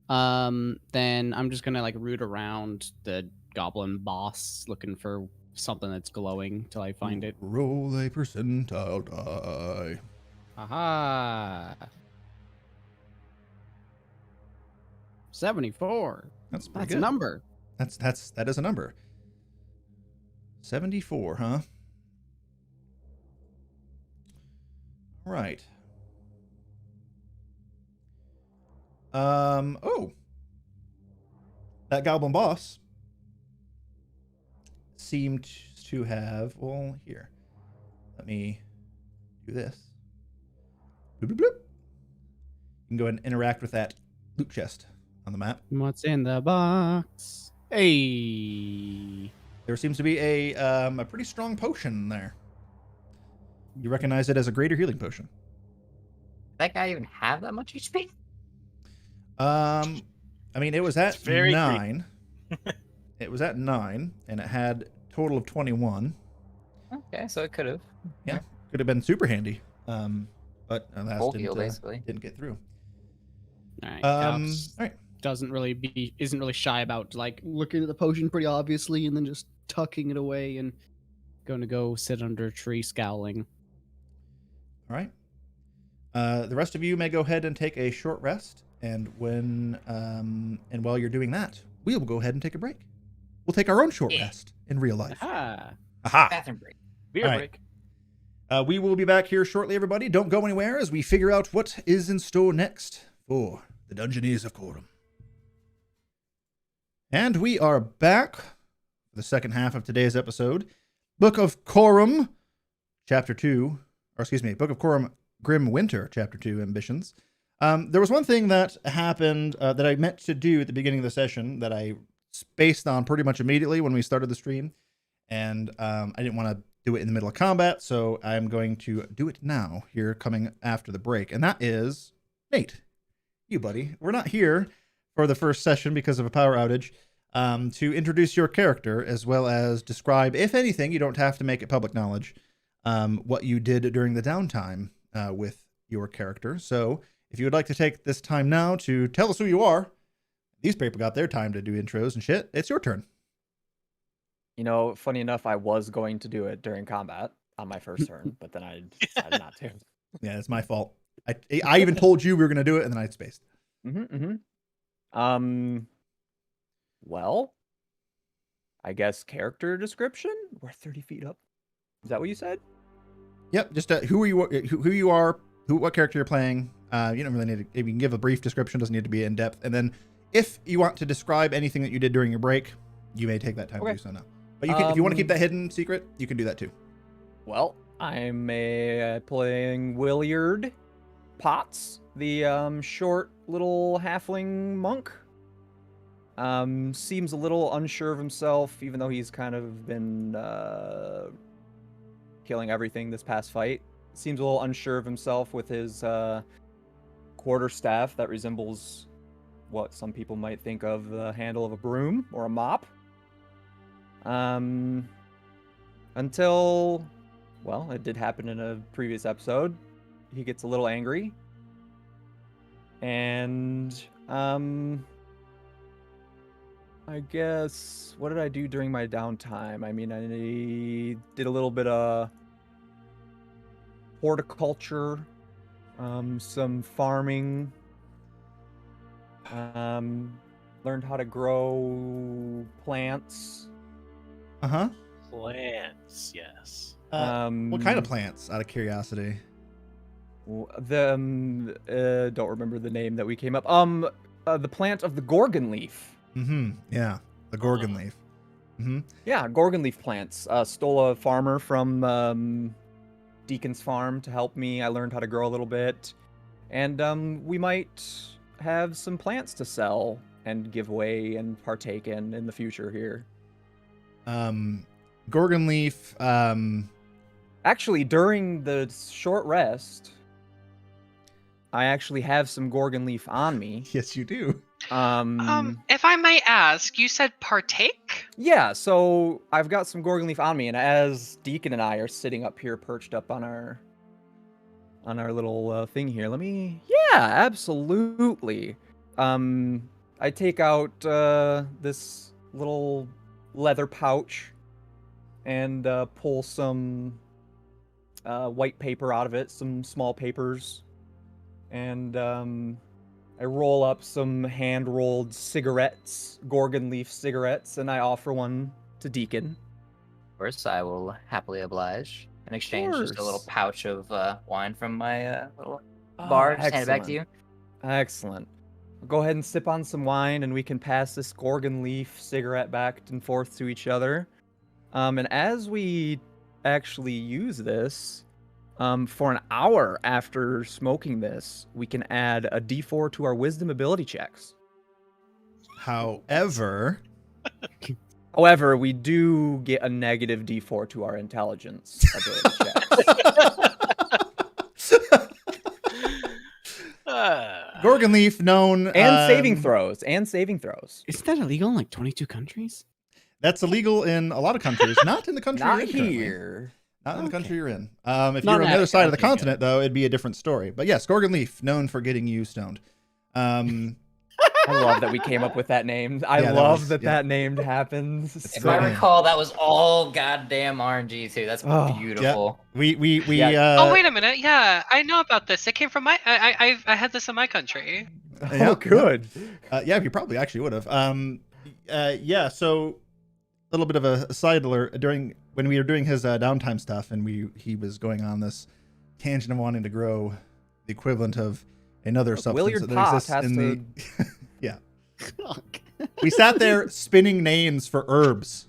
Then I'm just gonna root around the goblin boss looking for something that's glowing till I find it. Roll a percentile die. Aha! 74. That's pretty That's good. a number. That is a number. 74, huh? All right. That goblin boss seemed to have, well, here. Let me do this. Bloop, bloop, bloop. You can go ahead and interact with that loot chest on the map. What's in the box? Hey. There seems to be a pretty strong potion there. You recognize it as a greater healing potion. That guy even have that much HP? I mean, it was at very 9. It was at 9, and it had a total of 21. Okay, so it could have. Yeah, could have been super handy. But alas, Full heal, basically. didn't get through. All right. All Gauss right. isn't really shy about looking at the potion pretty obviously and then just tucking it away and going to go sit under a tree scowling. All right. The rest of you may go ahead and take a short rest, and while you're doing that, we will go ahead and take a break. We'll take our own short rest in real life. Aha. Aha. Bathroom break. Beer All right. break. We will be back here shortly, everybody. Don't go anywhere as we figure out what is in store next for the Dungeoneers of Khorim. And we are back for the second half of today's episode. Book of Khorim, Chapter 2, Book of Khorim, Grim Winter, Chapter 2, Ambitions. There was one thing that happened that I meant to do at the beginning of the session that I spaced on pretty much immediately when we started the stream. And I didn't want to do it in the middle of combat, so I'm going to do it now, here coming after the break. And that is, Nate, you buddy, we're not here for the first session because of a power outage, to introduce your character as well as describe, if anything, you don't have to make it public knowledge, what you did during the downtime with your character. So if you would like to take this time now to tell us who you are, these people got their time to do intros and shit. It's your turn. You know, funny enough, I was going to do it during combat on my first turn, but then I decided not to. Yeah, it's my fault. I even told you we were going to do it, and then I spaced. Well, I guess character description? We're 30 feet up. Is that what you said? Yep, just who you are, what character you're playing. You don't really need to, if you can give a brief description, doesn't need to be in depth. And then if you want to describe anything that you did during your break, you may take that time to do so now. But you can, if you want to keep that hidden secret, you can do that too. Well, I'm playing Williard Potts, the short little halfling monk. Seems a little unsure of himself, even though he's kind of been killing everything this past fight. Seems a little unsure of himself with his quarterstaff that resembles what some people might think of the handle of a broom or a mop. Until, well, it did happen in a previous episode. He gets a little angry. And, I guess, what did I do during my downtime? I mean, I did a little bit of horticulture, some farming, learned how to grow plants. Uh-huh. Plants, yes. What kind of plants, out of curiosity? Don't remember the name that we came up. The plant of the Gorgon leaf. Yeah, the Gorgon leaf. Yeah, Gorgon leaf plants. Stole a farmer from Deacon's farm to help me. I learned how to grow a little bit. And we might have some plants to sell and give away and partake in the future here. Gorgon leaf, Actually, during the short rest, I actually have some Gorgon leaf on me. Yes, you do. If I might ask, you said partake? Yeah, so I've got some Gorgon leaf on me, and as Deacon and I are sitting up here, perched up on our little thing here, yeah, absolutely. I take out this little leather pouch and pull some white paper out of it, some small papers, and I roll up some hand-rolled cigarettes, Gorgon leaf cigarettes, and I offer one to Deacon. Of course, I will happily oblige. In exchange, just a little pouch of wine from my little bar. Just hand it back to you. Excellent. Go ahead and sip on some wine, and we can pass this Gorgon leaf cigarette back and forth to each other. And as we actually use this, for an hour after smoking this, we can add a D4 to our wisdom ability checks. However, we do get a negative D4 to our intelligence ability checks. Gorgon leaf known And saving throws. Isn't that illegal in like 22 countries? That's illegal in a lot of countries, not in the country you're Not in currently. here. Not in the country you're in. If Not you're on the in other side of the country, continent, though, it'd be a different story. But yes, Gorgon leaf, known for getting you stoned. I love that we came up with that name. I love that name happens. If I recall, that was all goddamn RNG too. That's beautiful. Yeah. Oh, wait a minute. Yeah, I know about this. It came from my. I had this in my country. Oh, good. Yeah, you probably actually would have. Yeah, so a little bit of a side alert. When we were doing his downtime stuff, and he was going on this tangent of wanting to grow the equivalent of another substance that exists in the. Yeah. We sat there spinning names for herbs,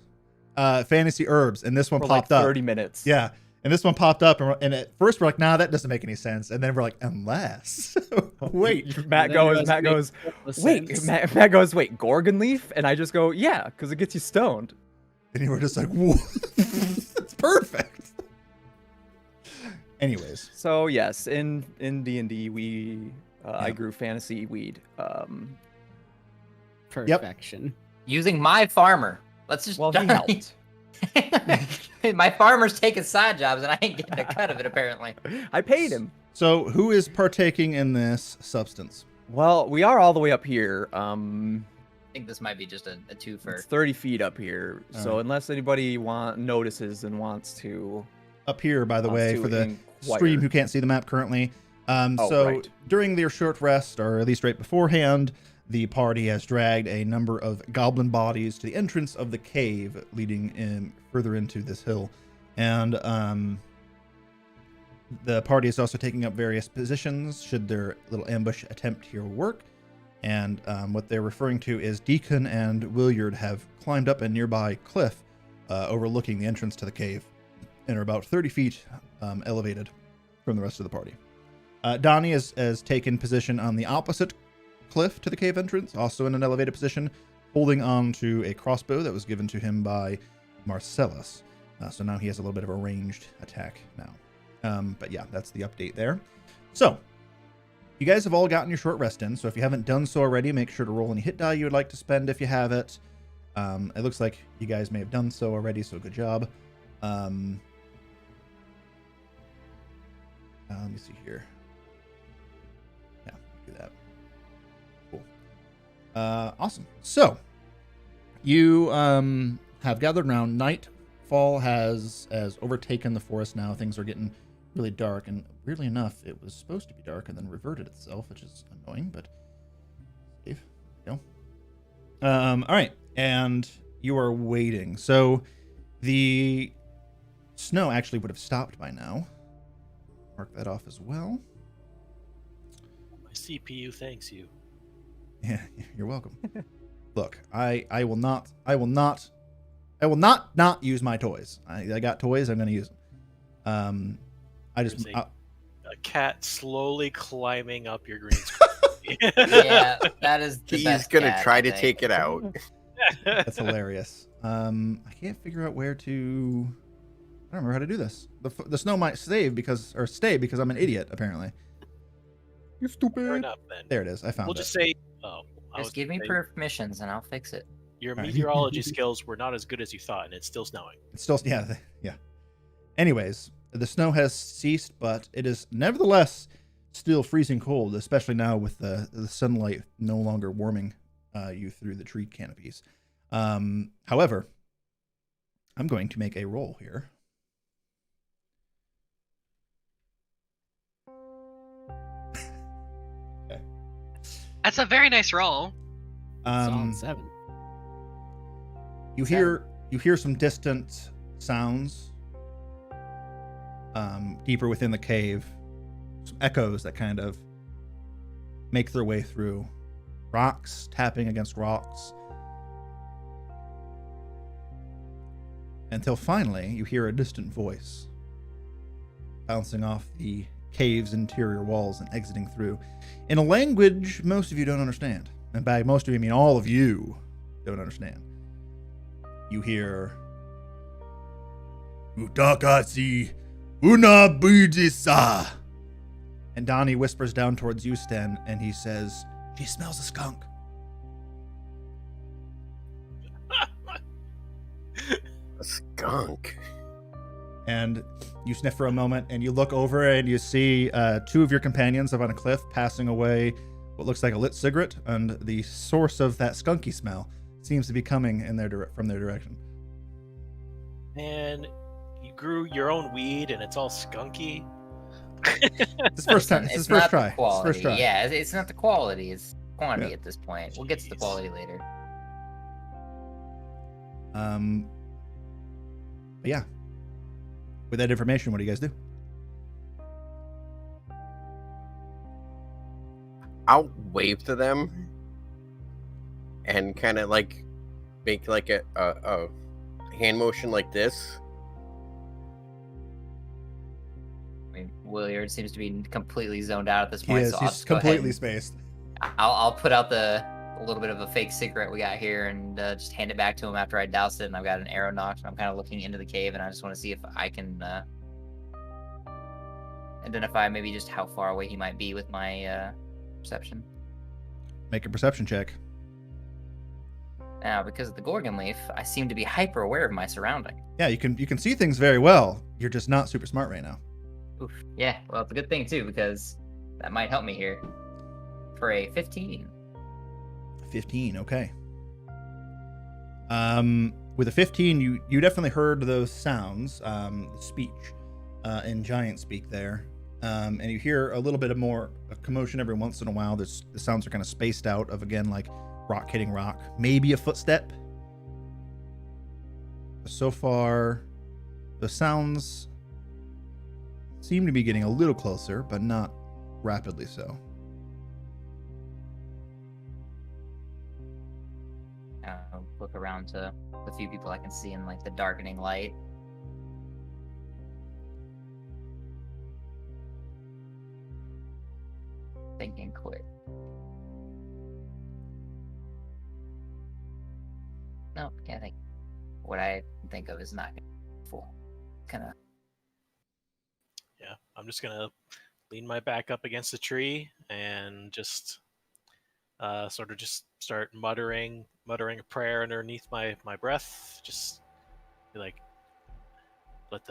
fantasy herbs, and this one for popped like up. 30 minutes. Yeah. And this one popped up, and at first we're like, nah, that doesn't make any sense. And then we're like, unless. Wait. Matt goes, wait, Gorgon leaf? And I just go, yeah, because it gets you stoned. And you were just like, whoa, that's perfect. Anyways. So yes, in D&D, I grew fantasy weed. Perfection. Using my farmer. Let's just. Well, he helped. My farmer's taking side jobs, and I ain't getting a cut of it apparently. I paid him. So who is partaking in this substance? Well, we are all the way up here. I think this might be just a twofer. It's 30 feet up here. All So right. unless anybody notices and wants to, Up here, by the wants way, to for the inquire. stream who can't see the map currently. So right. during their short rest, or at least right beforehand, the party has dragged a number of goblin bodies to the entrance of the cave leading in further into this hill. And the party is also taking up various positions should their little ambush attempt here work. And what they're referring to is Deacon and Williard have climbed up a nearby cliff overlooking the entrance to the cave and are about 30 feet elevated from the rest of the party. Donnie has taken position on the opposite cliff to the cave entrance, also in an elevated position, holding on to a crossbow that was given to him by Marcellus. So now he has a little bit of a ranged attack now. But yeah, that's the update there. So, you guys have all gotten your short rest in, so if you haven't done so already, make sure to roll any hit die you would like to spend if you have it. It looks like you guys may have done so already, so good job. Let me see here. Yeah, do that. Cool. Awesome. So, you have gathered around. Nightfall has overtaken the forest now. Things are getting really dark, and weirdly enough, it was supposed to be dark and then reverted itself, which is annoying, but save. Go. All right, and you are waiting. So the snow actually would have stopped by now. Mark that off as well. My CPU thanks you. Yeah, you're welcome. Look, I will not use my toys. I got toys. I'm going to use them. There's a cat slowly climbing up your green screen. Yeah, that is the He's best gonna cat, try I to think. take it out. That's hilarious. I can't figure out where to. I don't remember how to do this. The snow might stay because I'm an idiot apparently. You Fair stupid. enough, then. There it is. I found We'll it. just say, I was Just give me gonna say, permissions and I'll fix it. your Alright. meteorology skills were not as good as you thought, and it's still snowing. It's still yeah. Anyways, the snow has ceased, but it is nevertheless still freezing cold, especially now with the sunlight no longer warming you through the tree canopies. However, I'm going to make a roll here. That's a very nice roll. Solid 7. You hear some distant sounds deeper within the cave, some echoes that kind of make their way through, rocks tapping against rocks, until finally you hear a distant voice bouncing off the cave's interior walls and exiting through in a language most of you don't understand. And by most of you, I mean all of you don't understand. You hear Utakasi Unabudisa. And Donnie whispers down towards you, Sten, and he says, "She smells a skunk." A skunk. And you sniff for a moment, and you look over, and you see two of your companions up on a cliff passing away what looks like a lit cigarette, and the source of that skunky smell seems to be coming in from their direction. And you grew your own weed, and it's all skunky. It's his first time. It's his not first the try. It's his quality. first try. Yeah, it's not the quality, it's quantity Yeah. at this point. We'll get to the Jeez. quality later. But yeah. With that information, what do you guys do? I'll wave to them and kind of like make like a hand motion like this. I mean, Williard seems to be completely zoned out at this He point, is. so I'll He's just go ahead completely and- spaced. I'll put out a little bit of a fake cigarette we got here and just hand it back to him after I doused it, and I've got an arrow nocked, and I'm kind of looking into the cave, and I just want to see if I can identify maybe just how far away he might be with my perception. Make a perception check. Now, because of the Gorgon Leaf, I seem to be hyper aware of my surroundings. Yeah, you can see things very well. You're just not super smart right now. Oof. Yeah, well, it's a good thing, too, because that might help me here. For a 15. 15, okay. With a 15, you definitely heard those sounds, speech, in giant speak there. And you hear a little bit of more commotion every once in a while. The sounds are kind of spaced out of, again, like rock hitting rock. Maybe a footstep. So far, the sounds seem to be getting a little closer, but not rapidly so. I'll look around to the few people I can see in like the darkening light. Thinking quick. No, can't think. What I think of is not full. Kind of. Yeah, I'm just gonna lean my back up against the tree and just sort of just start muttering a prayer underneath my breath. Just be like, let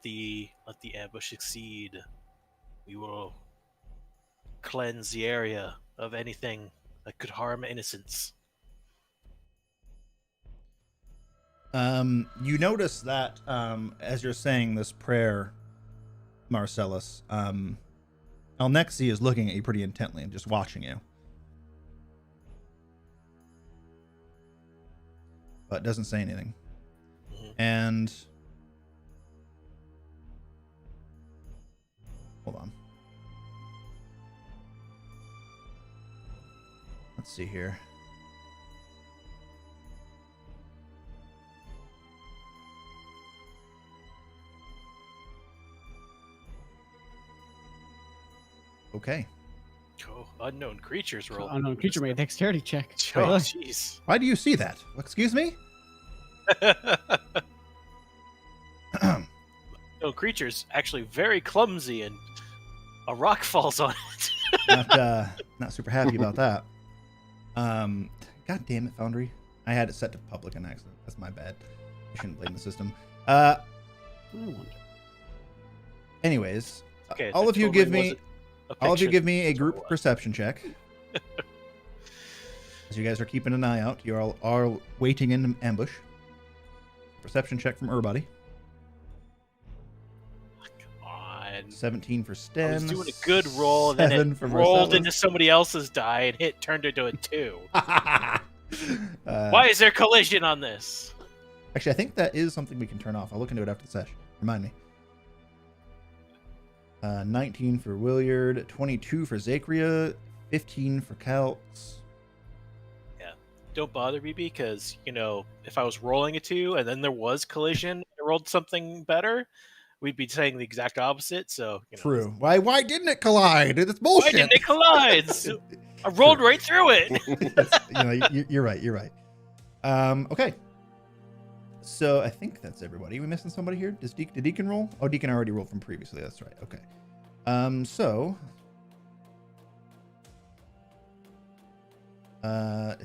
the ambush succeed. We will cleanse the area of anything that could harm innocents. You notice that as you're saying this prayer, Marcellus, Elnexi is looking at you pretty intently and just watching you. But doesn't say anything. Mhm. And hold on. Let's see here. Okay. Oh, unknown creatures roll. Unknown creature made a dexterity check. Oh, Look. jeez. Why do you see that? Excuse me? Unknown creature's actually very clumsy, and a rock falls on it. Not super happy about that. God damn it, Foundry. I had it set to public on accident. That's my bad. I shouldn't blame the system. I wonder. Anyways, Okay, all that of you totally give me wasn't a all of you picture. give me a That's what it group was. perception check. As you guys are keeping an eye out, you all are waiting in ambush. Perception check from everybody. Come on. 17 for I Sten. was doing a good roll, and then 7 it for rolled Marcellus. into somebody else's die, and it turned into a 2. Why Why is there collision on this? Actually, I think that is something we can turn off. I'll look into it after the session. Remind me. 19 for Williard, 22 for Zachria, 15 for Calx. Don't bother me, because, if I was rolling a 2 and then there was collision and I rolled something better, we'd be saying the exact opposite. So, True. Why didn't it collide? It's bullshit. Why didn't it collide? I rolled True. right through it. You're right. Okay. So I think that's everybody. Are we missing somebody here? Did Deacon roll? Oh, Deacon already rolled from previously. That's right. Okay. So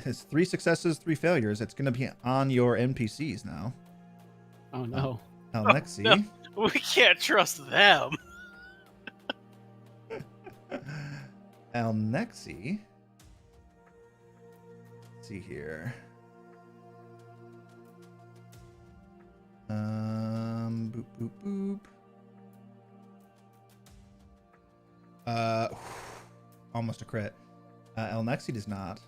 it's 3 successes, 3 failures. It's gonna be on your NPCs now. Oh no. Alexi. no. We can't trust them. Alnexi. Let's see here. Boop boop boop. Almost a crit. Alnexi does not.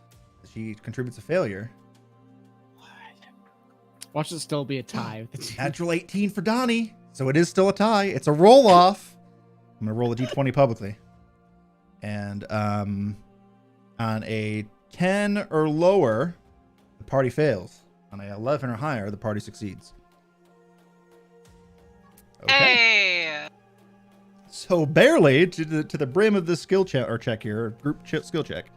She contributes a failure. Watch it still be a tie with the two. Natural 18 for Donnie. So it is still a tie. It's a roll off. I'm gonna roll a d20 publicly. And on a 10 or lower, the party fails. On a 11 or higher, the party succeeds. Okay. Hey! So barely to the brim of this skill check here, skill check.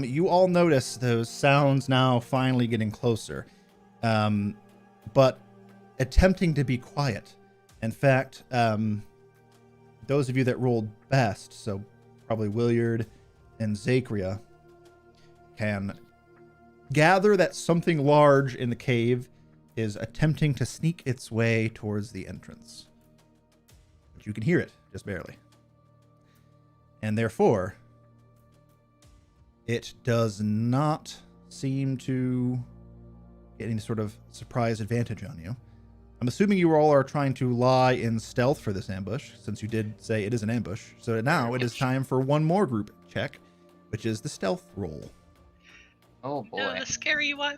You all notice those sounds now finally getting closer, but attempting to be quiet. In fact, those of you that rolled best, so probably Williard and Zachria, can gather that something large in the cave is attempting to sneak its way towards the entrance. But you can hear it, just barely. And therefore, it does not seem to get any sort of surprise advantage on you. I'm assuming you all are trying to lie in stealth for this ambush, since you did say it is an ambush. So now it is time for one more group check, which is the stealth roll. Oh boy. No, the scary one.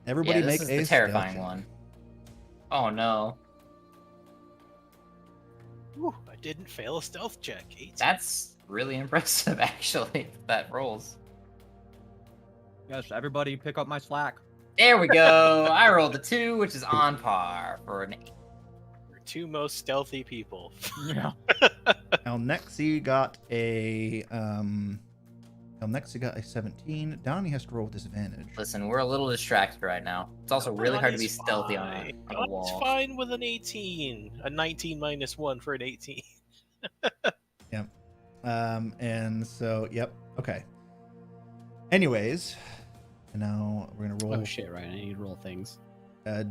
Everybody Yeah, this make is a the stealth terrifying check. one. Oh no. Whew, I didn't fail a stealth check. 18. That's really impressive, actually. That rolls. Yes, everybody pick up my slack. There we go. I rolled a 2, which is on par for an 8. We're two most stealthy people. Yeah. Alnexi got a 17. Donnie has to roll with disadvantage. Listen, we're a little distracted right now. It's also really hard to be stealthy on a It's wall. fine with an 18. A 19 minus 1 for an 18. Yep. And so, yep. Okay. Anyways, and now we're gonna roll. Oh shit! Right, I need to roll things.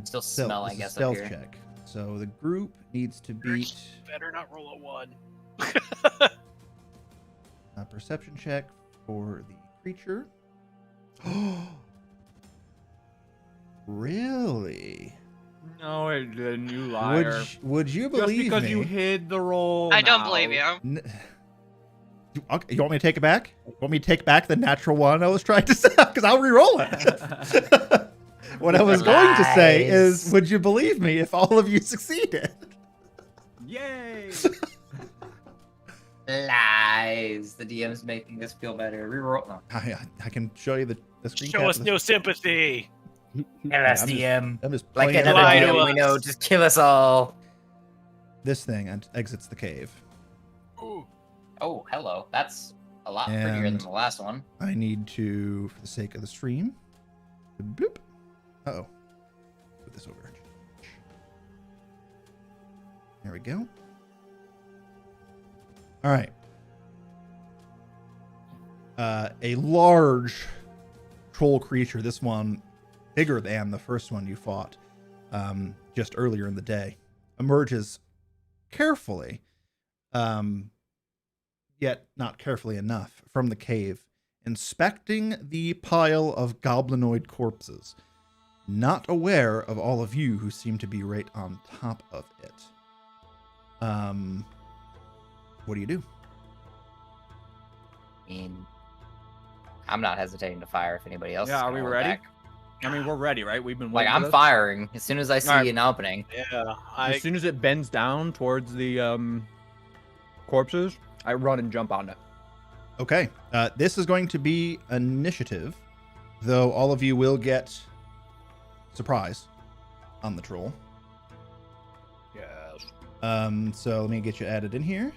Still smell, I this is guess, up stealth here. check. So the group needs to beat Better not roll a 1. a perception check for the creature. Really? No, it didn't, you liar. Would you Just believe because me? you hid the roll. I don't now. believe you. Okay, you want me to take it back? Want me to take back the natural one I was trying to say? Because I'll re-roll it. What I was going to say is, would you believe me if all of you succeeded? Yay! Lies. The DM's making us feel better. Reroll. No. I can show you the screen Show cap us of no this. sympathy. LSDM. I'm just Like playing another Lie to DM we us. know, just kill us all. This thing exits the cave. Ooh. Oh, hello. That's a lot prettier than And- the last one. I need to, for the sake of the stream, bloop. Uh-oh. Put this over. There we go. All right. A large troll creature, this one bigger than the first one you fought just earlier in the day, emerges carefully, yet not carefully enough, from the cave, inspecting the pile of goblinoid corpses, not aware of all of you who seem to be right on top of it. What do you do? I mean, I'm not hesitating to fire if anybody else. Yeah, is are gonna we hold ready? back. I mean, we're ready, right? We've been Like, waiting I'm for this. firing as soon as I see Alright. an opening. Yeah, As soon as it bends down towards the corpses, I run and jump on it. Okay. This is going to be initiative, though all of you will get surprise on the troll. Yes. So let me get you added in here.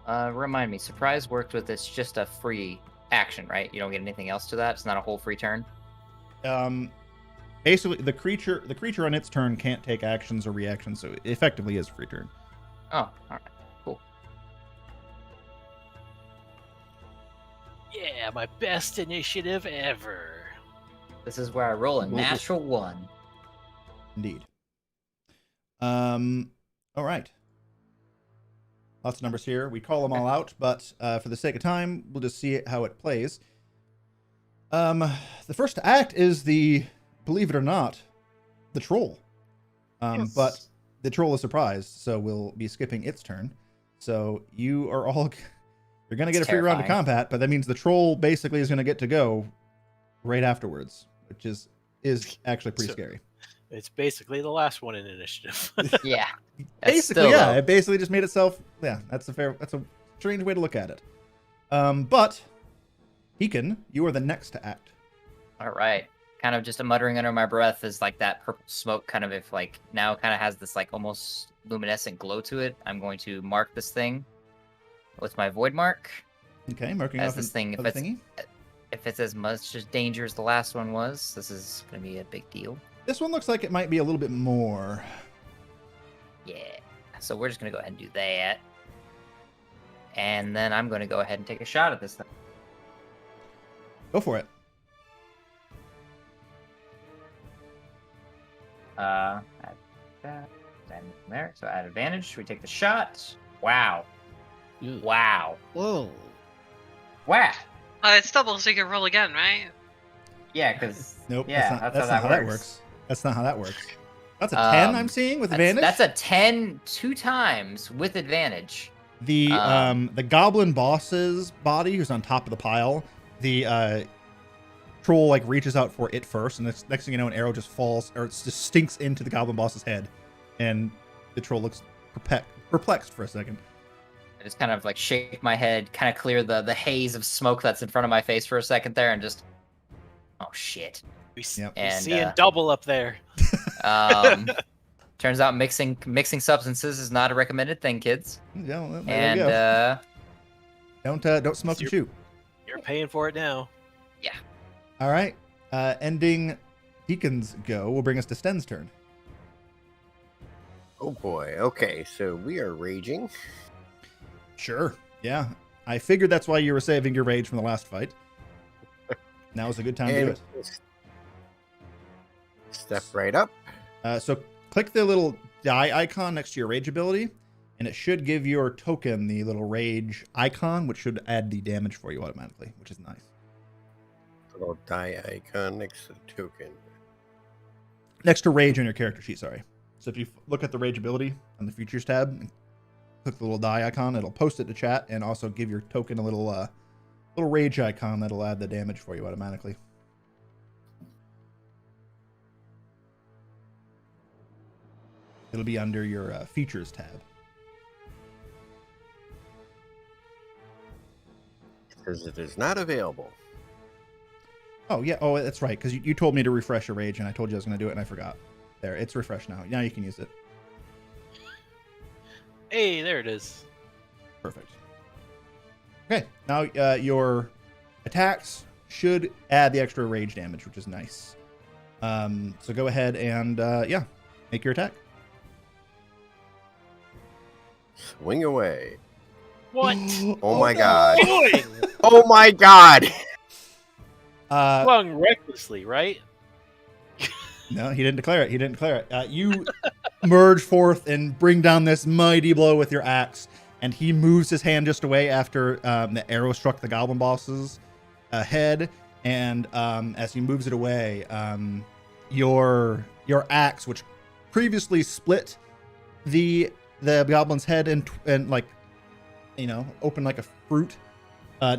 Remind me, surprise worked with it's just a free action, right? You don't get anything else to that. It's not a whole free turn. Basically, the creature on its turn can't take actions or reactions, so it effectively is a free turn. Oh, all right, cool. yeah, my best initiative ever. This is where I roll a natural 1. Indeed. All right. Lots of numbers here. We call them all out, but for the sake of time, we'll just see how it plays. The first to act is believe it or not, the troll. Yes. But the troll is surprised, so we'll be skipping its turn. So you are all, you're going to get a It's free round of terrifying. combat, but that means the troll basically is going to get to go right afterwards, which is actually pretty So- scary. It's basically the last one in initiative. Yeah. That's Basically, still, yeah, though, it basically just made itself. Yeah, that's a strange way to look at it. But Hekin, you are the next to act. All right. Kind of just a muttering under my breath is like that purple smoke kind of if like now kind of has this like almost luminescent glow to it. I'm going to mark this thing with my void mark. Okay, marking As off this thing, of if the thingy. If it's as much as danger as the last one was, this is going to be a big deal. This one looks like it might be a little bit more. Yeah. So we're just going to go ahead and do that. And then I'm going to go ahead and take a shot at this thing. Go for it. Add that. Then there. So add advantage. We take the shot. Wow. Ew. Wow. Whoa. Wow. It's double, so you can roll again, right? Yeah, because Nope. yeah, that's not how that works. That's not how that works. That's a 10 I'm seeing with advantage. That's a 10 2 times with advantage. The goblin boss's body, who's on top of the pile, the troll like reaches out for it first, and next thing you know, an arrow just falls or it just stinks into the goblin boss's head, and the troll looks perplexed for a second. I just kind of like shake my head, kind of clear the haze of smoke that's in front of my face for a second there, and just oh shit. We And, seeing double up there. Turns out mixing substances is not a recommended thing, kids. Yeah, well, there And you go. Don't smoke and shoot. You're paying for it now. yeah. All right. Ending Deacon's go will bring us to Sten's turn. Oh boy. Okay, so we are raging. Sure. Yeah. I figured that's why you were saving your rage from the last fight. Now is a good time to do it. Step right up. So click the little die icon next to your rage ability, and it should give your token the little rage icon, which should add the damage for you automatically, which is nice. Little die icon next to the token. Next to rage on your character sheet, sorry. So if you look at the rage ability on the features tab, and click the little die icon, it'll post it to chat and also give your token a little rage icon that'll add the damage for you automatically. It'll be under your features tab. It says it is not available. Oh, yeah. Oh, that's right. Because you told me to refresh your rage, and I told you I was going to do it, and I forgot. There, it's refreshed now. Now you can use it. Hey, there it is. Perfect. Okay. Now your attacks should add the extra rage damage, which is nice. So go ahead and, yeah, make your attack. Swing away. What? Oh my god. Doing? Oh my god. Swung recklessly, right? No, he didn't declare it. He didn't declare it. You merge forth and bring down this mighty blow with your axe, and he moves his hand just away after the arrow struck the goblin boss's head. And as he moves it away, your axe, which previously split the goblin's head and like, you know, open like a fruit,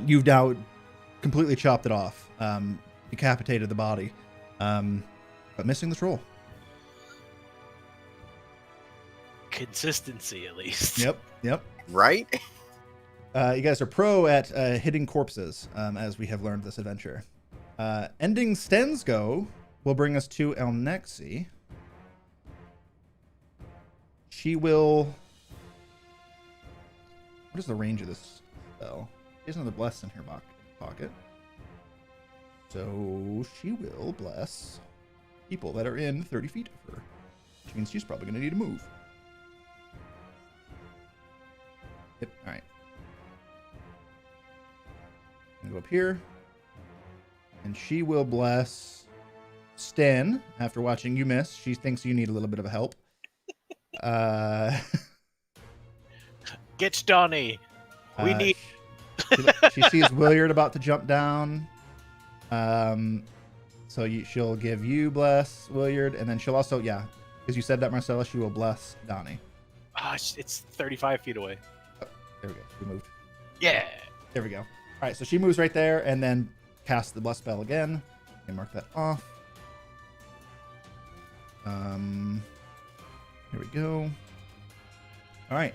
you've now completely chopped it off, decapitated the body, but missing the troll. Consistency, at least. Yep. Right? You guys are pro at hitting corpses, as we have learned this adventure. Ending Sten's go will bring us to Elnexi. She will... What is the range of this spell? She has another bless in her pocket. So she will bless people that are in 30 feet of her, which means she's probably going to need to move. Yep, all right. I'm going to go up here, and she will bless Sten. After watching you miss, she thinks you need a little bit of help. Get Donnie. We need. She sees Williard about to jump down. So she'll give you bless Williard, and then she'll also, yeah, because you said that, Marcella, she will bless Donnie. It's 35 feet away. Oh, there we go. We moved. Yeah. There we go. All right, so she moves right there, and then casts the bless spell again. And mark that off. Here we go. All right.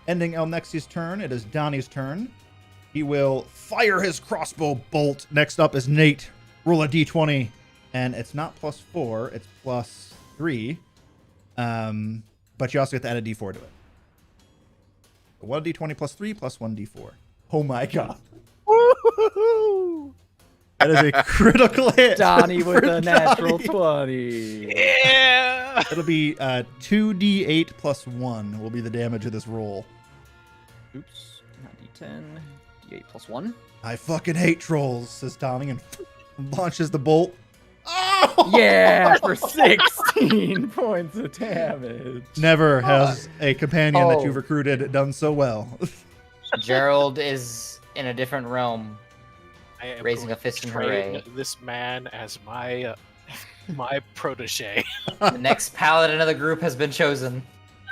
Ending Elnexi's turn, it is Donnie's turn. He will fire his crossbow bolt. Next up is Nate. Roll a d20. And it's not +4, it's +3. But you also get to add a d4 to it. 1d20 +3 plus 1d4. Oh my god. That is a critical hit. Donnie with a natural Donnie. 20. Yeah. It'll be 2d8 plus 1 will be the damage of this roll. Oops. Not D10. D8 plus 1. I fucking hate trolls, says Tommy, and launches the bolt. Oh! Yeah, for 16 points of damage. Never has a companion that you've Oh. recruited done so well. Gerald is in a different realm. I am Raising going a fist to in train hooray. this man as my my protege. The next paladin of the group has been chosen.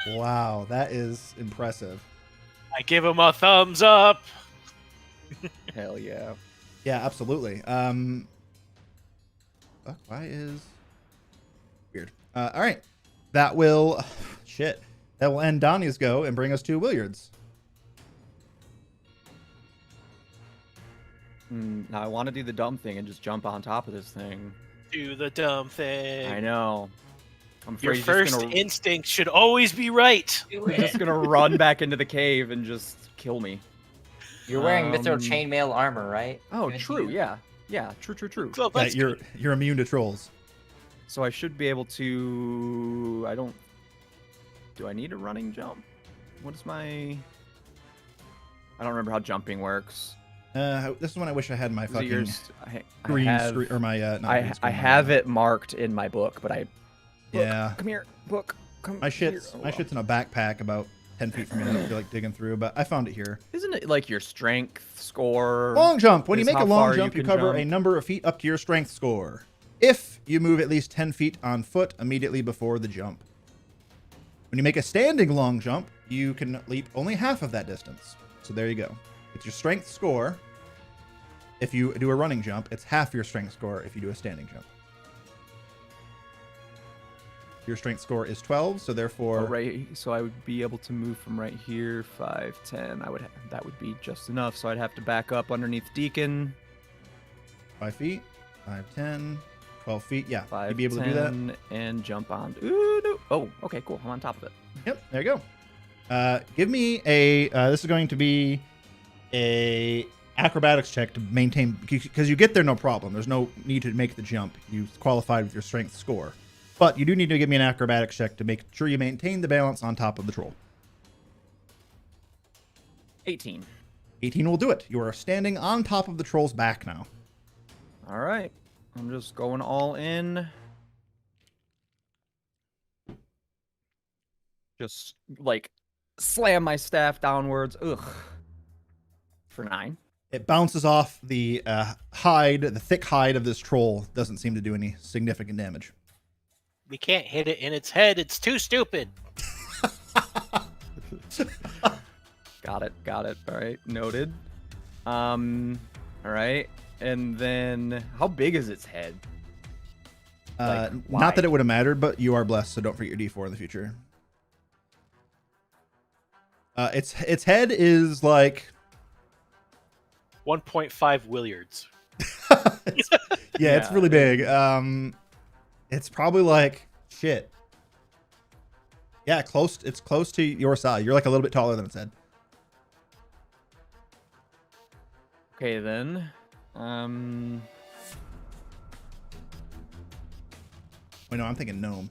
Wow, that is impressive. I give him a thumbs up. Hell yeah. Yeah, absolutely. Fuck, why is weird? All right, that will shit. That will end Donnie's go and bring us to Williard's. Now I want to do the dumb thing and just jump on top of this thing. Do the dumb thing. I know. I'm Your afraid he's first just gonna, instinct should always be right. he's just gonna run back into the cave and just kill me. You're wearing mithril Um, chainmail armor, right? Oh, Given to true. you? Yeah. Yeah. True. Well, Yeah, that's you're immune to trolls. So I should be able to. I don't. Do I need a running jump? What is my? I don't remember how jumping works. This is when I wish I had my Is it fucking yours? I green have, screen or my not green I screen, have my, it marked in my book, but I. Book, Yeah. Come here, book. Come. My here. shit's Oh, my well. shit's in a backpack about 10 feet from me. I don't feel like digging through, but I found it here. Isn't it like your strength score? Long jump. When you is make a how long far jump, you can cover a jump? number of feet up to your strength score. If you move at least 10 feet on foot immediately before the jump. When you make a standing long jump, you can leap only half of that distance. So there you go. It's your strength score. If you do a running jump, it's half your strength score if you do a standing jump. Your strength score is 12, so therefore... Oh, right. So I would be able to move from right here, 5, 10. That would be just enough. So I'd have to back up underneath Deacon. 5 feet, 5, 10, 12 feet. Yeah, 5, you'd be able to do that. 10, and jump on. Ooh, no. Oh, okay, cool. I'm on top of it. Yep, there you go. Give me a... this is going to be a acrobatics check to maintain... Because you get there no problem. There's no need to make the jump. You qualified with your strength score. But you do need to give me an acrobatics check to make sure you maintain the balance on top of the troll. 18. 18 will do it. You are standing on top of the troll's back now. All right. I'm just going all in. Just, like, slam my staff downwards. Ugh. For 9. It bounces off the hide, the thick hide of this troll. Doesn't seem to do any significant damage. We can't hit it in its head. It's too stupid. Got it. All right. Noted. All right. And then, how big is its head? Like, Not that wide. it would have mattered, but you are blessed, so don't forget your D4 in the future. Its head is like 1.5 Williards. yeah, it's really big. It's probably like shit. Yeah, close. It's close to your size. You're like a little bit taller than its head. Okay, then. Wait, no, I'm thinking gnome.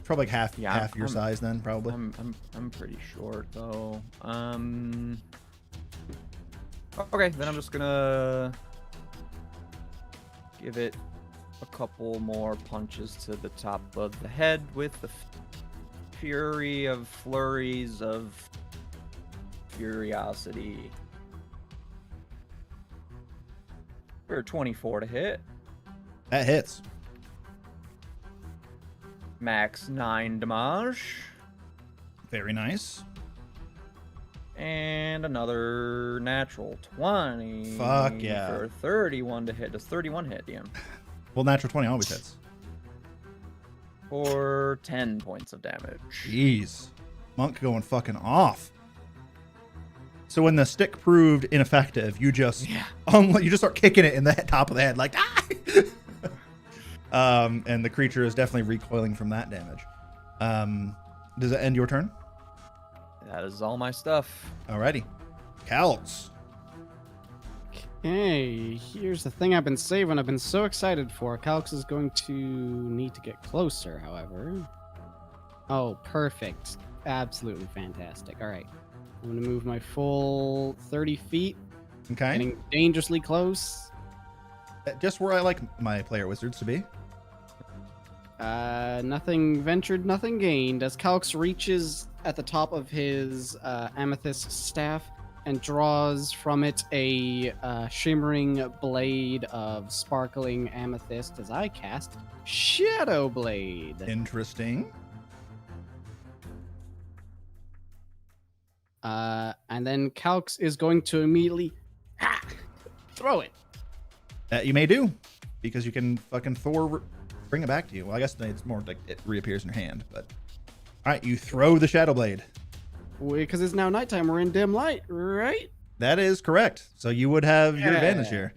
Probably like half Yeah, half your I'm- size then, probably. I'm pretty short though. Okay, then I'm just gonna give it a couple more punches to the top of the head with the fury of flurries of furiosity. For 24 to hit. That hits. Max 9 damage. Very nice. And another natural 20. Fuck yeah. For 31 to hit. Does 31 hit, DM? Well, natural 20 always hits. For 10 points of damage. Jeez. Monk going fucking off. So when the stick proved ineffective, you just you just start kicking it in the top of the head like and the creature is definitely recoiling from that damage. Does it end your turn? That is all my stuff. Alrighty. Calx. Okay, here's the thing I've been saving. I've been so excited for. Calx is going to need to get closer, however. Oh, perfect. Absolutely fantastic. All right. I'm going to move my full 30 feet Okay. Getting dangerously close. Just where I like my player wizards to be. Nothing ventured, nothing gained. As Calx reaches at the top of his amethyst staff and draws from it a shimmering blade of sparkling amethyst as I cast Shadow Blade. Interesting. And then Calx is going to immediately throw it. That you may do, because you can fucking Thor bring it back to you. Well, I guess it's more like it reappears in your hand, but... Alright, you throw the Shadow Blade. Because it's now nighttime, we're in dim light, right? That is correct. So you would have your advantage here.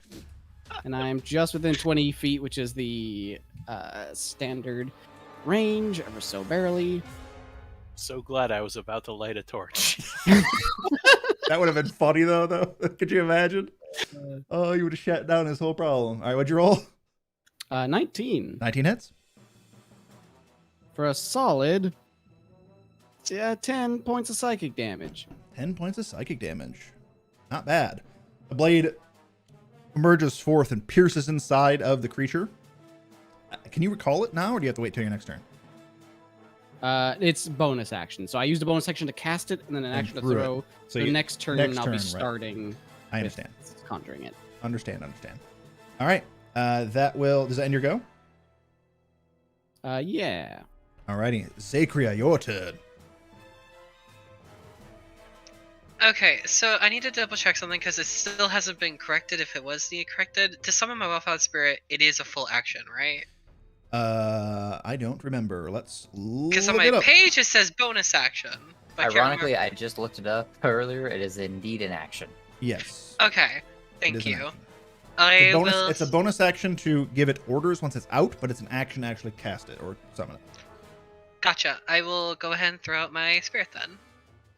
And I am just within 20 feet, which is the standard range, ever so barely. So glad I was about to light a torch. That would have been funny, though. Could you imagine? Oh, you would have shut down this whole problem. All right, what'd you roll? 19. 19 hits. For a solid 10 points of psychic damage. 10 points of psychic damage. Not bad. The blade emerges forth and pierces inside of the creature. Can you recall it now, or do you have to wait till your next turn? It's bonus action. So I used a bonus action to cast it, and then an action to threw it. throw. So So you- next turn, next I'll turn, be right. starting I understand. with conjuring it. Understand. All right. Does that end your go? Yeah. Alrighty. Zakria, your turn. Okay, so I need to double check something because it still hasn't been corrected if it was the corrected. To summon my Wildfire Spirit, it is a full action, right? I don't remember. Let's Because on look my it up. page it says bonus action. but I can't Ironically, remember- I just looked it up earlier. It is indeed an action. Yes. Okay, It thank is an you. action. I It's a bonus, will. it's a bonus action to give it orders once it's out, but it's an action to actually cast it or summon it. Gotcha. I will go ahead and throw out my spirit then.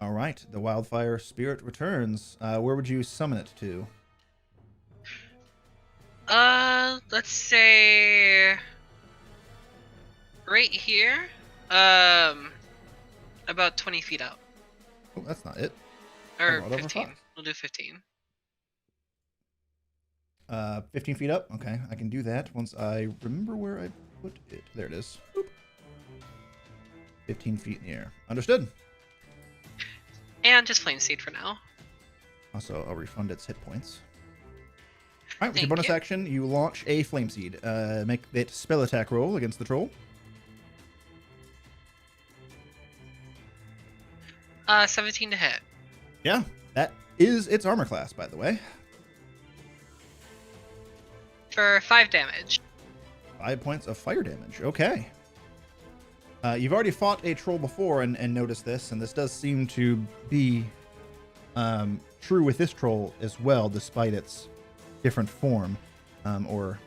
All right, the wildfire spirit returns. Where would you summon it to? Let's say right here. About 20 feet out, Oh, that's not it. or About over 15. 5. We'll do 15. 15 feet up. Okay, I can do that once I remember where I put it. There it is. Boop. 15 feet in the air. Understood. And just flame seed for now. Also, I'll refund its hit points. All right, with your Thank bonus you. action, you launch a flame seed. Make it spell attack roll against the troll. 17 to hit. Yeah, that is its armor class, by the way. For 5 damage. 5 points of fire damage. Okay. You've already fought a troll before and noticed this, and this does seem to be true with this troll as well, despite its different form or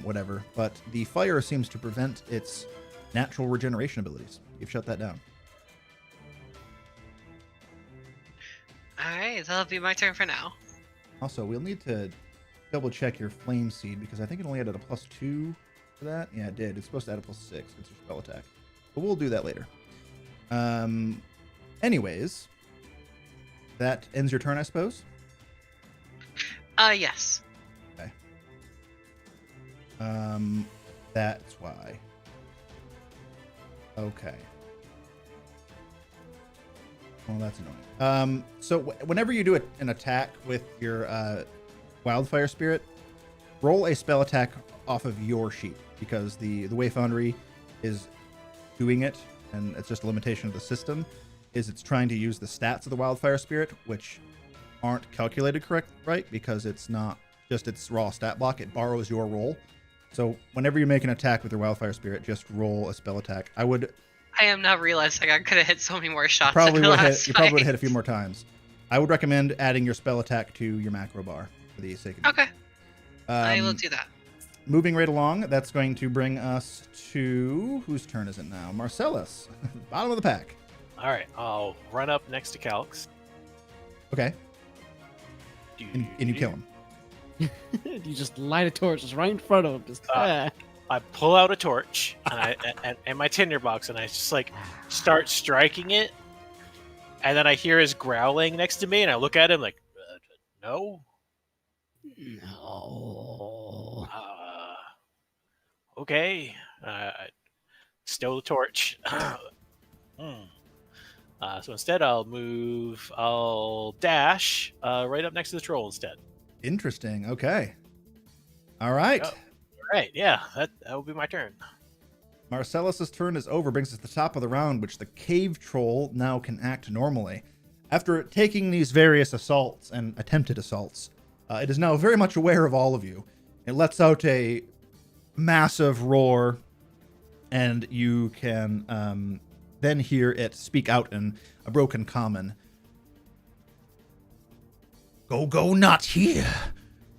whatever. But the fire seems to prevent its natural regeneration abilities. You've shut that down. Alright, that'll be my turn for now. Also, we'll need to double check your flame seed because I think it only added a +2 for that. Yeah, it did. It's supposed to add a +6. It's your spell attack. But we'll do that later. Anyways, that ends your turn, I suppose. Yes. Okay. That's why. Okay. Well, that's annoying. So whenever you do an attack with your wildfire spirit, roll a spell attack off of your sheet because the way Foundry is doing it, and it's just a limitation of the system, is it's trying to use the stats of the wildfire spirit, which aren't calculated right because it's not just its raw stat block. It borrows your roll. So whenever you make an attack with your wildfire spirit, just roll a spell attack. I am now realizing I could have hit so many more shots probably in the would last hit. You probably would fight. hit a few more times. I would recommend adding your spell attack to your macro bar for the sake of it. Okay, I will Um, do that. Moving right along, that's going to bring us to whose turn is it now? Marcellus, bottom of the pack. All right, I'll run up next to Calx. Okay, and you kill him. You just light a torch just right in front of him. Just, I pull out a torch and my tinderbox, and I just like start striking it. And then I hear his growling next to me, and I look at him like, no. No. Okay. Stow the torch. So instead, I'll dash right up next to the troll instead. Interesting. Okay. All right. All right, yeah, that will be my turn. Marcellus's turn is over, brings us to the top of the round, which the cave troll now can act normally. After taking these various assaults and attempted assaults, it is now very much aware of all of you. It lets out a massive roar, and you can then hear it speak out in a broken common. Go not here,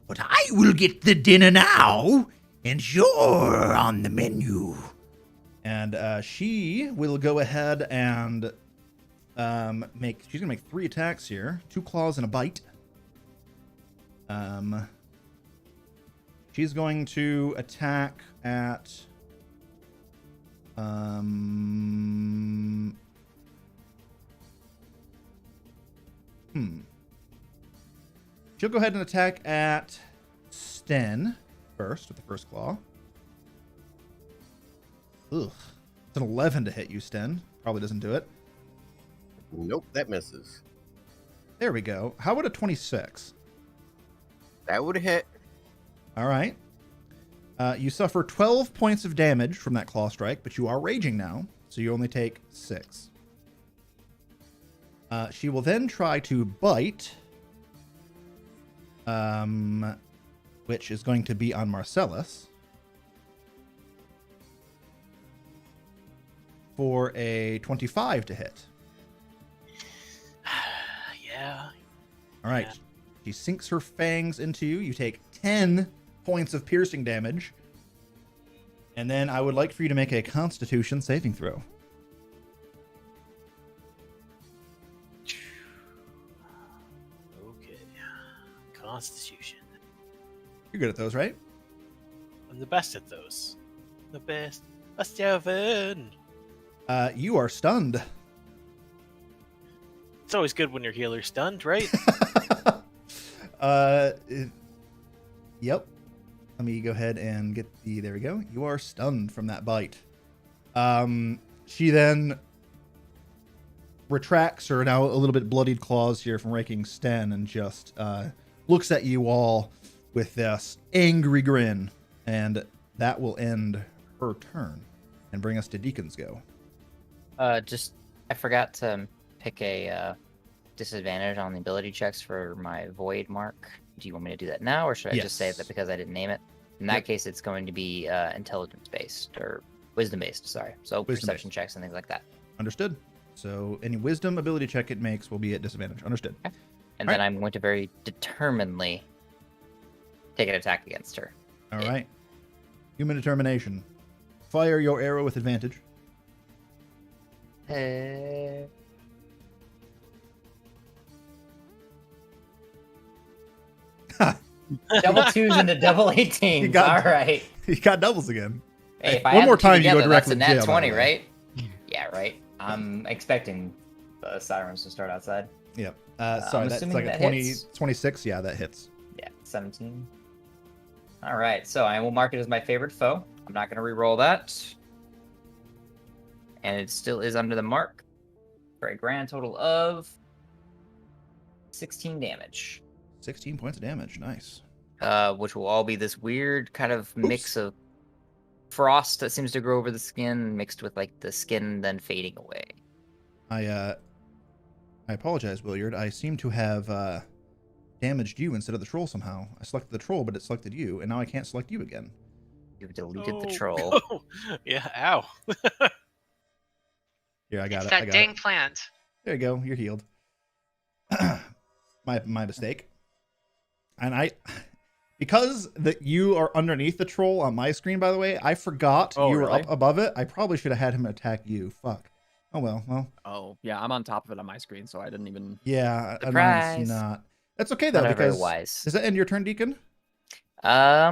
but I will get the dinner now, and you're on the menu. And she will go ahead and she's gonna make 3 attacks here, 2 claws and a bite. She's going to attack at She'll go ahead and attack at Sten first with the first claw. Ugh. It's an 11 to hit you, Sten. Probably doesn't do it. Nope, that misses. There we go. How about a 26? That would hit. All right. You suffer 12 points of damage from that claw strike, but you are raging now, so you only take 6. She will then try to bite, which is going to be on Marcellus, for a 25 to hit. Yeah. All right. Yeah. She sinks her fangs into you. You take 10 points of piercing damage. And then I would like for you to make a Constitution saving throw. Okay. Constitution. You're good at those, right? I'm the best at those. The best. A 7. You are stunned. It's always good when your healer's stunned, right? Yep. Let me go ahead and get the... There we go. You are stunned from that bite. She then retracts her now a little bit bloodied claws here from raking Sten and just looks at you all with this angry grin. And that will end her turn and bring us to Deacon's go. I forgot to pick a disadvantage on the ability checks for my void mark. Do you want me to do that now, or should I just say Yes. that because I didn't name it? In that Yep. case, it's going to be intelligence based or wisdom based. Sorry, so Wisdom perception based. checks and things like that. Understood. So any wisdom ability check it makes will be at disadvantage. Understood. And then I'm going to very determinedly take an attack against her. All right. Human determination. Fire your arrow with advantage. Double 2s into double 18s. You got- All right. You got doubles again. Hey, if I One add more the two time, you go together, directly that's to a nat jail, by the 20, way. right? Yeah, right. I'm expecting the sirens to start outside. Yep. I'm Sorry, that's assuming like a that 20, hits. 26. Yeah, that hits. Yeah, 17. All right, so I will mark it as my favorite foe. I'm not going to re-roll that. And it still is under the mark for a grand total of 16 damage. 16 points of damage. Nice. Which will all be this weird kind of mix of frost that seems to grow over the skin mixed with like the skin then fading away. I apologize, Williard. I seem to have damaged you instead of the troll somehow. I selected the troll, but it selected you, and now I can't select you again. You've deleted the Oh, troll. no. Yeah, ow. Here, I got It's it. I that got dang it. plant. There you go. You're healed. my mistake. And because that you are underneath the troll on my screen, by the way, I forgot Oh, you were really? up above it. I probably should have had him attack you. Fuck. Oh well. Oh, yeah, I'm on top of it on my screen, so I didn't even... Yeah. Surprise. Mine's not. That's okay though, Not very because wise. does that end your turn, Deacon? No, I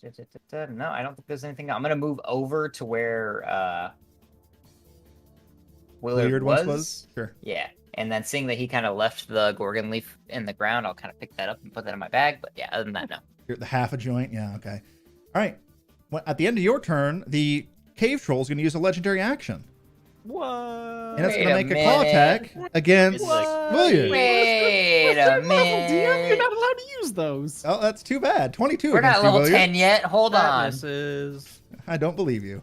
don't think there's anything. I'm gonna move over to where Willard Once was? Sure. Yeah, And then seeing that he kind of left the Gorgon leaf in the ground, I'll kind of pick that up and put that in my bag. But yeah, other than that, no. You're at the half a joint. Yeah, okay. All right. Well, at the end of your turn, the cave troll is going to use a legendary action. What? And it's Wait going to a make a claw minute. attack against What? William. Wait a DM, you're minute. not allowed to use those. Oh, that's too bad. 22 We're against not you, level William. 10 yet. Hold That on. misses. I don't believe you.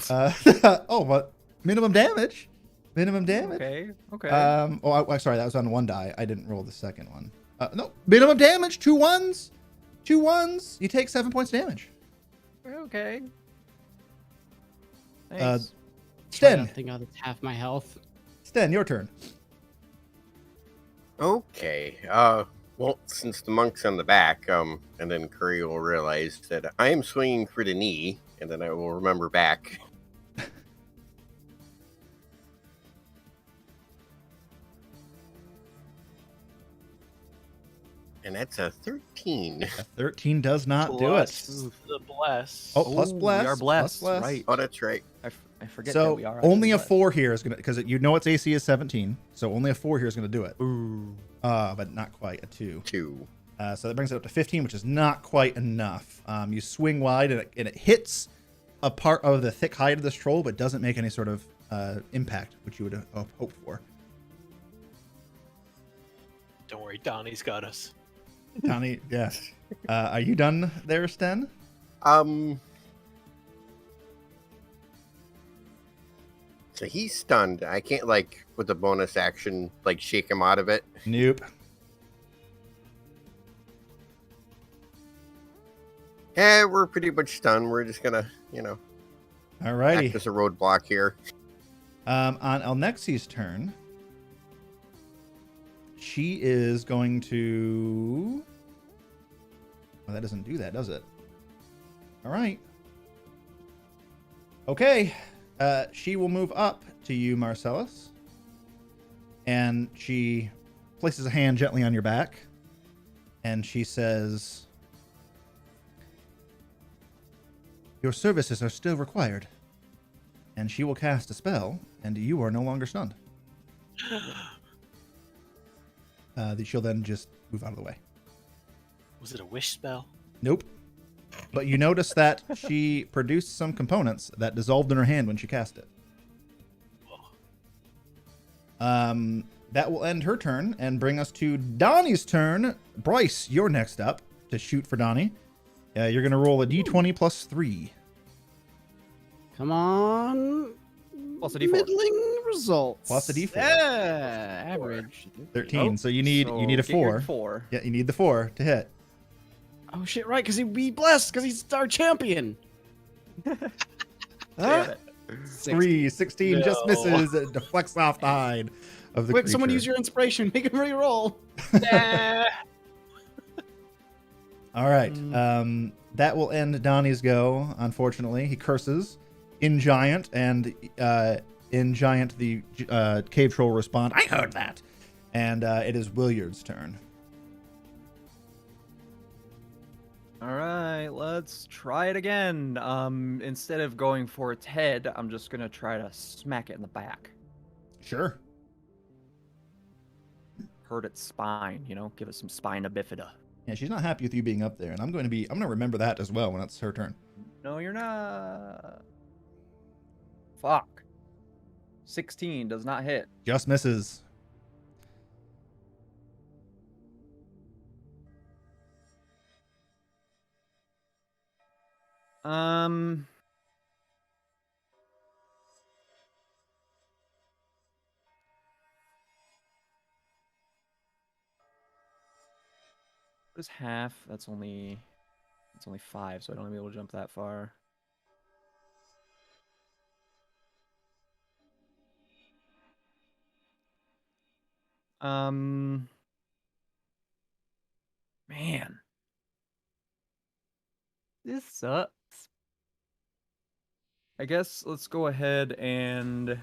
Oh, but minimum damage. Minimum damage. Okay. Okay. Sorry, that was on one die. I didn't roll the second one. No, minimum damage. 2 1s. 2 1s. You take 7 points damage. Okay. Uh, Thanks. I Sten, don't think that's half my health. Sten, your turn. Okay. Well, since the monk's on the back, and then Curry will realize that I am swinging for the knee, and then I will remember back. And that's a 13. A 13 does not do Plus it. the bless. Oh, plus Oh, bless. We are blessed. Plus bless. Right. Oh, that's right. I forget So that we are. only a actually 4 here is gonna, because you know its AC is 17. So only a 4 here is gonna do it. blessed. Ooh. But not quite a 2. 2. So that brings it up to 15, which is not quite enough. You swing wide and it hits a part of the thick hide of this troll, but doesn't make any sort of impact, which you would have hoped for. Don't worry, Donnie's got us. Tony, yes. Are you done there, Sten? So he's stunned. I can't, like, with the bonus action, like, shake him out of it. Nope. Yeah, we're pretty much stunned. We're just gonna, Alrighty. act as a roadblock here. On Elnexi's turn, she is going to... Oh, that doesn't do that, does it? All right. Okay. She will move up to you, Marcellus. And she places a hand gently on your back. And she says, "Your services are still required." And she will cast a spell, and you are no longer stunned. She'll then just move out of the way. Was it a wish spell? Nope. But you notice that she produced some components that dissolved in her hand when she cast it. That will end her turn and bring us to Donnie's turn. Bryce, you're next up to shoot for Donnie. You're going to roll a d20 plus 3. Come on. Plus a D4. Middling results. Plus a D4. Yeah, average. 13. Oh, So you need a get your 4. 4. Yeah, you need the 4 to hit. Oh shit! Right, because he'd be blessed because he's our champion. Damn it. 3, 16 just No. misses. It deflects off the hide of the Quick, someone creature. use your inspiration. Make him re-roll. All right. That will end Donnie's go, unfortunately. He curses. In Giant, and in Giant, the cave troll respond, "I heard that." And it is Williard's turn. All right, let's try it again. Instead of going for its head, I'm just gonna try to smack it in the back. Sure. Hurt its spine, give it some spina bifida. Yeah, she's not happy with you being up there, and I'm going to remember that as well when it's her turn. No, you're not. Fuck. 16 does not hit. Just misses. What is half? It's only 5, so I don't be able to jump that far. Man. This sucks. I guess let's go ahead and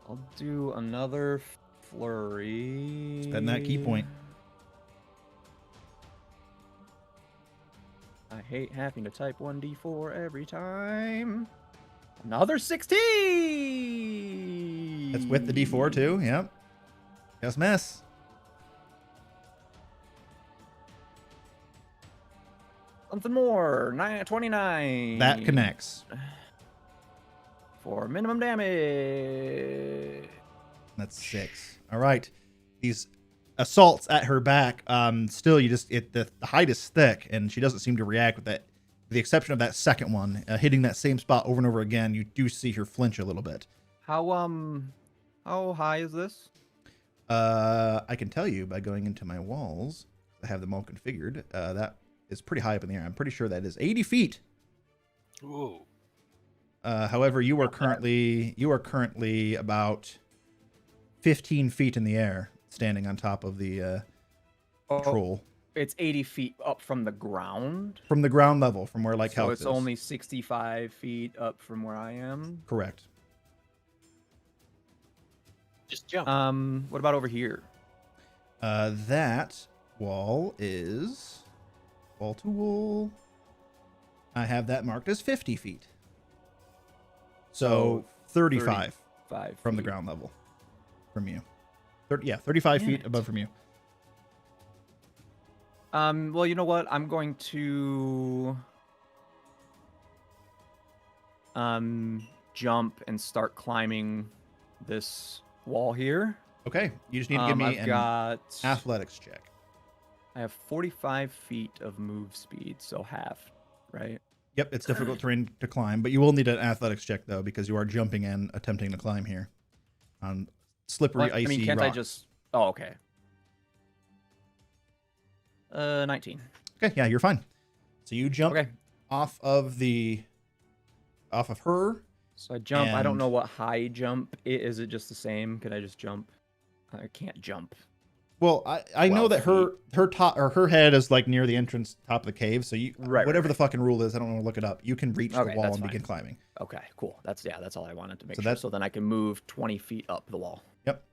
I'll do another flurry. Spend that key point. I hate having to type 1d4 every time. Another 16. That's with the D4 too. Yep. Just miss. Something more. 29. That connects. For minimum damage. That's 6. All right. These assaults at her back. Still, the height is thick, and she doesn't seem to react with that. With the exception of that second one, hitting that same spot over and over again, you do see her flinch a little bit. How high is this? I can tell you by going into my walls. I have them all configured. That is pretty high up in the air. I'm pretty sure that is 80 feet. Ooh. However, you are currently about 15 feet in the air, standing on top of the troll. It's 80 feet up from the ground. From the ground level, from where So Helix it's is. only 65 feet up from where I am. Correct. Just jump. What about over here? That wall is wall to wall. I have that marked as 50 feet. So 35 from the feet. ground level from you. 35 Damn feet it. above from you. Well, you know what? I'm going to jump and start climbing this wall here. Okay, you just need to give me I've got athletics check. I have 45 feet of move speed, so half, right? Yep, it's difficult terrain to climb, but you will need an athletics check though, because you are jumping and attempting to climb here on slippery, Well, icy I mean, can't rocks. I just? Oh, okay. 19. Okay, yeah, you're fine. So you jump Okay. off of her. So I jump. I don't And- know what high jump is. It just the same? Can I just jump? I can't jump. Well, I know 12 that her top or her head is like near the entrance top of the cave. So you Right, whatever right. the fucking rule is, I don't want to look it up. You can reach Okay, the wall that's and begin fine. climbing. Okay, cool. That's all I wanted to make So sure. that- So then I can move 20 feet up the wall. Yep.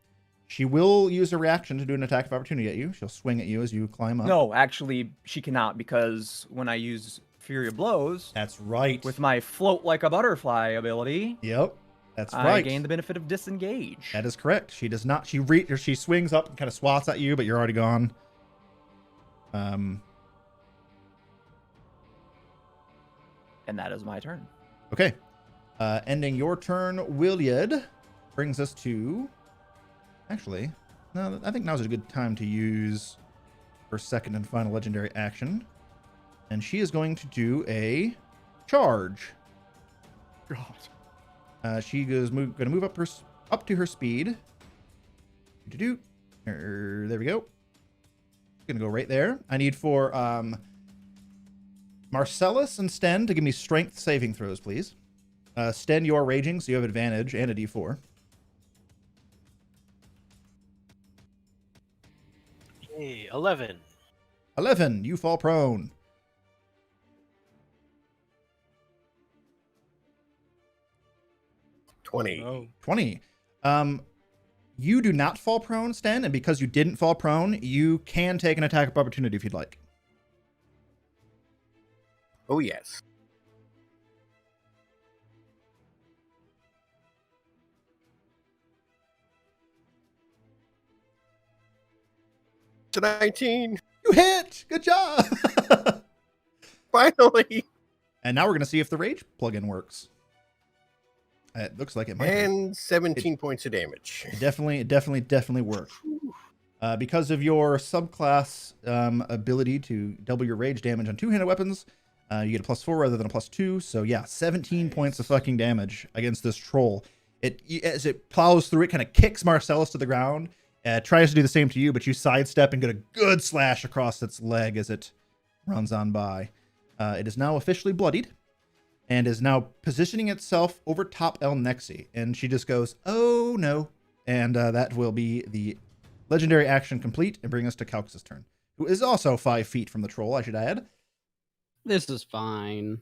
She will use a reaction to do an attack of opportunity at you. She'll swing at you as you climb up. No, actually, she cannot because when I use Fury of Blows That's right. with my float like a butterfly ability, Yep. That's I right. gain the benefit of disengage. That is correct. She does not. She swings up and kind of swats at you, but you're already gone. And that is my turn. Okay. Ending your turn, Williad, brings us to. Actually, no, I think now's a good time to use her second and final legendary action, and she is going to do a charge. God. She goes going to move up to her speed. There we go. Gonna go right there. I need for Marcellus and Sten to give me strength saving throws, please. Sten, you are raging, so you have advantage and a D4. Yay, 11. 11, you fall prone. Oh. 20. 20. You do not fall prone, Sten, and because you didn't fall prone, you can take an attack of opportunity if you'd like. Oh, yes. It's a 19. You hit! Good job! Finally. And now we're going to see if the rage plugin works. It looks like it might. And 17 points of damage. It definitely worked. Because of your subclass ability to double your rage damage on two-handed weapons, you get a +4 rather than a +2. So yeah, 17 points of fucking damage against this troll. As it plows through, it kind of kicks Marcellus to the ground. Tries to do the same to you, but you sidestep and get a good slash across its leg as it runs on by. It is now officially bloodied and is now positioning itself over top El Nexi. And she just goes, oh no. And that will be the legendary action complete and bring us to Calx's turn, who is also 5 feet from the troll, I should add. This is fine.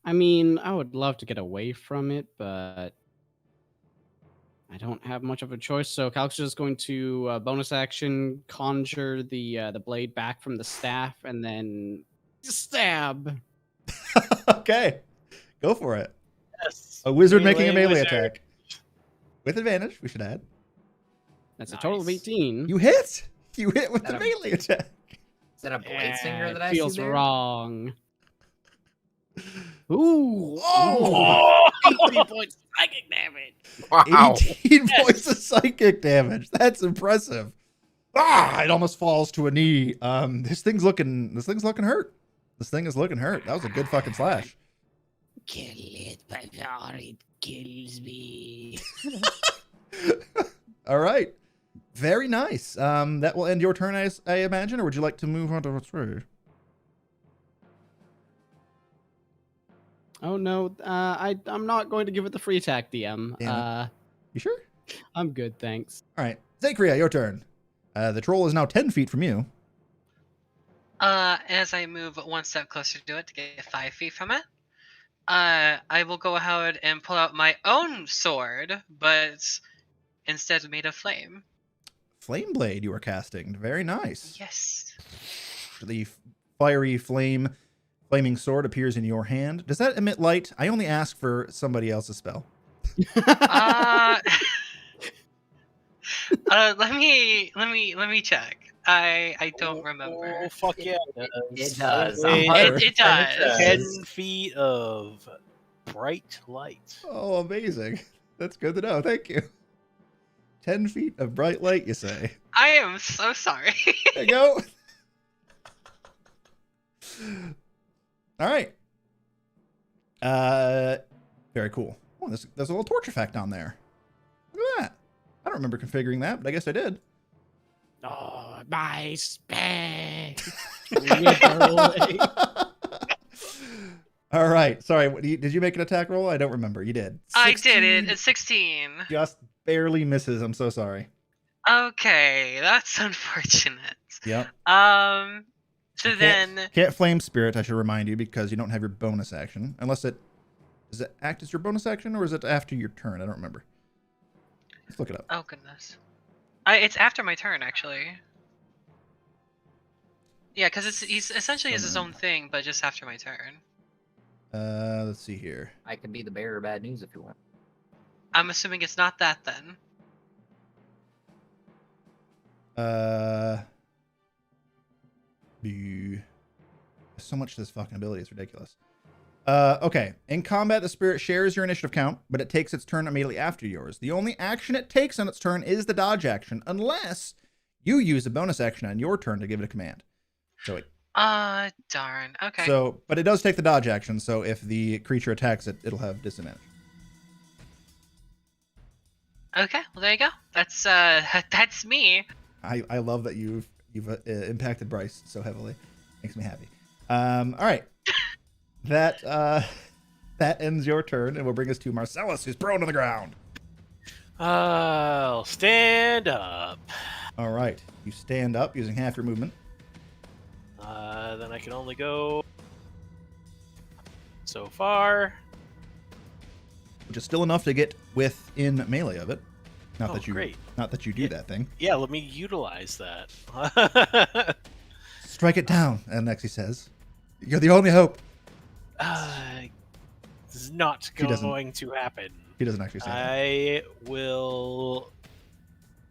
I mean, I would love to get away from it, but I don't have much of a choice. So Calx is going to bonus action conjure the blade back from the staff, and then Stab. Okay, go for it. Yes. A wizard making a Melee melee wizard. attack with advantage. We should add. That's a total of Nice. 18. You hit. You hit with the That melee attack. Is that a blade singer Eh, that I see feels there? wrong. Ooh. Oh! 18 points of psychic damage. Wow. 18 points of psychic damage. That's impressive. It almost falls to a knee. This thing's looking hurt. This thing is looking hurt. That was a good fucking slash. Kill it before it kills me. All right. Very nice. That will end your turn, I imagine, or would you like to move on to what's right? Oh no, I'm not going to give it the free attack, DM. Damn You sure? I'm good, thanks. All right. Zakria, your turn. The troll is now 10 feet from you. As I move one step closer to it to get 5 feet from it, I will go ahead and pull out my own sword, but instead made of flame. Flame blade you are casting. Very nice. Yes. The fiery flaming sword appears in your hand. Does that emit light? I only ask for somebody else's spell. Let me check. I don't remember. Oh, fuck yeah. It does. It does. 10 feet of bright light. Oh, amazing. That's good to know. Thank you. 10 feet of bright light, you say. I am so sorry. There you go. All right. Very cool. Oh, there's a little torch effect on there. Look at that. I don't remember configuring that, but I guess I did. Oh, my space. All right. Sorry. Did you make an attack roll? I don't remember. You did. I did 16 it. It's 16. Just barely misses. I'm so sorry. Okay, that's unfortunate. Yep. So You then, Can't flame spirit, I should remind you, because you don't have your bonus action. Unless it... Does it act as your bonus action, or is it after your turn? I don't remember. Let's look it up. oh goodness, it's after my turn actually. Yeah, because he's essentially has his own thing, but just after my turn. Let's see here. I can be the bearer of bad news if you want. I'm assuming it's not that then. So much to this fucking ability is ridiculous. Okay. In combat, the spirit shares your initiative count, but it takes its turn immediately after yours. The only action it takes on its turn is the dodge action, unless you use a bonus action on your turn to give it a command. So it... Darn. Okay. So, but it does take the dodge action, so if the creature attacks it, it'll have disadvantage. Okay. Well, there you go. That's me. I love that you've impacted Bryce so heavily. Makes me happy. All right. That ends your turn, and will bring us to Marcellus, who's prone on the ground. I'll stand up. All right. You stand up using half your movement. Then I can only go so far. Which is still enough to get within melee of it. Not Oh, that you great. Not that you do Yeah. that thing. Yeah, let me utilize that. Strike it down, and Nexi says. You're the only hope. This is not She doesn't. going to happen. He doesn't actually say that. I will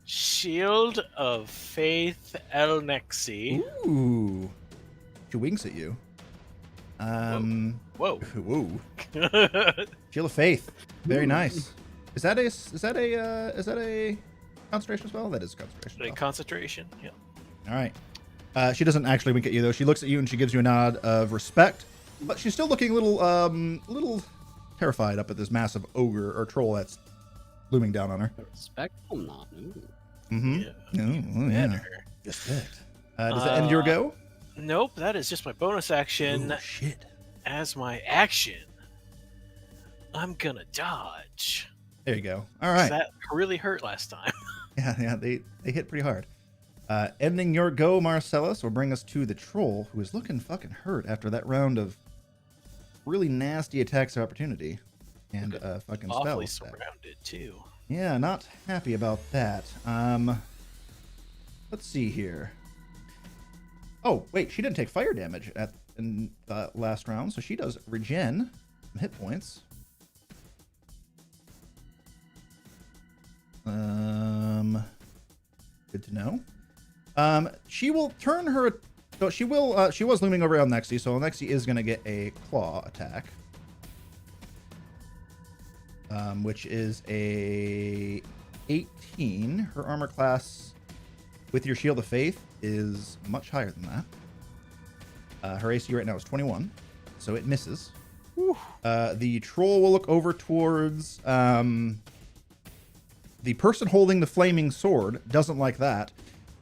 Shield of Faith El Nexi. Ooh. She winks at you. Whoa. Whoa. Shield of Faith. Very nice. Is that a concentration spell? That is a concentration The spell. concentration. Yeah. All right. She doesn't actually wink at you though. She looks at you and she gives you a nod of respect, but she's still looking a little terrified up at this massive ogre or troll that's looming down on her. A respectful nod. Ooh. Mm-hmm. Yeah. Oh, yeah. Better. Respect. Does that end your go? Nope, that is just my bonus action. Oh, shit. As my action, I'm gonna dodge. There you go. All 'Cause right. That really hurt last time. Yeah, they hit pretty hard. Ending your go, Marcellus, will bring us to the troll, who is looking fucking hurt after that round of really nasty attacks of opportunity and fucking Awfully spells. surrounded too. Yeah, not happy about that. Let's see here. Oh, wait, she didn't take fire damage at in the last round, so she does regen some hit points. Good to know. She will turn her. So she will. She was looming over Elnexi, so Elnexi is going to get a claw attack, which is a 18. Her armor class with your Shield of Faith is much higher than that. Her AC right now is 21, so it misses. The troll will look over towards the person holding the flaming sword. Doesn't like that,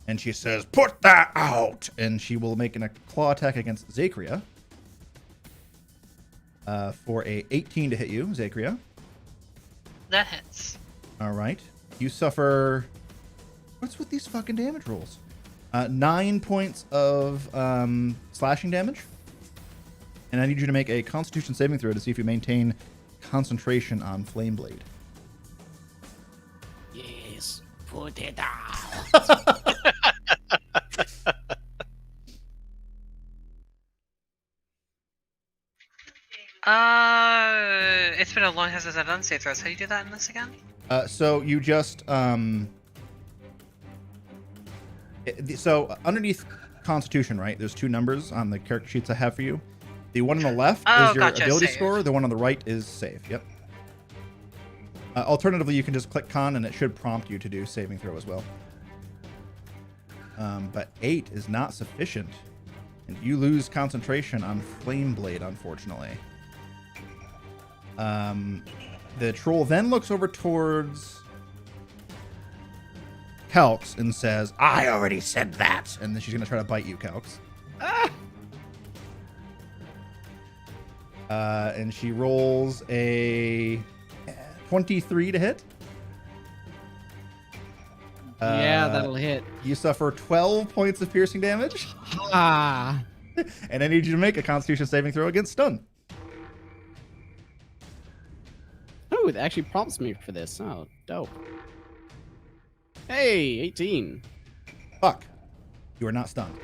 and she says, "Put that out!" And she will make a claw attack against Zakria for a 18 to hit you, Zakria. That hits. All right, you suffer. What's with these fucking damage rolls? 9 points of slashing damage. And I need you to make a Constitution saving throw to see if you maintain concentration on Flame Blade. Yes, put it out. It's been a long time since I've done save throws. How do you do that in this again? So you just so underneath Constitution, right? There's two numbers on the character sheets I have for you. The one on the left is your ability save. score. The one on the right is save. Yep. Alternatively, you can just click con, and it should prompt you to do saving throw as well. But 8 is not sufficient, and you lose concentration on Flame Blade, unfortunately. The troll then looks over towards Calx and says, "I already said that," and then she's gonna try to bite you, Calx. And she rolls a 23 to hit. Yeah, that'll hit. You suffer 12 points of piercing damage. Ah. And I need you to make a Constitution saving throw against stun. Oh, it actually prompts me for this. Oh, dope. Hey, 18. Fuck. You are not stunned.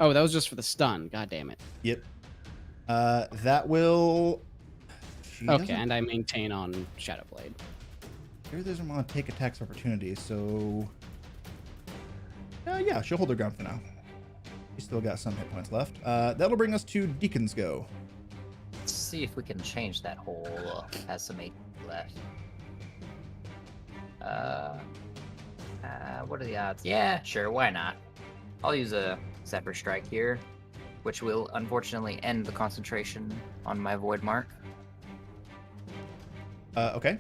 Oh, that was just for the stun. God damn it. Yep. That will... Okay, and I maintain on Shadowblade. Here doesn't want to take attacks of opportunity, so... yeah, she'll hold her ground for now. She's still got some hit points left. That'll bring us to Deacon's Go. Let's see if we can change that whole has some 8 left. What are the odds? Yeah, sure, why not? I'll use a Zephyr Strike here, which will unfortunately end the concentration on my Void Mark. Okay.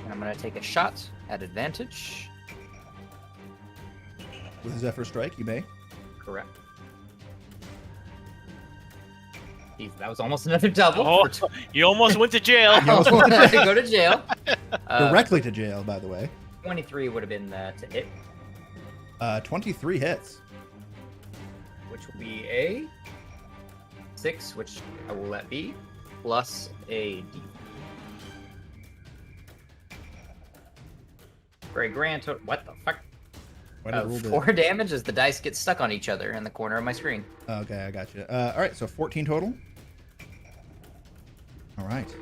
And I'm gonna take a shot at advantage. With Zephyr Strike, you may. Correct. Jeez, that was almost another double. Oh, you almost went to jail. You almost went I go to jail. Directly to jail, by the way. 23 would have been to hit, 23 hits. which will be a 6, which I will let be, plus a D. For a grand total, what the fuck? Why did it roll 4 damage as the dice get stuck on each other in the corner of my screen. Okay, I got you. All right, so 14 total. All right.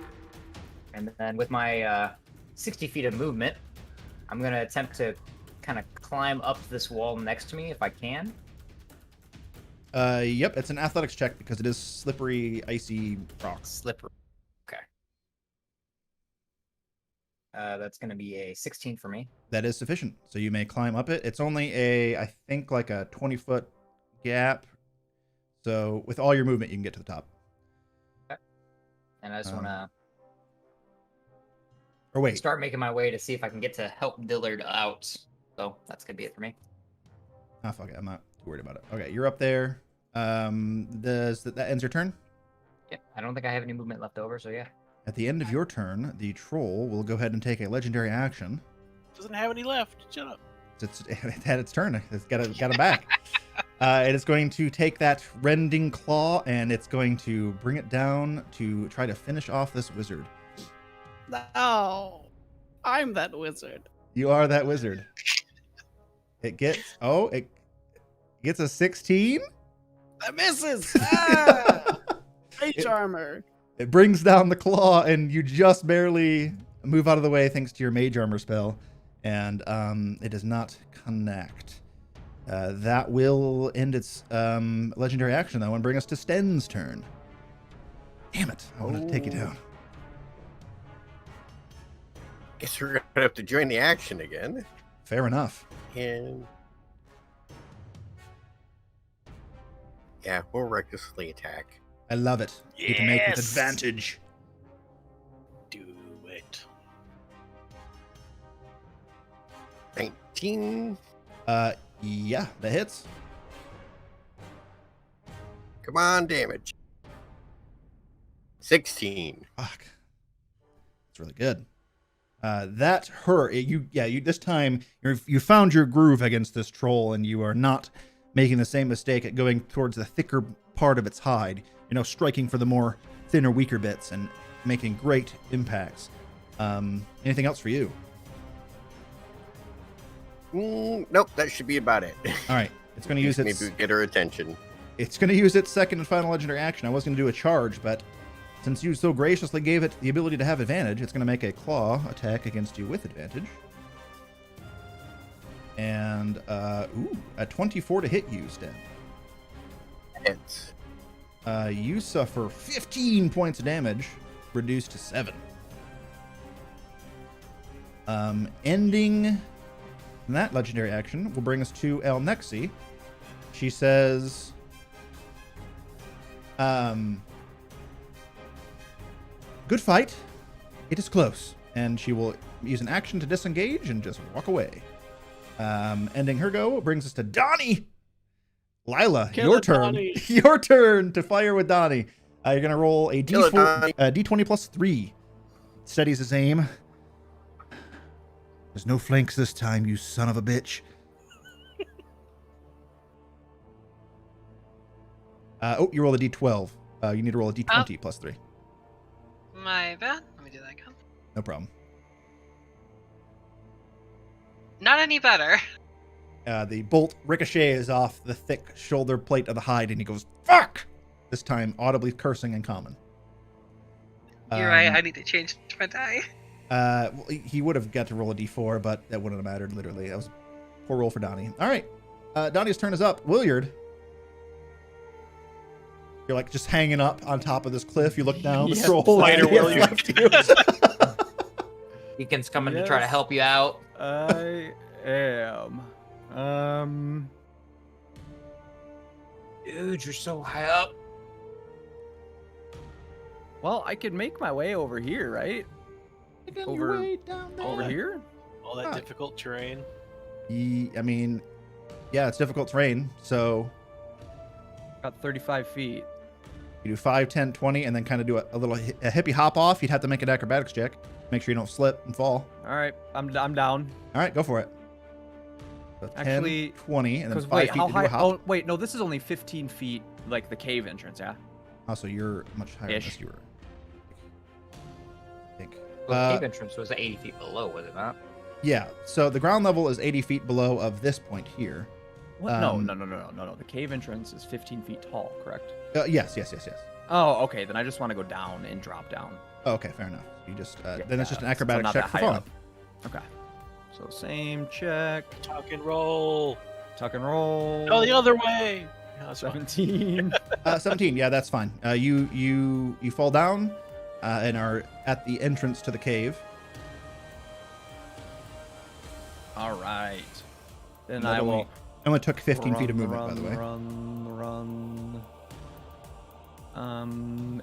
And then with my 60 feet of movement, I'm going to attempt to kind of climb up this wall next to me if I can. Yep, it's an athletics check because it is slippery, icy rocks. Slippery. Okay. That's going to be a 16 for me. That is sufficient. So you may climb up it. It's only I think like a 20-foot gap. So with all your movement, you can get to the top. Okay. And I just want to Or wait. start making my way to see if I can get to help Dillard out. So that's going to be it for me. Ah, fuck it. I'm not too worried about it. Okay, you're up there. Does that ends your turn? Yeah, I don't think I have any movement left over, so yeah. At the end of your turn, the troll will go ahead and take a legendary action. Doesn't have any left. Shut up. It had its turn. It's got it back. It is going to take that rending claw and it's going to bring it down to try to finish off this wizard. No, I'm that wizard. You are that wizard. It gets it gets a 16. That misses. Ah! H armor. It brings down the claw, and you just barely move out of the way thanks to your mage armor spell, and it does not connect. That will end its legendary action, though, and bring us to Sten's turn. Damn it! I wanted to take you down. Guess we're gonna have to join the action again. Fair enough. And yeah, we'll recklessly attack. I love it. You can make with Yes! advantage. Do it. 19. Yeah, that hits. Come on, damage. 16. Fuck. It's really good. That hurt. You this time you found your groove against this troll, and you are not making the same mistake at going towards the thicker part of its hide. You know, striking for the more thinner, weaker bits and making great impacts. Anything else for you? Nope, that should be about it. All right, it's going to use its. Maybe get her attention. It's going to use its second and final legendary action. I was going to do a charge, but since you so graciously gave it the ability to have advantage, it's going to make a claw attack against you with advantage. And, a 24 to hit you, Sten. Hits. You suffer 15 points of damage, reduced to 7. Ending that legendary action will bring us to Elnexi. She says, good fight. It is close. And she will use an action to disengage and just walk away. Ending her go brings us to Donnie. Lila, Kill your it, turn. Donnie. Your turn to fire with Donnie. You're going to roll a Kill it, D4, Donnie. D20 plus 3. Steadies his aim. There's no flanks this time, you son of a bitch. You roll a D12. You need to roll a D20 plus 3. My bad. Let me do that again. No problem. Not any better. The bolt ricochets off the thick shoulder plate of the hide, and he goes, fuck! This time, audibly cursing in common. You're right. I need to change my die. Well, he would have got to roll a D4, but that wouldn't have mattered, literally. That was a poor roll for Donnie. All right. Donnie's turn is up. Williard. You're like just hanging up on top of this cliff. You look down, the Yes, troll Spider has Williard. left you. Deacon's coming to try to help you out. I am. Dude, you're so high up. Well, I could make my way over here, right? Over here? All that Huh. difficult terrain. I mean, yeah, it's difficult terrain. So Got 35 feet. you do 5, 10, 20, and then kind of do a little a hippie hop off. You'd have to make an acrobatics check. Make sure you don't slip and fall. All right, I'm down. All right, go for it. So 10, Actually, 20, and then Because 5 wait, feet how to do high? a hop. Oh, wait, no, this is only 15 feet, like the cave entrance, yeah? Oh, so you're much higher Ish. than you were. I think. Well, the cave entrance was 80 feet below, was it not? Yeah, so the ground level is 80 feet below of this point here. What? Um, No. The cave entrance is 15 feet tall, correct? Yes. Oh, okay, then I just want to go down and drop down. Oh, okay, fair enough. You just then it's Yeah, just an so acrobatic not check that for high fun. up. Okay. So same check, Tuck and roll. tuck and roll. Go the other way. Yeah, that's fine. 17. 17. Yeah, that's fine. You fall down and are at the entrance to the cave. All right. Then That I will only- Only took 15 feet of movement, by the way. Run.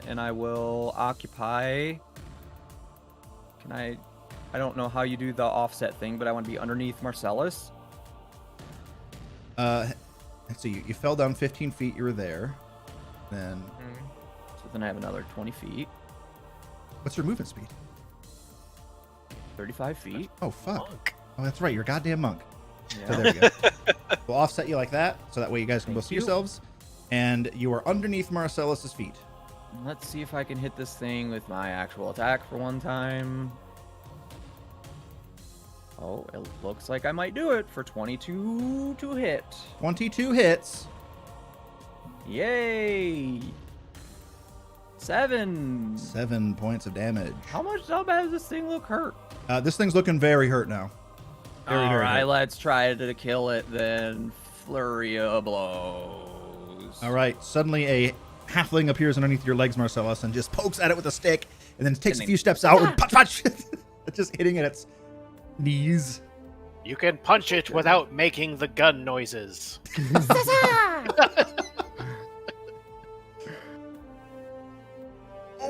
And I will occupy. Can I don't know how you do the offset thing, but I want to be underneath Marcellus. Let's see. You fell down 15 feet. You were there. Then So then I have another 20 feet, what's your movement speed? 35 feet. Oh fuck. Monk. Oh, that's right. You're a goddamn monk. Yeah. So there we go. We'll offset you like that, so that way you guys can Thank both see you. yourselves. And you are underneath Marcellus's feet. Let's see if I can hit this thing with my actual attack for one time. Oh, it looks like I might do it for 22 to hit. 22 hits. Yay! 7. 7 points of damage. How bad does this thing look hurt? This thing's looking very hurt now. Very, All very right, hurt. let's try to kill it then. Flurry of blows. All right. Suddenly, a halfling appears underneath your legs, Marcellus, and just pokes at it with a stick, and then takes a few steps outward. Punch, punch! Just hitting at its knees. You can punch it without making the gun noises.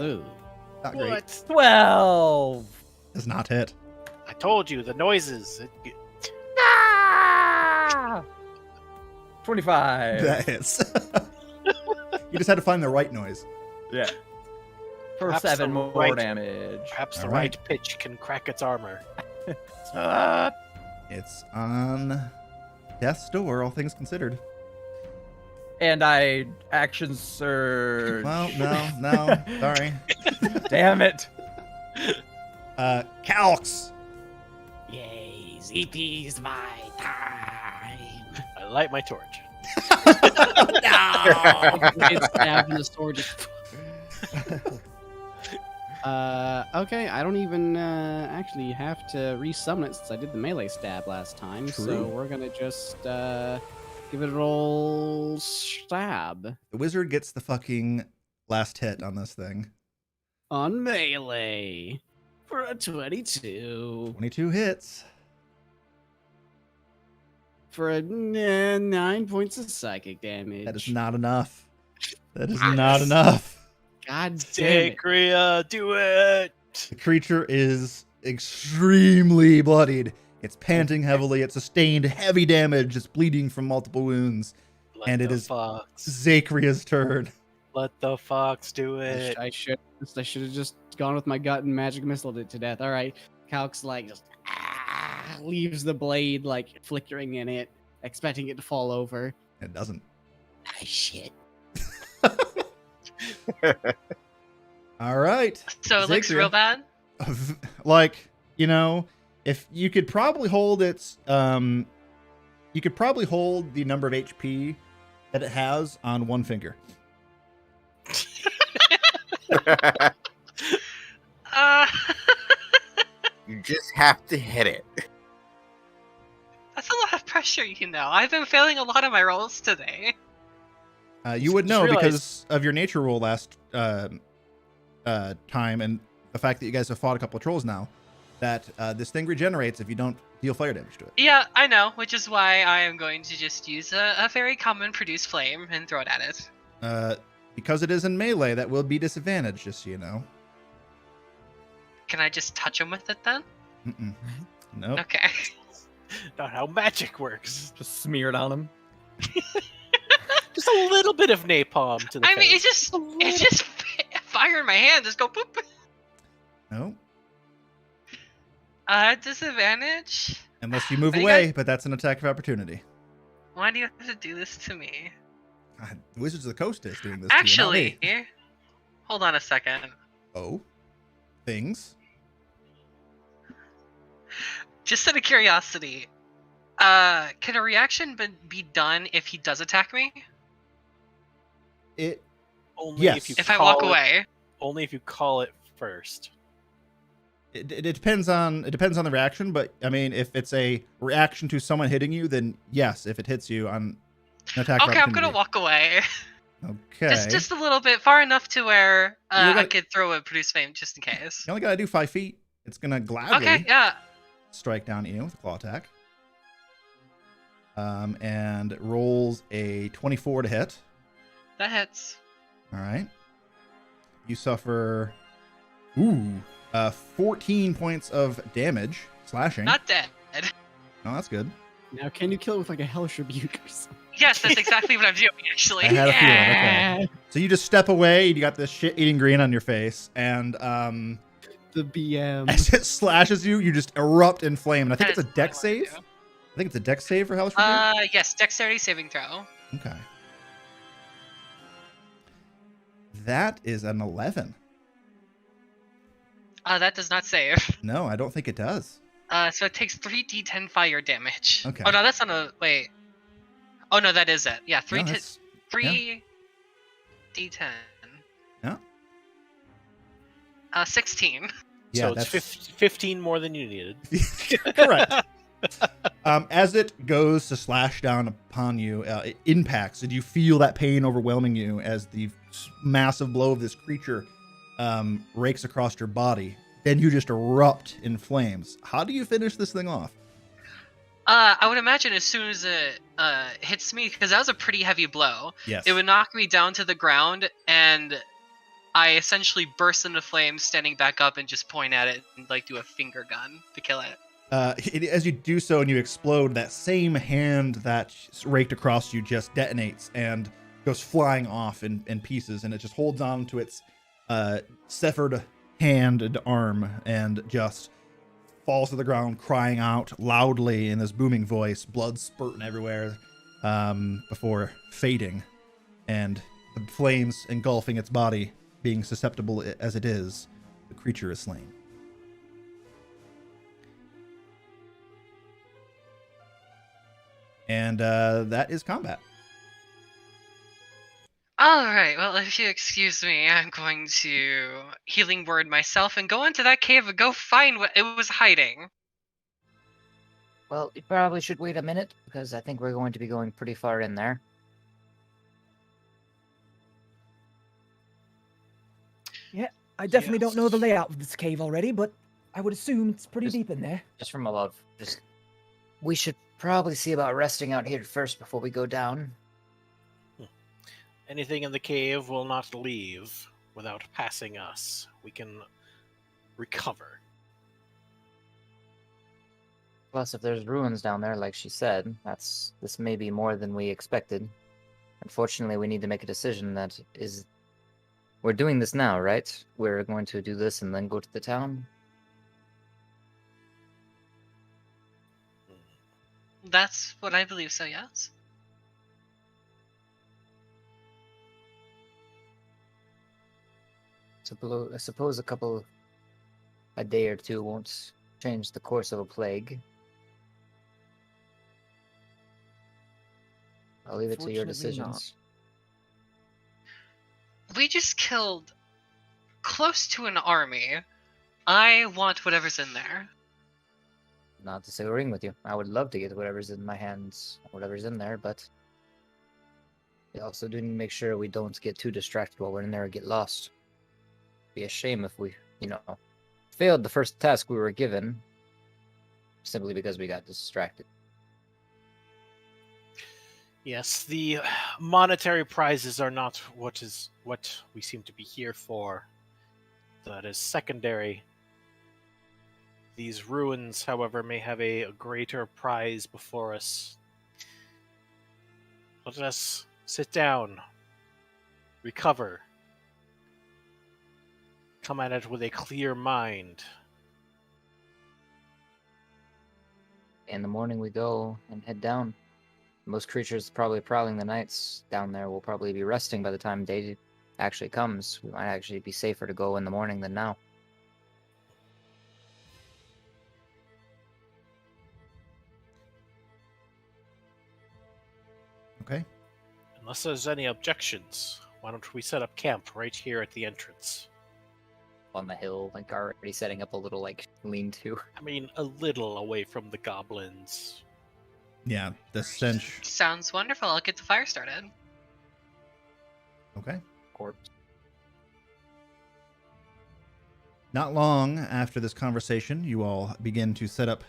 Ooh. Not great. What? 12. Does not hit. I told you, the noises. 25. That hits. You just had to find the right noise. Yeah. For Perhaps 7 the more right- damage. Perhaps the All right right. pitch can crack its armor. It's on death's door, all things considered. And I action surge. Well, no, sorry. Damn it. Calx. Yay, ZP's my time. I light my torch. It's stabbed in the sword. Just... okay, I don't even actually have to resummon it since I did the melee stab last time. So True. we're gonna just give it a roll stab The wizard gets the fucking last hit on this thing. on melee for a 22 22 hits. for a 9 points of psychic damage. That is not enough. That is not enough. God damn it. Sacria, do it! The creature is extremely bloodied. It's panting heavily. It sustained heavy damage. It's bleeding from multiple wounds. Let And it the is fox. Zakria's turn. Let the fox do I it. should have just gone with my gut and magic missiled it to death. All right, Calx like just leaves the blade like flickering in it, expecting it to fall over. It doesn't. Ah, shit. All right. So it looks Zakria. real bad. Like, you know, if you could probably hold its you could probably hold the number of HP that it has on one finger. Uh, You just have to hit it. that's a lot of pressure, you know. I've been failing a lot of my rolls today. You would Just know realize- because of your nature roll last time and the fact that you guys have fought a couple of trolls now, that this thing regenerates if you don't deal fire damage to it. Yeah, I know, which is why I am going to just use a very common produce flame and throw it at it. Because it is in melee, that will be disadvantaged, just so you know. Can I just touch him with it then? Mm-mm. Nope. Okay. Not how magic works. Just smeared on him. Just a little bit of napalm to the I mean, face. it's just fire in my hand. Just go boop. Nope. Disadvantage? Unless you move Are you away, guys- but that's an attack of opportunity. Why do you have to do this to me? Wizards of the Coast is doing this to you, not Actually, me. hold on a second. Oh. Things. Just out of curiosity, can a reaction be done if he does attack me? It Only Yes. if you If I call walk it- away? Only if you call it first. It depends on the reaction, but I mean, if it's a reaction to someone hitting you, then yes, if it hits you on an attack. of Okay, I'm gonna opportunity. walk away. Okay. Just a little bit, far enough to where You're I gonna- could throw a produce flame just in case. You only gotta do 5 feet. It's gonna gladly Okay, yeah. strike down at you with a claw attack. And rolls a 24 to hit. That hits. All right. You suffer 14 points of damage, slashing. Not dead. Oh, that's good. Now, can you kill it with like a hellish rebuke or something? Yes, that's exactly what I'm doing, actually. I had a feeling. Yeah. Okay. So you just step away. You got this shit-eating grin on your face, and The BM. as it slashes you, you just erupt in flame. And I think That it's a is deck what I wanna save. do. I think it's a deck save for hellish rebuke. Yes, dexterity saving throw. Okay. That is an 11. That does not save. No, I don't think it does. So it takes 3d10 fire damage. Okay. Oh no, that's on a wait. Oh no, that is it. Yeah, No, that's- 3 D10. Yeah. 16. Yeah, so it's that's 15 more than you needed. correct. As it goes to slash down upon you, it impacts, and you feel that pain overwhelming you as the massive blow of this creature rakes across your body. Then you just erupt in flames. How do you finish this thing off? I would imagine as soon as it hits me, because that was a pretty heavy blow, Yes. it would knock me down to the ground, and I essentially burst into flames, standing back up and just point at it and like do a finger gun to kill it. As you do so and you explode, that same hand that raked across you just detonates and goes flying off in pieces, and it just holds on to its severed hand and arm and just falls to the ground, crying out loudly in this booming voice, blood spurting everywhere, before fading, and the flames engulfing its body, being susceptible as it is, the creature is slain. And that is combat. Alright, well, if you excuse me, I'm going to healing word myself and go into that cave and go find what it was hiding. Well, you probably should wait a minute, because I think we're going to be going pretty far in there. I definitely don't know the Yes. layout of this cave already, but I would assume it's pretty Just- deep in there. Just from above. We should probably see about resting out here first before we go down. Anything in the cave will not leave without passing us. We can recover. Plus, if there's ruins down there, like she said, this may be more than we expected. Unfortunately, we need to make a decision that is... We're doing this now, right? We're going to do this and then go to the town? That's what I believe, so yes. I suppose a day or two won't change the course of a plague. I'll leave it to your Fortunately not. decisions. We just killed close to an army. I want whatever's in there. Not disagreeing with you. I would love to get whatever's in my hands, whatever's in there, but we also do need to make sure we don't get too distracted while we're in there and get lost. Be a shame if we, failed the first task we were given simply because we got distracted. Yes, the monetary prizes are not what we seem to be here for. That is secondary. These ruins, however, may have a greater prize before us. Let us sit down, recover, come at it with a clear mind. In the morning we go and head down. Most creatures probably prowling the nights down there will probably be resting by the time day actually comes. We might actually be safer to go in the morning than now. Okay. Unless there's any objections, why don't we set up camp right here at the entrance? On the hill, already setting up a little, lean-to. I mean, a little away from the goblins. Yeah, the stench. Sounds wonderful. I'll get the fire started. Okay. Corpse. Not long after this conversation, you all begin to set up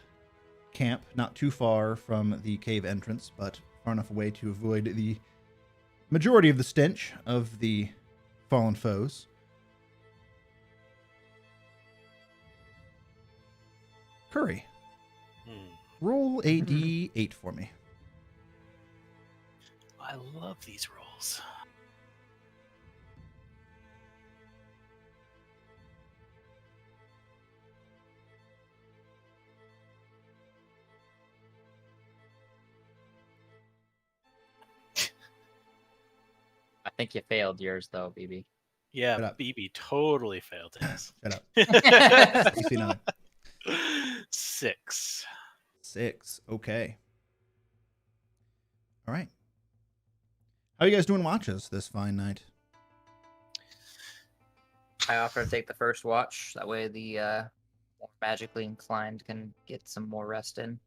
camp not too far from the cave entrance, but far enough away to avoid the majority of the stench of the fallen foes. Curry, roll a d8 for me. I love these rolls. I think you failed yours, though, BB. Yeah, Shut up. BB totally failed his. Shut up. DC 9. 6. 6. Okay. All right. How are you guys doing watches this fine night? I offer to take the first watch. That way the more magically inclined can get some more rest in.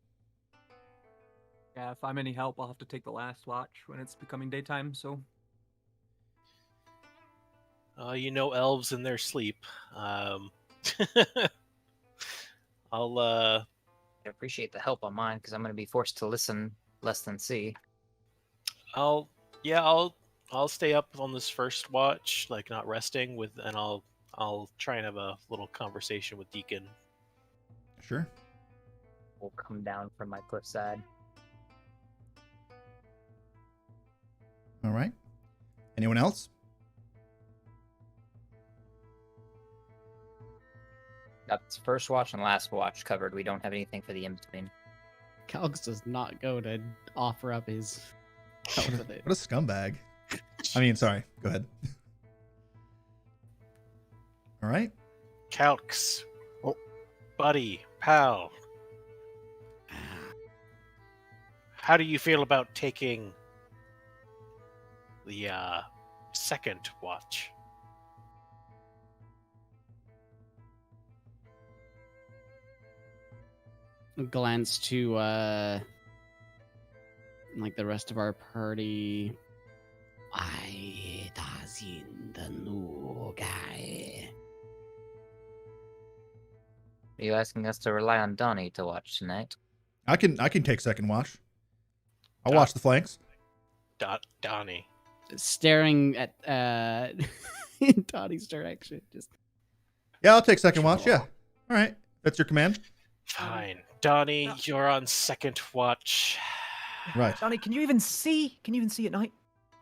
Yeah, if I'm any help, I'll have to take the last watch when it's becoming daytime. So Elves in their sleep. I'll I appreciate the help on mine because I'm going to be forced to listen less than see. I'll stay up on this first watch, like not resting and I'll try and have a little conversation with Deacon. Sure. We'll come down from my cliffside. All right. Anyone else? That's first watch and last watch covered. We don't have anything for the in-between. Calx does not go to offer up his help with it. What a scumbag. I mean, sorry. Go ahead. All right. Calx. Buddy, pal. How do you feel about taking the second watch? Glance to like the rest of our party. Why doesn't the new guy? Are you asking us to rely on Donnie to watch tonight? I can take second watch. I'll watch the flanks. Donnie. Staring at in Donnie's direction. Just Yeah, I'll take second watch. Yeah. All right. That's your command. Fine. Donnie, you're on second watch. Right. Donnie, can you even see? Can you even see at night?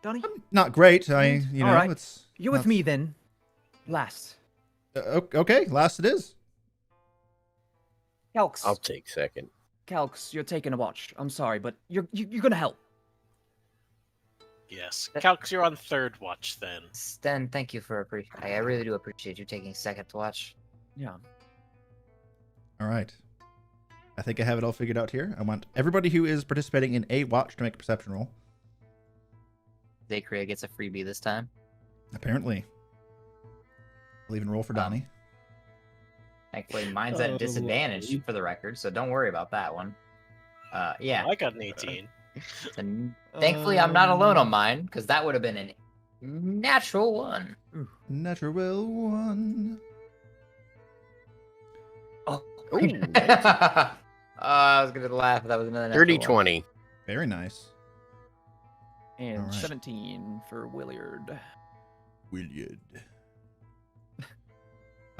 Donnie? Not great. You All know, right. it's. You're with me then. Last. Okay, last it is. Calx. I'll take second. Calx, you're taking a watch. I'm sorry, but you're gonna help. Yes. Calx, you're on third watch then. Sten, thank you for I really do appreciate you taking second watch. Yeah. All right. I think I have it all figured out here. I want everybody who is participating in a watch to make a perception roll. Zakria gets a freebie this time. Apparently. I'll even roll for Donnie. Thankfully, mine's at disadvantage for the record, so don't worry about that one. Yeah. I got an 18. And thankfully, I'm not alone on mine, because that would have been a natural one. Natural one. Oh. I was going to laugh if that was another natural 30-20. one. Very nice. And All right. 17 for Williard. Williard.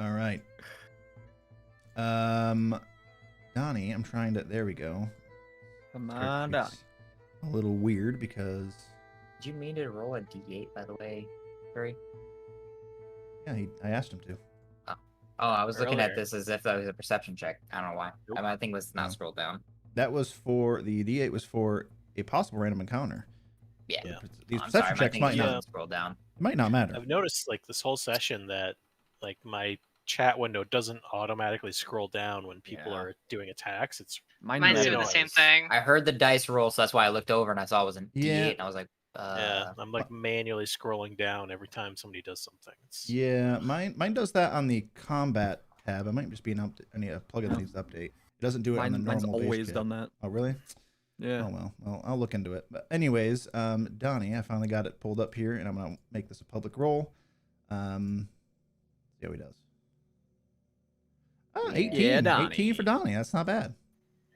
All right. Donnie, I'm trying to. There we go. Come Start on, to Donnie. be a little weird because. Did you mean to roll a d8, by the way, Curry? Yeah, I asked him to. Oh, I was looking at Earlier. this as if that was a perception check. I don't know why. Nope. I think it was not No. scrolled down. That was for the D8 was for a possible random encounter. Yeah. Yeah. These I'm perception sorry, my checks thing might didn't not scroll down. matter. I've noticed like this whole session that like my chat window doesn't automatically scroll down when people Yeah. are doing attacks. It's Mine's really doing the same annoys. thing. I heard the dice roll, so that's why I looked over and I saw it was a D8, Yeah. and I was like, yeah, I'm like manually scrolling down every time somebody does something. It's, Yeah, mine does that on the combat tab. It might just be an update. I need a plugin that needs to update. It doesn't do it on the Mine's normal base always kit. done that. Oh, really? Yeah. Oh well, I'll look into it. But anyways, Donnie, I finally got it pulled up here, and I'm gonna make this a public roll. See how he does. Oh, 18. Yeah, 18 Donnie. for Donnie. That's not bad.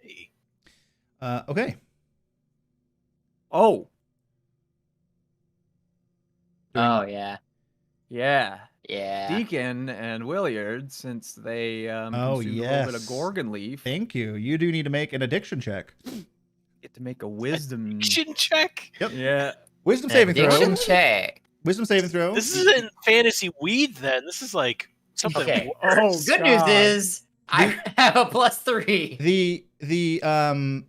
hey, Okay. Oh, oh, yeah. yeah. Yeah. Deacon and Williard, since they Oh, consumed a little bit of yes. Gorgon leaf, Thank you. You do need to make an addiction check. get to make a wisdom. action check. Yeah. Wisdom saving throw. Addiction check. Wisdom saving throw. This isn't fantasy weed then. This is like something. Okay. worse. Good news is I have a +3. The Oh,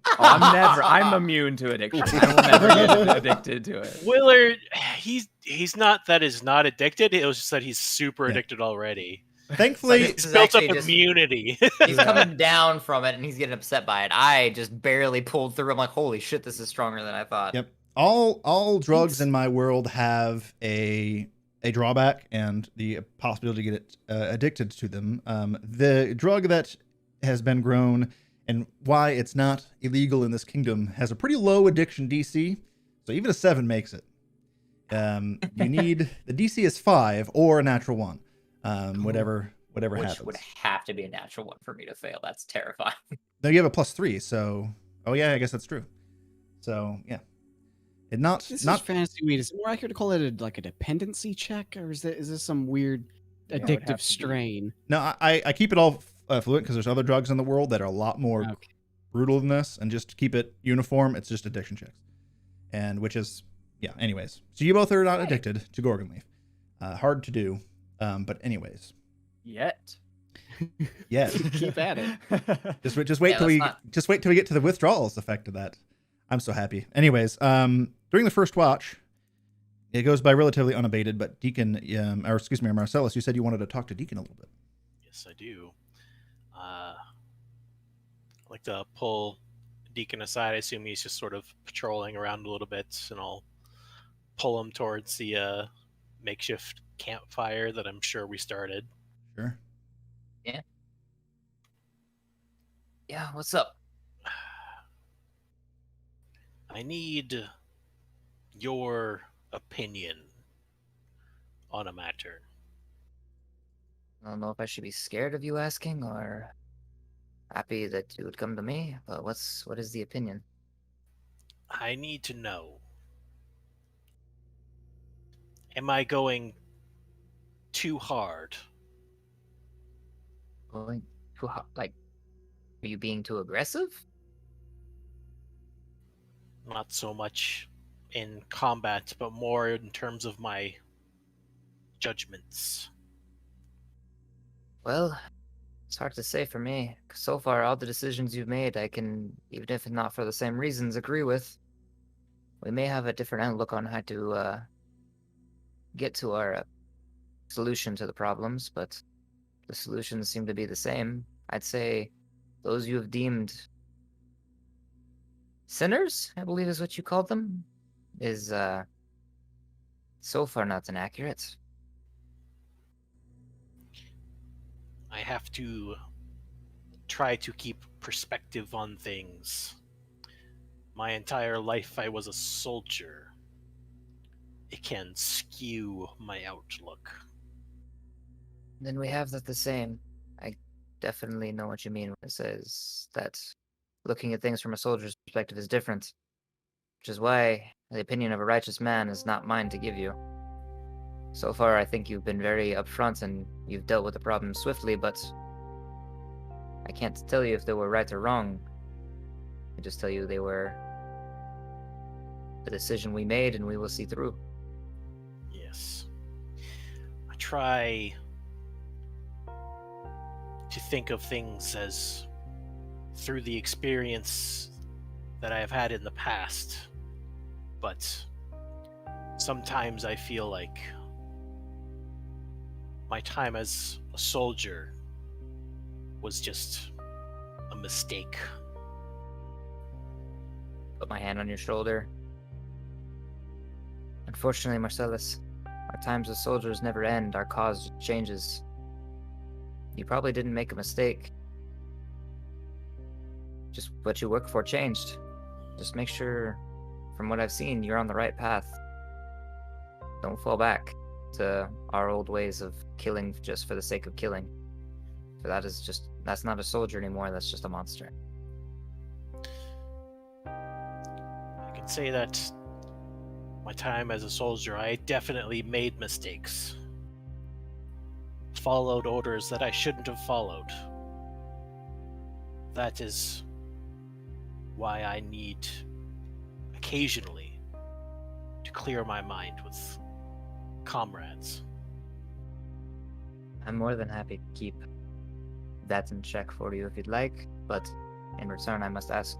I'm immune to addiction. I will never get addicted to it. Willard, he's not that is not addicted. It was just that he's super Yeah. addicted already. thankfully This He's is built up actually just- immunity. He's coming down from it and he's getting upset by it. I just barely pulled through. I'm like, holy shit, this is stronger than I thought. Yep. All drugs in my world have a a drawback and the possibility to get addicted to them. The drug that has been grown and why it's not illegal in this kingdom has a pretty low addiction DC, so even a 7 makes it. You need the DC is 5 or a natural 1, whatever Which happens. would have to be a natural one for me to fail. That's terrifying. No, you have a +3, so I guess that's true. So yeah, it not This not is fantasy weed. Is it more accurate to call it like a dependency check, or is this some weird Yeah, it would have addictive to be. strain? no. I keep it all fluent because there's other drugs in the world that are a lot more Okay. brutal than this, and just to keep it uniform, it's just addiction checks, and which is yeah. Anyways, so you both are not addicted to Gorgon leaf. Hard to do, but anyways, Yet. yeah. Keep at it. Just wait Yeah, till let's we get to the withdrawals effect of that. I'm so happy. Anyways, during the first watch, it goes by relatively unabated. But Deacon, or excuse me, Marcellus, you said you wanted to talk to Deacon a little bit. Yes, I do. I like to pull Deacon aside. I assume he's just sort of patrolling around a little bit, and I'll pull him towards the makeshift campfire that I'm sure we started. Sure. Yeah, what's up? I need your opinion on a matter. I don't know if I should be scared of you asking or happy that you would come to me, but what is the opinion? I need to know. Am I going too hard? Going too like, are you being too aggressive? Not so much in combat, but more in terms of my judgments. Well, it's hard to say for me. 'Cause so far, all the decisions you've made, I can, even if not for the same reasons, agree with. We may have a different outlook on how to get to our solution to the problems, but the solutions seem to be the same. I'd say those you have deemed sinners, I believe is what you called them, is so far not inaccurate. I have to try to keep perspective on things. My entire life I was a soldier. It can skew my outlook. Then we have that the same. I definitely know what you mean when it says that looking at things from a soldier's perspective is different, which is why the opinion of a righteous man is not mine to give you. So far, I think you've been very upfront and you've dealt with the problem swiftly, but I can't tell you if they were right or wrong. I just tell you they were the decision we made and we will see through. Yes. I try to think of things as through the experience that I have had in the past, but sometimes I feel like my time as a soldier was just a mistake. Put my hand on your shoulder. Unfortunately, Marcellus, our times as soldiers never end, our cause changes. You probably didn't make a mistake. Just what you work for changed. Just make sure, from what I've seen, you're on the right path. Don't fall back to our old ways of killing just for the sake of killing. For that's not a soldier anymore, that's just a monster. I can say that my time as a soldier, I definitely made mistakes. Followed orders that I shouldn't have followed. That is why I need occasionally to clear my mind with comrades. I'm more than happy to keep that in check for you if you'd like, but in return I must ask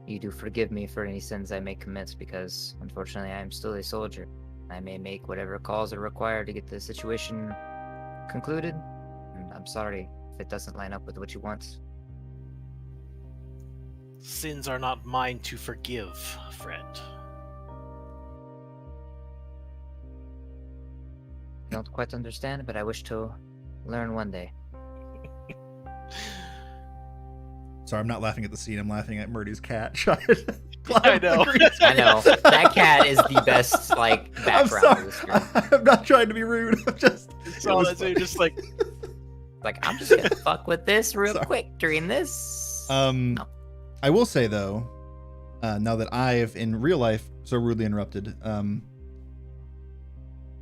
you to forgive me for any sins I may commit, because unfortunately I am still a soldier. I may make whatever calls are required to get the situation concluded, and I'm sorry if it doesn't line up with what you want. Sins are not mine to forgive, friend. don't quite understand, but I wish to learn one day. Sorry, I'm not laughing at the scene. I'm laughing at Murdy's cat trying to climb I the know. green I know. That cat is the best, like, I'm background of this sorry. game. I'm not trying to be rude. I'm just. It's it all was that, so you're just like, Like, I'm just gonna fuck with this real Sorry. quick during this. I will say though, now that I have in real life so rudely interrupted,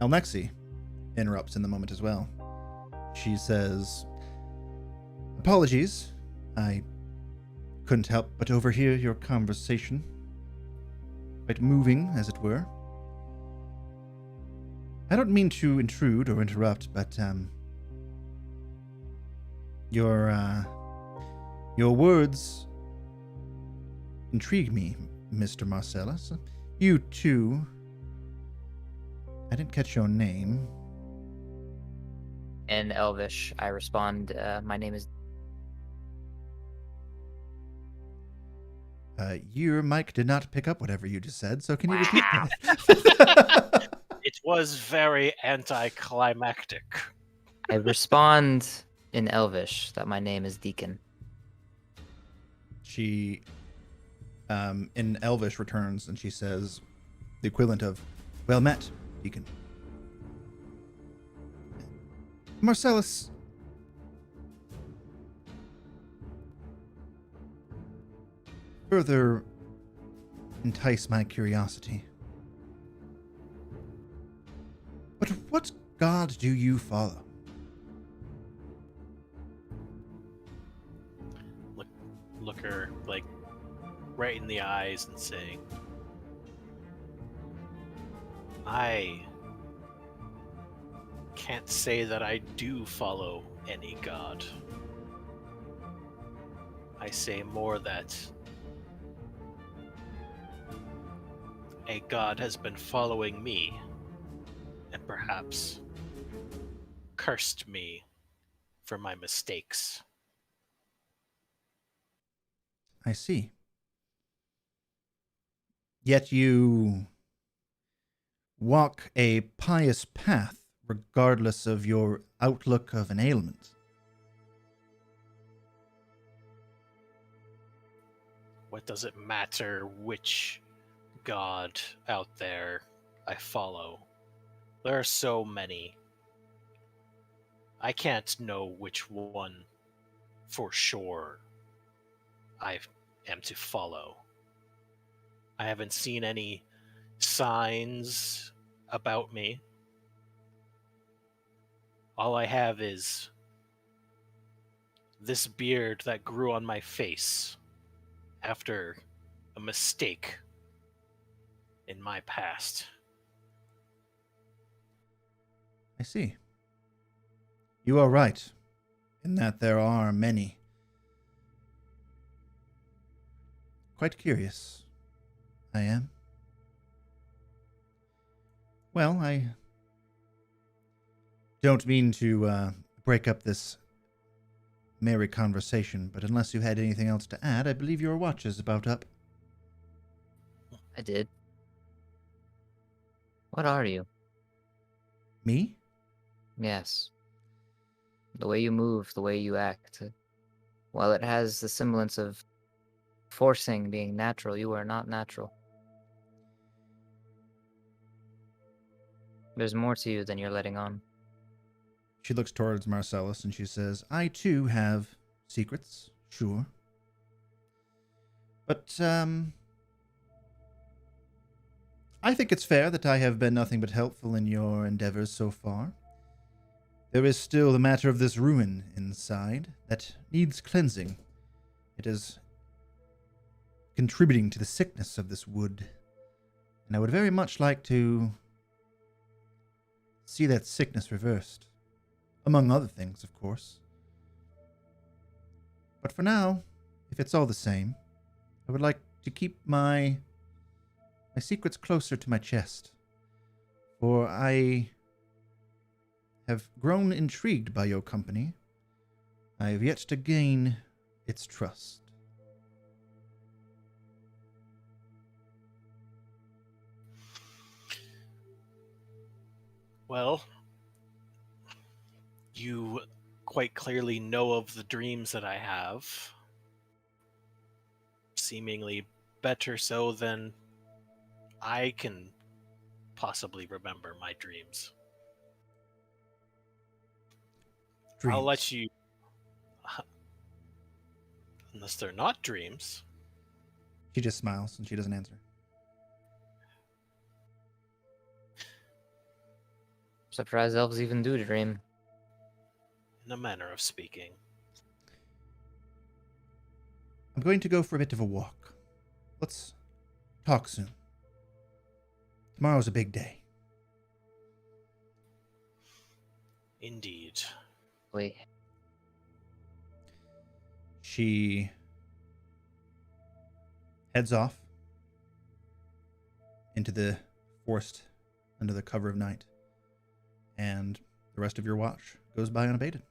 Elnexi interrupts in the moment as well. She says, "Apologies, I couldn't help but overhear your conversation. Quite moving, as it were. I don't mean to intrude or interrupt, but your words intrigue me, Mr. Marcellus. You too. I didn't catch your name." In Elvish, I respond, my name is... Your mic did not pick up whatever you just said, so can you repeat that? It was very anticlimactic. I respond in Elvish that my name is Deacon. She, in Elvish, returns and she says the equivalent of, "Well met, Deacon." Marcellus, further entice my curiosity. But what god do you follow? Look her like right in the eyes and saying, "I can't say that I do follow any god. I say more that a god has been following me and perhaps cursed me for my mistakes." I see. Yet you walk a pious path regardless of your outlook of an ailment. What does it matter which god out there I follow? There are so many. I can't know which one for sure I am to follow. I haven't seen any signs about me. All I have is this beard that grew on my face after a mistake in my past. I see. You are right, in that there are many. Quite curious, I am. Well, I don't mean to break up this merry conversation, but unless you had anything else to add, I believe your watch is about up. I did. What are you? Me? Yes. The way you move, the way you act. While it has the semblance of forcing being natural, you are not natural. There's more to you than you're letting on. She looks towards Marcellus and she says, "I too have secrets, sure. But, I think it's fair that I have been nothing but helpful in your endeavors so far. There is still the matter of this ruin inside that needs cleansing. It is contributing to the sickness of this wood, and I would very much like to see that sickness reversed. Among other things, of course. But for now, if it's all the same, I would like to keep my secrets closer to my chest. For I have grown intrigued by your company. I have yet to gain its trust." Well, you quite clearly know of the dreams that I have. Seemingly better so than I can possibly remember my dreams. Dreams. I'll let you... Unless they're not dreams. She just smiles and she doesn't answer. Surprised elves even do dream. In a manner of speaking. I'm going to go for a bit of a walk. Let's talk soon. Tomorrow's a big day. Indeed. Wait. She heads off into the forest under the cover of night, and the rest of your watch goes by unabated.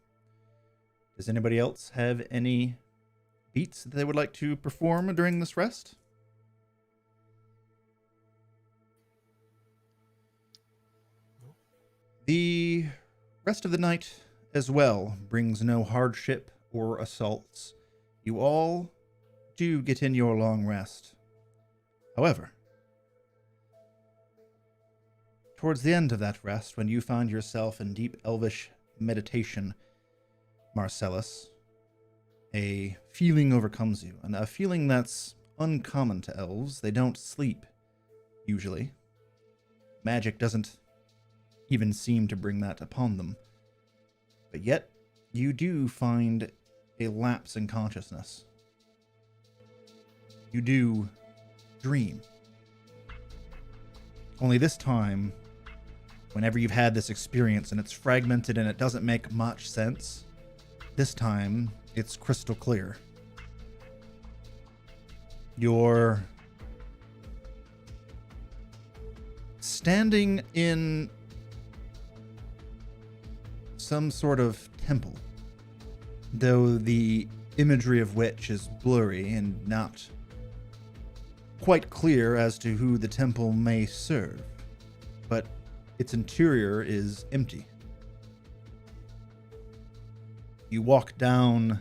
Does anybody else have any beats that they would like to perform during this rest? The rest of the night as well brings no hardship or assaults. You all do get in your long rest. However, towards the end of that rest, when you find yourself in deep elvish meditation, Marcellus, a feeling overcomes you, and a feeling that's uncommon to elves. They don't sleep, usually. Magic doesn't even seem to bring that upon them. But yet, you do find a lapse in consciousness. You do dream. Only this time, whenever you've had this experience and it's fragmented and it doesn't make much sense, this time it's crystal clear. You're standing in some sort of temple, though the imagery of which is blurry and not quite clear as to who the temple may serve, but its interior is empty. You walk down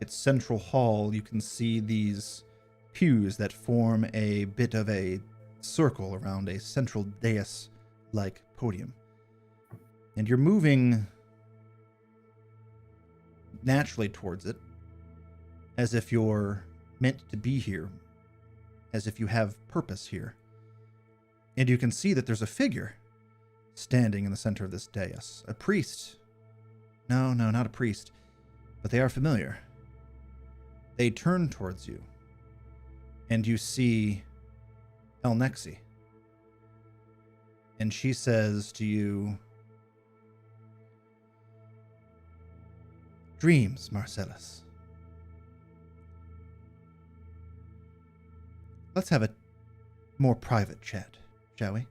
its central hall, you can see these pews that form a bit of a circle around a central dais-like podium. And you're moving naturally towards it, as if you're meant to be here, as if you have purpose here. And you can see that there's a figure standing in the center of this dais. A priest. No, not a priest, but they are familiar. They turn towards you, and you see Elnexi. And she says to you, "Dreams, Marcellus. Let's have a more private chat, shall we?"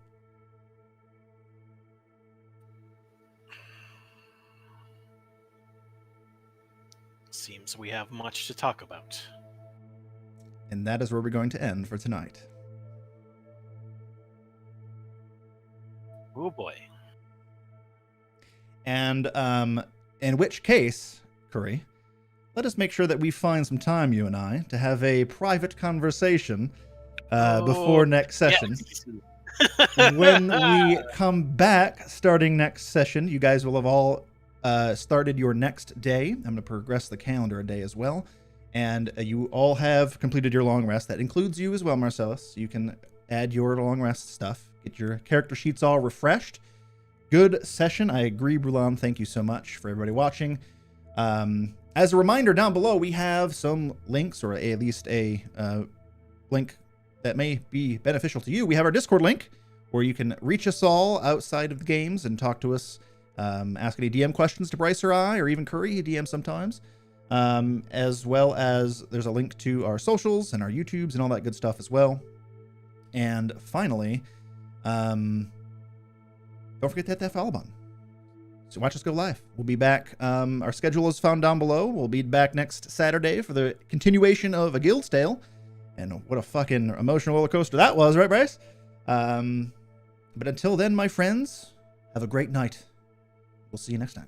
Seems we have much to talk about. And that is where we're going to end for tonight. Oh boy. And in which case, Curry, let us make sure that we find some time, you and I, to have a private conversation before next session. Yes. When we come back, starting next session, you guys will have all started your next day. I'm going to progress the calendar a day as well. And you all have completed your long rest. That includes you as well, Marcellus. You can add your long rest stuff. Get your character sheets all refreshed. Good session. I agree, Brulan. Thank you so much for everybody watching. As a reminder, down below, we have some links, or at least a link that may be beneficial to you. We have our Discord link, where you can reach us all outside of the games and talk to us. Ask any DM questions to Bryce or I, or even Curry, he DMs sometimes. As well as there's a link to our socials and our YouTubes and all that good stuff as well. And finally, don't forget to hit that follow button. So watch us go live. We'll be back. Our schedule is found down below. We'll be back next Saturday for the continuation of A Guild's Tale. And what a fucking emotional roller coaster that was, right, Bryce? But until then, my friends, have a great night. We'll see you next time.